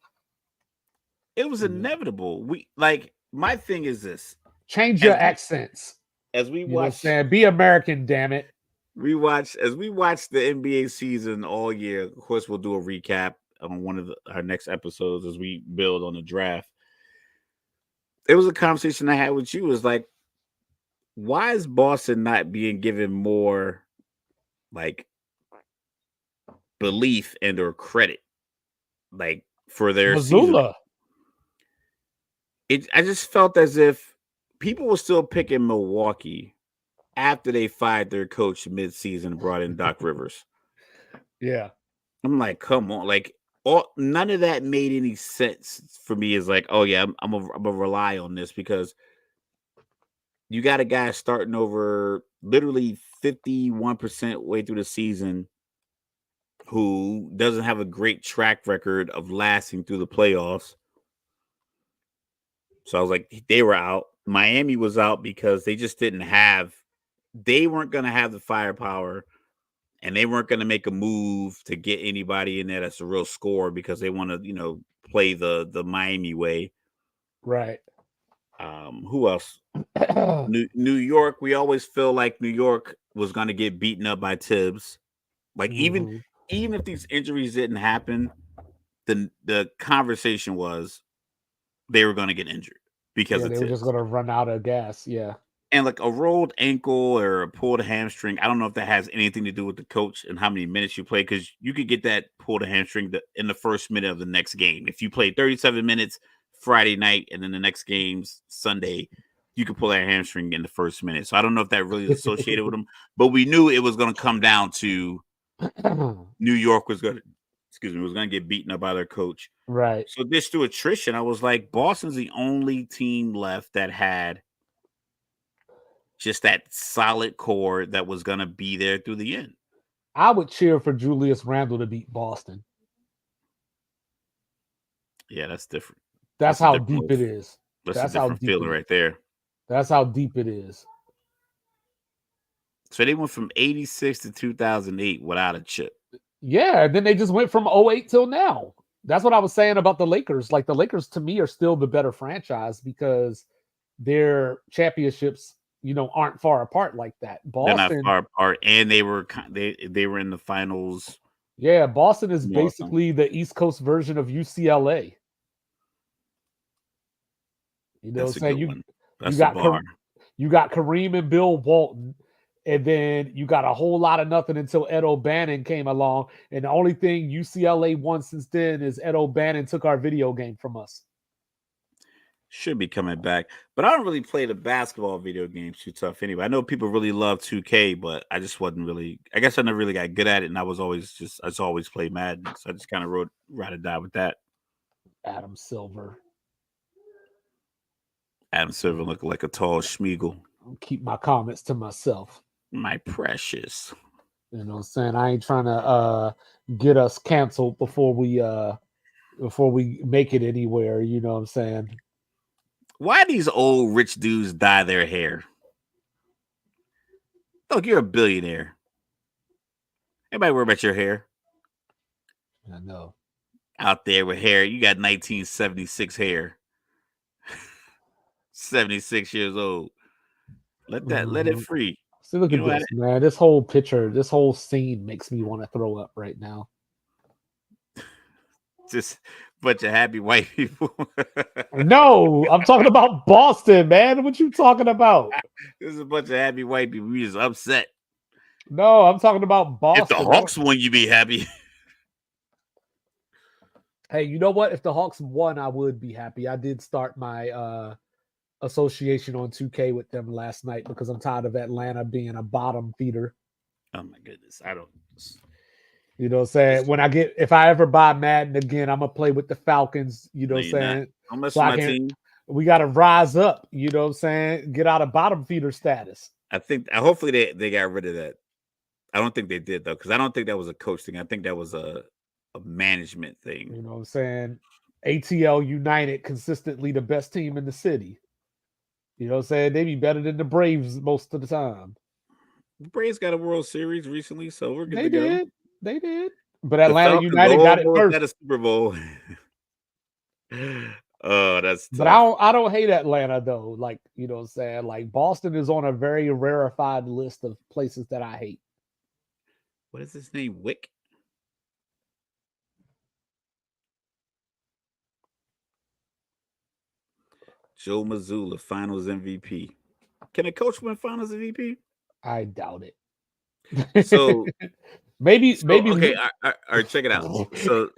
It was inevitable. We like my thing is this. Change your accents. As we You know what I'm watch saying? Be American, damn it. we watch the NBA season all year. Of course, we'll do a recap on one of our next episodes as we build on the draft. It was a conversation I had with you. It was like, why is Boston not being given more like belief and or credit like for their season? Missoula. I just felt as if people were still picking Milwaukee after they fired their coach midseason and brought in Doc Rivers. Yeah. I'm like, come on, like none of that made any sense for me. Is like, oh yeah, I'm gonna rely on this because you got a guy starting over literally 51% way through the season who doesn't have a great track record of lasting through the playoffs. So I was like, they were out. Miami was out because they just they weren't going to have the firepower and they weren't going to make a move to get anybody in there that's a real scorer because they want to, play the Miami way. Right. Who else? New York. We always feel like New York was going to get beaten up by Tibbs. Like even if these injuries didn't happen, the conversation was they were going to get injured because of they Tibbs. were just going to run out of gas. Yeah. And like a rolled ankle or a pulled hamstring, I don't know if that has anything to do with the coach and how many minutes you play, because you could get that pulled hamstring in the first minute of the next game. If you play 37 minutes Friday night and then the next game's Sunday, you could pull that hamstring in the first minute. So I don't know if that really is associated with him, but we knew it was going to come down to New York was going to get beaten up by their coach. Right. So this through attrition, I was like, Boston's the only team left that had just that solid core that was going to be there through the end. I would cheer for Julius Randle to beat Boston. Yeah, that's different. That's how deep it is. That's a different feeling right there. That's how deep it is. So they went from 86 to 2008 without a chip. Yeah, then they just went from 08 till now. That's what I was saying about the Lakers. Like, the Lakers, to me, are still the better franchise because their championships, aren't far apart like that. Boston, they're not far apart, and they were in the finals. Yeah, Boston is basically the East Coast version of UCLA. That's a good one. That's you got Kareem and Bill Walton, and then you got a whole lot of nothing until Ed O'Bannon came along. And the only thing UCLA won since then is Ed O'Bannon took our video game from us. Should be coming back, but I don't really play the basketball video games too tough anyway. I know people really love 2K, but I just wasn't really. I guess I never really got good at it, and I just always played Madden, so I just kind of ride or die with that. Adam Silver looking like a tall Schmeagle. I'll keep my comments to myself. My precious. You know what I'm saying? I ain't trying to get us canceled before we make it anywhere. You know what I'm saying? Why these old rich dudes dye their hair? Look, you're a billionaire. Anybody worry about your hair? I know. Out there with hair, you got 1976 hair. 76 years old. Let it free. See, look at this, man. This whole picture, this whole scene makes me want to throw up right now. Just a bunch of happy white people. No, I'm talking about Boston, man. What you talking about? This is a bunch of happy white people. We just upset. No, I'm talking about Boston. If the Hawks won, you'd be happy. Hey, you know what? If the Hawks won, I would be happy. I did start my association on 2K with them last night because I'm tired of Atlanta being a bottom feeder. Oh my goodness. I don't. You know what I'm saying? If I ever buy Madden again, I'm gonna play with the Falcons. You know what I'm saying? I'm messing with my team. We gotta rise up. You know what I'm saying? Get out of bottom feeder status. Hopefully they got rid of that. I don't think they did though, because I don't think that was a coach thing. I think that was a management thing. You know what I'm saying? ATL United, consistently the best team in the city. You know what I'm saying? They be better than the Braves most of the time. The Braves got a World Series recently, so we're good to go. They did. But Atlanta United got it first. At a Super Bowl. Oh, that's tough. But I don't hate Atlanta though. Like, you know what I'm saying? Like, Boston is on a very rarefied list of places that I hate. What is his name? Wick? Joe Mazzulla, Finals MVP. Can a coach win Finals MVP? I doubt it. So maybe. Okay, all right, check it out. So,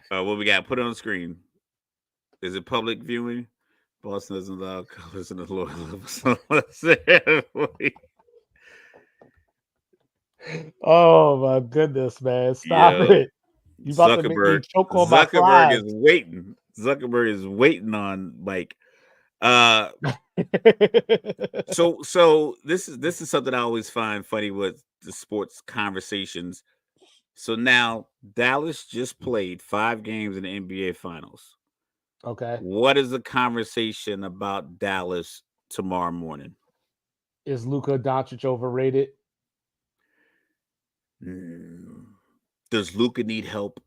what we got? Put it on the screen. Is it public viewing? Boston doesn't allow colors in the lower level. Oh my goodness, man! Stop it! You about to make me choke on my fries. Zuckerberg is waiting on Mike. So this is something I always find funny with the sports conversations. So now Dallas just played 5 games in the NBA Finals. Okay. What is the conversation about Dallas tomorrow morning? Is Luka Doncic overrated? Does Luka need help?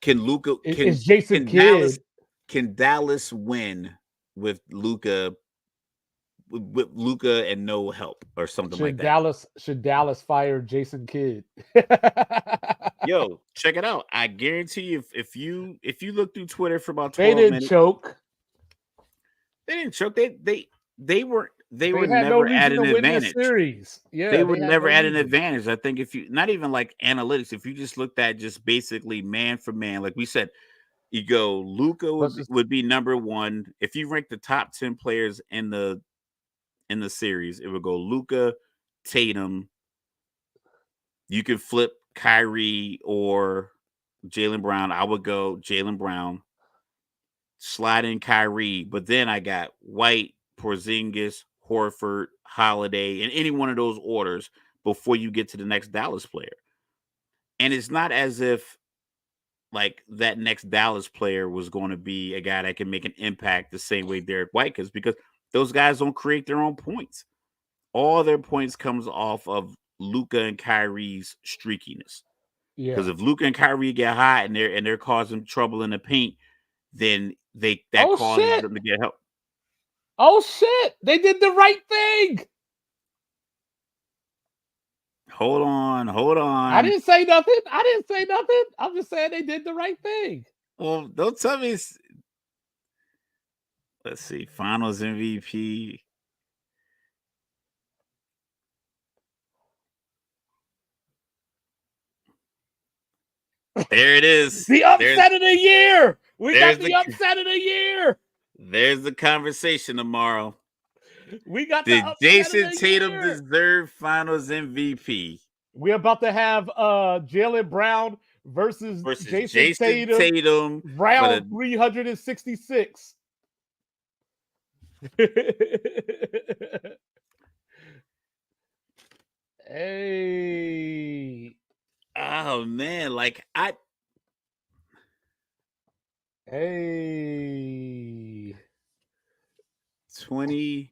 Can Luka? Is Jason Kidd? Can Dallas win with Luka? With Luka and no help or something like that? Should Dallas fire Jason Kidd? Yo, check it out. I guarantee you, if you look through Twitter for about 12 minutes, they didn't choke. They were never at an advantage. Yeah, they were never at an advantage. I think if you not even like analytics, if you just looked at just basically man for man, like we said, You go Luka Versus would be number one. If you rank the top 10 players in the series, it would go Luka, Tatum. You can flip Kyrie or Jaylen Brown. I would go Jaylen Brown, slide in Kyrie, but then I got White, Porzingis, Horford, Holiday, in any one of those orders before you get to the next Dallas player. And it's not as if like that next Dallas player was going to be a guy that can make an impact the same way Derek White is, because those guys don't create their own points. All their points comes off of Luka and Kyrie's streakiness. Because yeah. if Luka and Kyrie get hot and they're causing trouble in the paint, then that Oh causes shit! them to get help. Oh shit! They did the right thing. Hold on. I didn't say nothing. I'm just saying they did the right thing. Well, don't tell me. Let's see. Finals MVP. There it is. The upset of the year. We got the upset of the year. There's the conversation tomorrow. We got Did the upset Jason of the Tatum year. deserve Finals MVP? We're about to have Jaylen Brown versus Jason Tatum round 366. Hey. Oh man, like Hey. 20.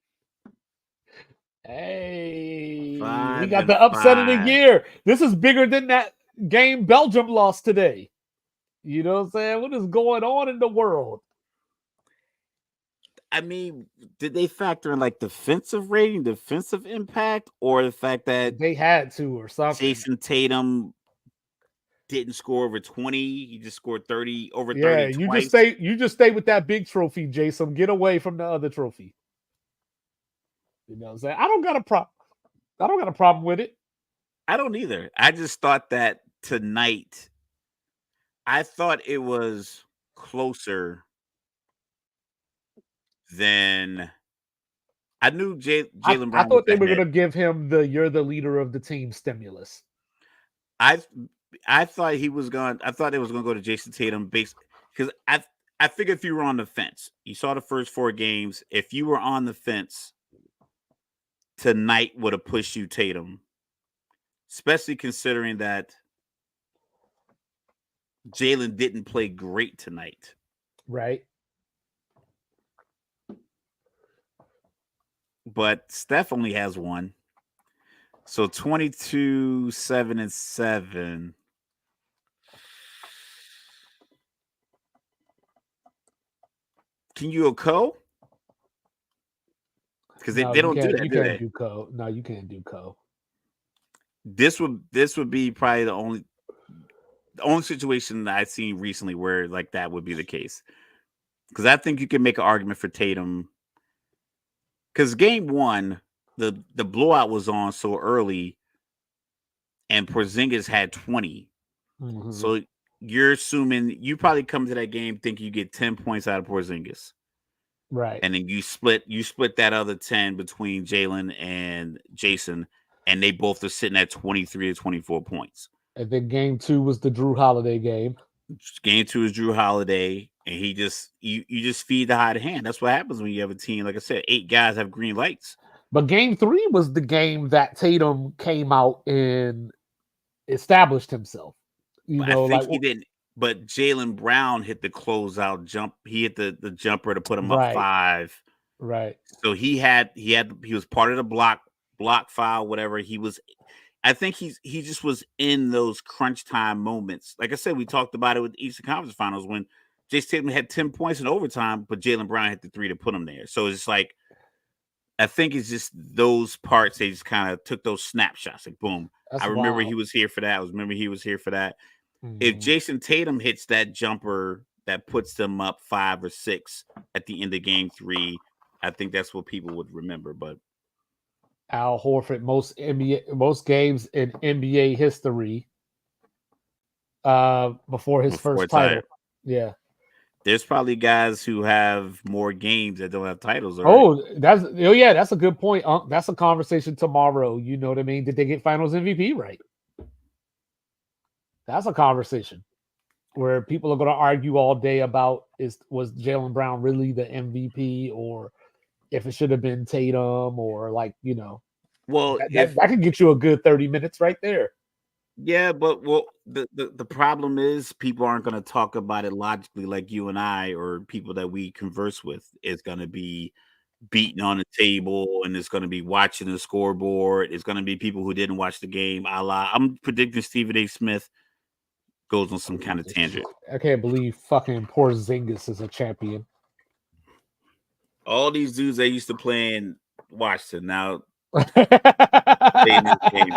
Hey. We got the upset of the year. This is bigger than that game Belgium lost today. You know what I'm saying? What is going on in the world? I mean, did they factor in like defensive rating, defensive impact, or the fact that they had to or something? Jason Tatum didn't score over 20. He just scored 30 over 30 Yeah, twice. You just stay with that big trophy, Jason. Get away from the other trophy. You know what I'm saying? I don't got a problem with it. I don't either. I just thought that tonight, I thought it was closer than I knew Jaylen Brown. I thought they were going to give him the "you're the leader of the team" stimulus. I thought he was going. I thought it was going to go to Jason Tatum, based because I figured if you were on the fence, you saw the first 4 games. If you were on the fence, tonight would have pushed you Tatum, especially considering that Jaylen didn't play great tonight. Right. But Steph only has 1. So 22, 7, and 7. Can you go co? Because they don't do that. You can't do co. No, you can't do co. This would be probably the only situation that I've seen recently where like that would be the case. Because I think you can make an argument for Tatum. Because game 1, the blowout was on so early, and Porzingis had 20. Mm-hmm. So you're assuming you probably come to that game thinking you get 10 points out of Porzingis. Right. And then you split that other 10 between Jaylen and Jason, and they both are sitting at 23 to 24 points. And then game 2 was the Drew Holiday game. Game 2 is Drew Holiday, and he just you just feed the hot hand. That's what happens when you have a team. Like I said, 8 guys have green lights. But game 3 was the game that Tatum came out and established himself. You know, I think he didn't. But Jaylen Brown hit the closeout jump. He hit the jumper to put him up 5. Right. So he was part of the block foul, whatever. He was. I think he just was in those crunch time moments. Like I said, we talked about it with the Eastern Conference Finals when Jason Tatum had 10 points in overtime, but Jaylen Brown hit the 3 to put him there. So it's like, I think it's just those parts. They just kind of took those snapshots. Like, boom. I remember he was here for that. He was here for that. Mm-hmm. If Jason Tatum hits that jumper that puts them up 5 or 6 at the end of game 3, I think that's what people would remember. But Al Horford, most games in NBA history before his first title. Yeah. There's probably guys who have more games that don't have titles already. That's a good point. That's a conversation tomorrow. You know what I mean? Did they get Finals MVP right? That's a conversation where people are going to argue all day about was Jaylen Brown really the MVP, or if it should have been Tatum, or Well, that could get you a good 30 minutes right there. Yeah, but the problem is people aren't going to talk about it logically like you and I or people that we converse with. It's going to be beating on the table and it's going to be watching the scoreboard. It's going to be people who didn't watch the game. I'm predicting Stephen A. Smith goes on some kind of tangent. I can't believe fucking Porzingis is a champion. All these dudes they used to play in Washington now playing this game.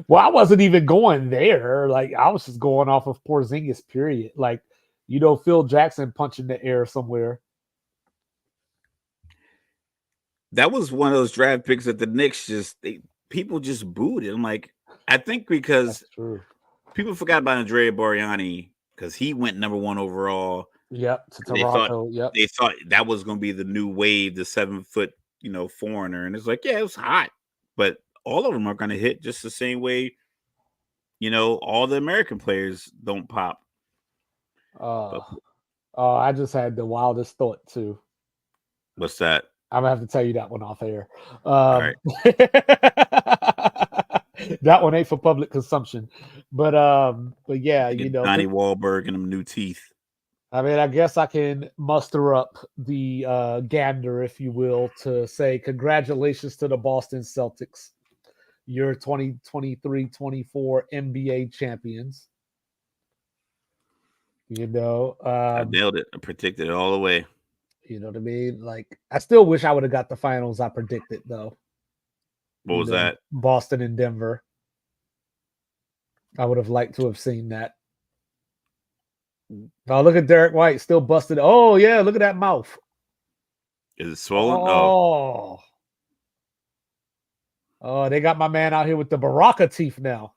Well, I wasn't even going there. Like, I was just going off of Porzingis, period. Like, Phil Jackson punching the air somewhere. That was one of those draft picks that the Knicks people just booed it. I'm like, I think because people forgot about Andrea Bargnani because he went number 1 overall. Yep, to Toronto. They thought that was going to be the new wave, the 7-foot, foreigner. And it's like, yeah, it was hot, but all of them are going to hit just the same way. All the American players don't pop. I just had the wildest thought too. What's that? I'm gonna have to tell you that one off air. All right. That one ain't for public consumption, but yeah, Donnie Wahlberg and them new teeth. I mean, I guess I can muster up the gander, if you will, to say congratulations to the Boston Celtics. You're 2023-24 NBA champions. I nailed it. I predicted it all the way. You know what I mean? Like, I still wish I would have got the finals I predicted, though. What was that? Boston and Denver. I would have liked to have seen that. Oh, look at Derek White still busted. Oh, yeah, look at that mouth. Is it swollen? Oh. Oh, they got my man out here with the Baraka teeth now.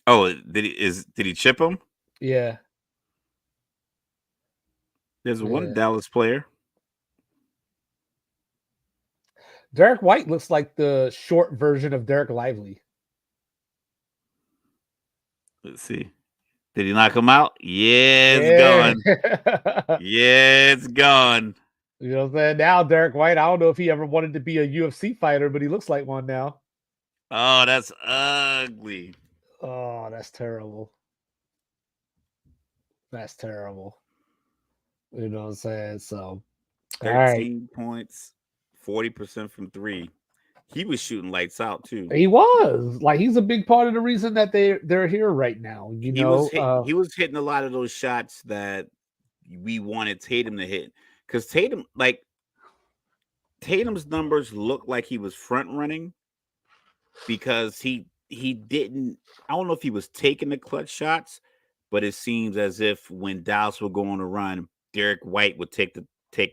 Oh, did he chip him? Yeah. There's one Dallas player. Derek White looks like the short version of Derek Lively. Let's see. Did he knock him out? Yeah, it's gone. Yeah, it's gone. You know what I'm saying? Now, Derek White, I don't know if he ever wanted to be a UFC fighter, but he looks like one now. Oh, that's ugly. Oh, that's terrible. That's terrible. You know what I'm saying? So, 13 points, 40% from 3. He was shooting lights out too. He was. Like, he's a big part of the reason that they're here right now. He was hitting a lot of those shots that we wanted Tatum to hit. Because Tatum's numbers look like he was front running because he didn't. I don't know if he was taking the clutch shots, but it seems as if when Dallas would go on a run, Derek White would take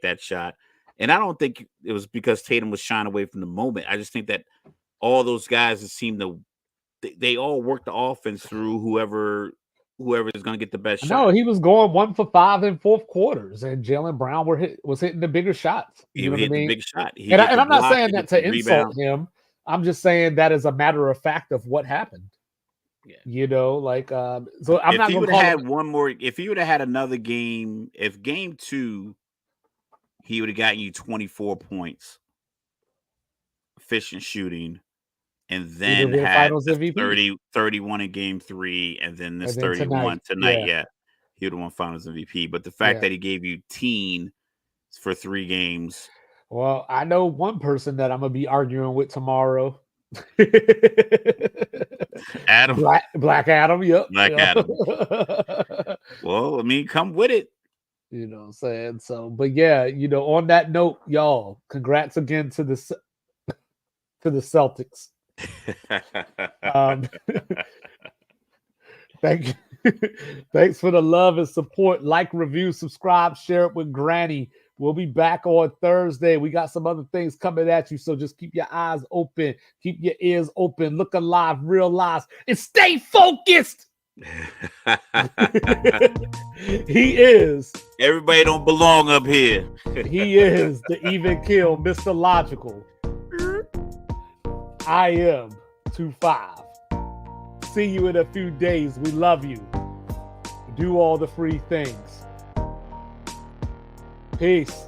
that shot. And I don't think it was because Tatum was shying away from the moment. I just think that all those guys they all work the offense through whoever is going to get the best shot. No, he was going 1 for 5 in fourth quarters, and Jaylen Brown was hitting the bigger shots. You know what I mean? The big shot. And I'm not saying that to insult him. I'm just saying that as a matter of fact of what happened. Yeah. So I'm not going to had one more. If he would have had another game, if game 2. He would have gotten you 24 points, efficient shooting, and then had 31 in game 3, and then this 31 tonight. Yeah. He would have won Finals MVP. But the fact that he gave you teen for 3 games. Well, I know one person that I'm going to be arguing with tomorrow. Adam. Black Adam, yep. Black Adam. Well, I mean, come with it. You know what I'm saying? So, but yeah, on that note, y'all, congrats again to the Celtics. Thank you. Thanks for the love and support. Like, review, subscribe, share it with Granny. We'll be back on Thursday. We got some other things coming at you, so just keep your eyes open, keep your ears open, look alive, realize, and stay focused. He is. Everybody don't belong up here. He is the even kill, Mr. Logical. I am 2-5. See you in a few days. We love you. Do all the free things. Peace.